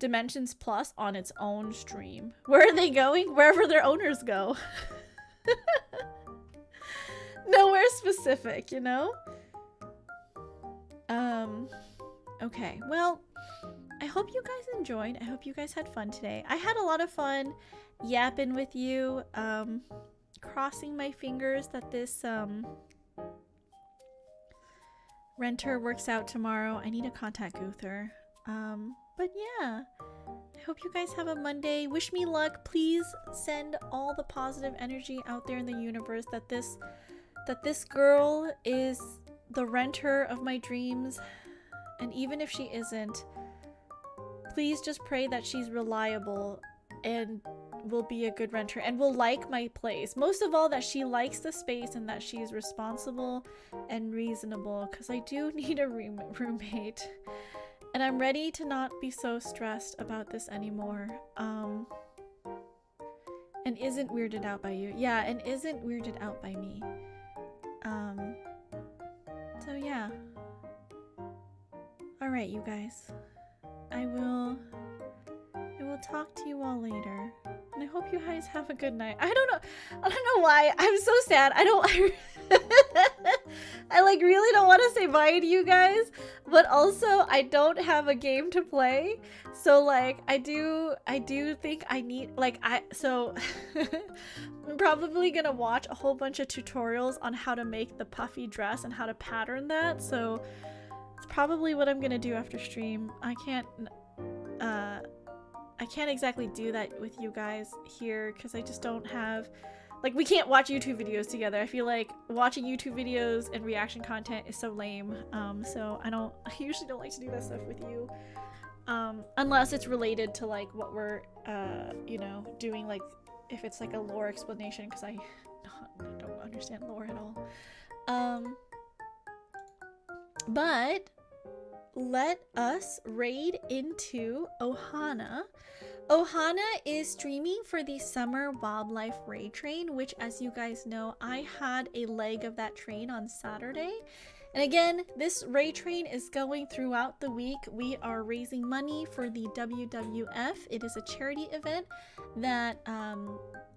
Dimensions Plus on its own stream. Where are they going? Wherever their owners go. Nowhere specific, you know? Okay, well, I hope you guys enjoyed. I hope you guys had fun today. I had a lot of fun yapping with you, crossing my fingers that this, renter works out tomorrow. I need to contact Guther. But yeah, I hope you guys have a Monday. Wish me luck. Please send all the positive energy out there in the universe that this girl is the renter of my dreams. And even if she isn't, please just pray that she's reliable and will be a good renter and will like my place. Most of all, that she likes the space and that she's responsible and reasonable, because I do need a roommate. And I'm ready to not be so stressed about this anymore. And isn't weirded out by you. Yeah, and isn't weirded out by me. So yeah. Alright, you guys. I will talk to you all later. And I hope you guys have a good night. I don't know why. I'm so sad. I like really don't want to say bye to you guys, but also I don't have a game to play. So like I do think I need so I'm probably gonna watch a whole bunch of tutorials on how to make the puffy dress and how to pattern that. So it's probably what I'm gonna do after stream. I can't exactly do that with you guys here because I just don't have, like, we can't watch YouTube videos together. I feel like watching YouTube videos and reaction content is so lame. So I usually don't like to do that stuff with you. Unless it's related to like what we're, you know, doing, like if it's like a lore explanation, because I I don't understand lore at all. But let us raid into Ohana. Ohana is streaming for the Summer Wildlife Raid Train, which, as you guys know, I had a leg of that train on Saturday. And again, this raid train is going throughout the week. We are raising money for the WWF. It is a charity event that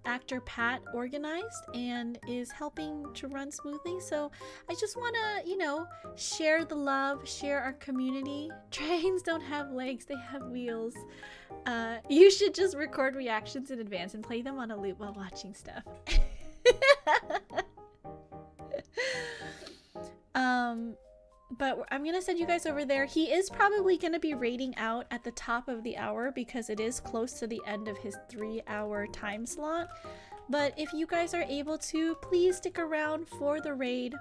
actor Pat organized and is helping to run smoothly. So I just want to, you know, share the love, share our community. Trains don't have legs, they have wheels. You should just record reactions in advance and play them on a loop while watching stuff. But I'm gonna send you guys over there. He is probably gonna be raiding out at the top of the hour because it is close to the end of his 3-hour time slot. But if you guys are able to, please stick around for the raid.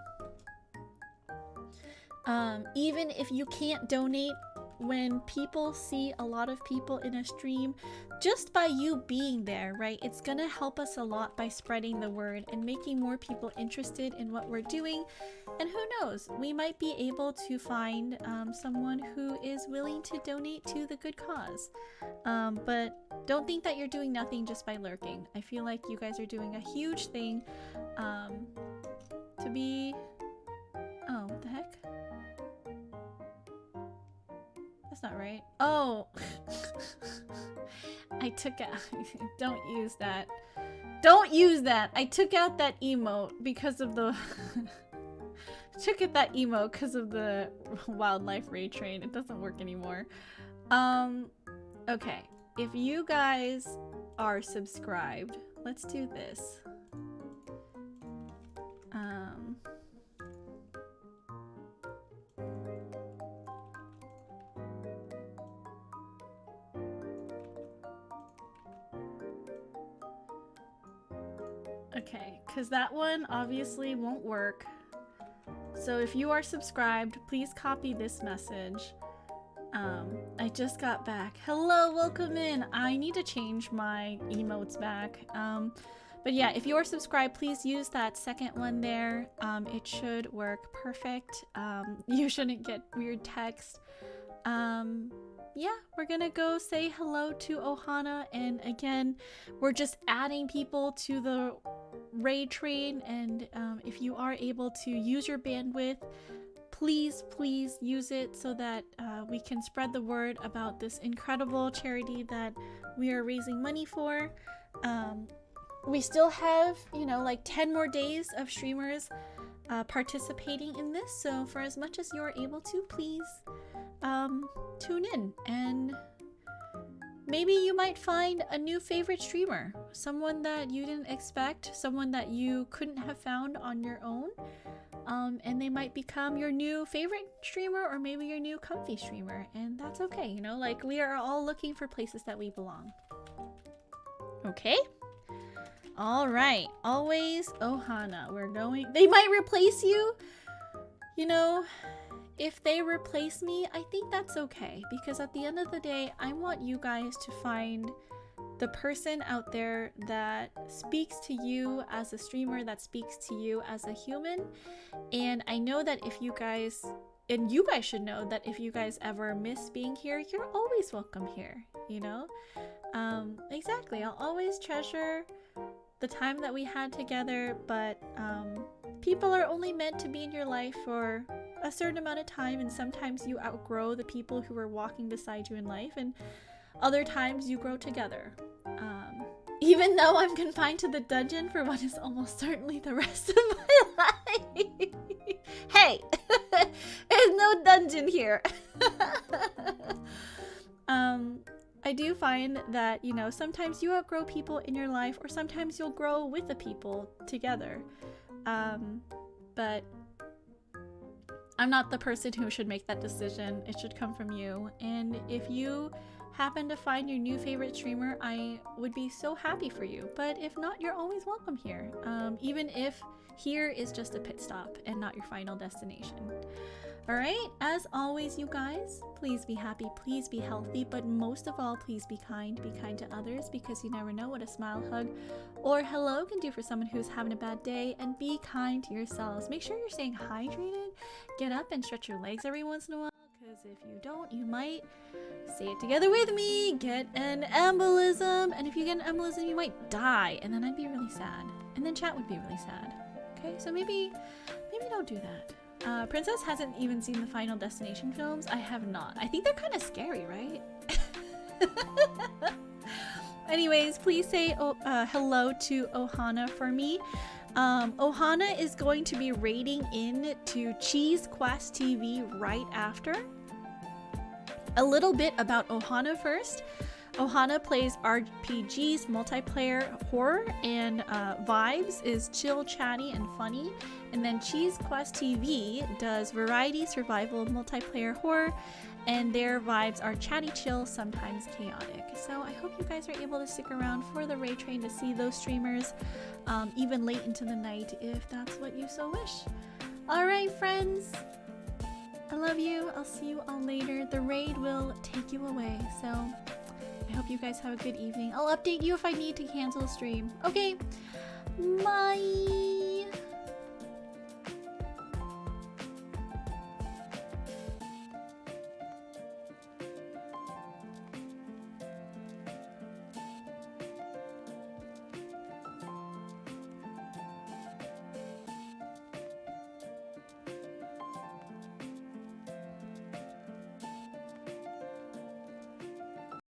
Even if you can't donate, when people see a lot of people in a stream, just by you being there, right, it's gonna help us a lot by spreading the word and making more people interested in what we're doing. And who knows, we might be able to find someone who is willing to donate to the good cause. But don't think that you're doing nothing just by lurking. I feel like you guys are doing a huge thing to be... Oh, what the heck? That's not right. Oh! I took out... Don't use that. Don't use that! I took out that emote because of the... took out that emote because of the wildlife raid train. It doesn't work anymore. Okay. If you guys are subscribed, let's do this. Okay, because that one obviously won't work. So if you are subscribed, please copy this message. I just got back. Hello, welcome in. I need to change my emotes back. But yeah, if you are subscribed, please use that second one there. It should work perfect. You shouldn't get weird text. Yeah, we're gonna go say hello to Ohana, and again, we're just adding people to the raid train, and if you are able to use your bandwidth, please use it so that we can spread the word about this incredible charity that we are raising money for. We still have, you know, like 10 more days of streamers participating in this, so for as much as you're able to, please tune in, and maybe you might find a new favorite streamer, someone that you didn't expect, someone that you couldn't have found on your own, and they might become your new favorite streamer or maybe your new comfy streamer, and that's okay, you know, like we are all looking for places that we belong. Okay? All right, always Ohana. We're going. They might replace you. You know, if they replace me, I think that's okay, because at the end of the day, I want you guys to find the person out there that speaks to you as a streamer, that speaks to you as a human. And I know that if you guys, and you guys should know that if you guys ever miss being here, you're always welcome here, you know? Exactly. I'll always treasure the time that we had together, but people are only meant to be in your life for a certain amount of time, and sometimes you outgrow the people who are walking beside you in life, and other times you grow together. Even though I'm confined to the dungeon for what is almost certainly the rest of my life. Hey! There's no dungeon here! I do find that, you know, sometimes you outgrow people in your life, or sometimes you'll grow with the people together. But I'm not the person who should make that decision. It should come from you. And if you happen to find your new favorite streamer, I would be so happy for you. But if not, you're always welcome here. Even if here is just a pit stop and not your final destination. Alright, as always, you guys, please be happy, please be healthy, but most of all, please be kind to others, because you never know what a smile, hug, or hello can do for someone who's having a bad day. And be kind to yourselves. Make sure you're staying hydrated. Get up and stretch your legs every once in a while, because if you don't, you might, say it together with me, get an embolism. And if you get an embolism, you might die, and then I'd be really sad. And then chat would be really sad. Okay, so maybe don't do that. Princess hasn't even seen the Final Destination films. I have not. I think they're kind of scary, right? Anyways, please say hello to Ohana for me. Ohana is going to be raiding in to Cheese Quest TV right after. A little bit about Ohana first. Ohana plays RPGs, multiplayer, horror, and vibes is chill, chatty, and funny. And then Cheese Quest TV does variety, survival, multiplayer, horror, and their vibes are chatty, chill, sometimes chaotic. So I hope you guys are able to stick around for the raid train to see those streamers, even late into the night if that's what you so wish. Alright, friends. I love you. I'll see you all later. The raid will take you away, so I hope you guys have a good evening. I'll update you if I need to cancel a stream. Okay, bye!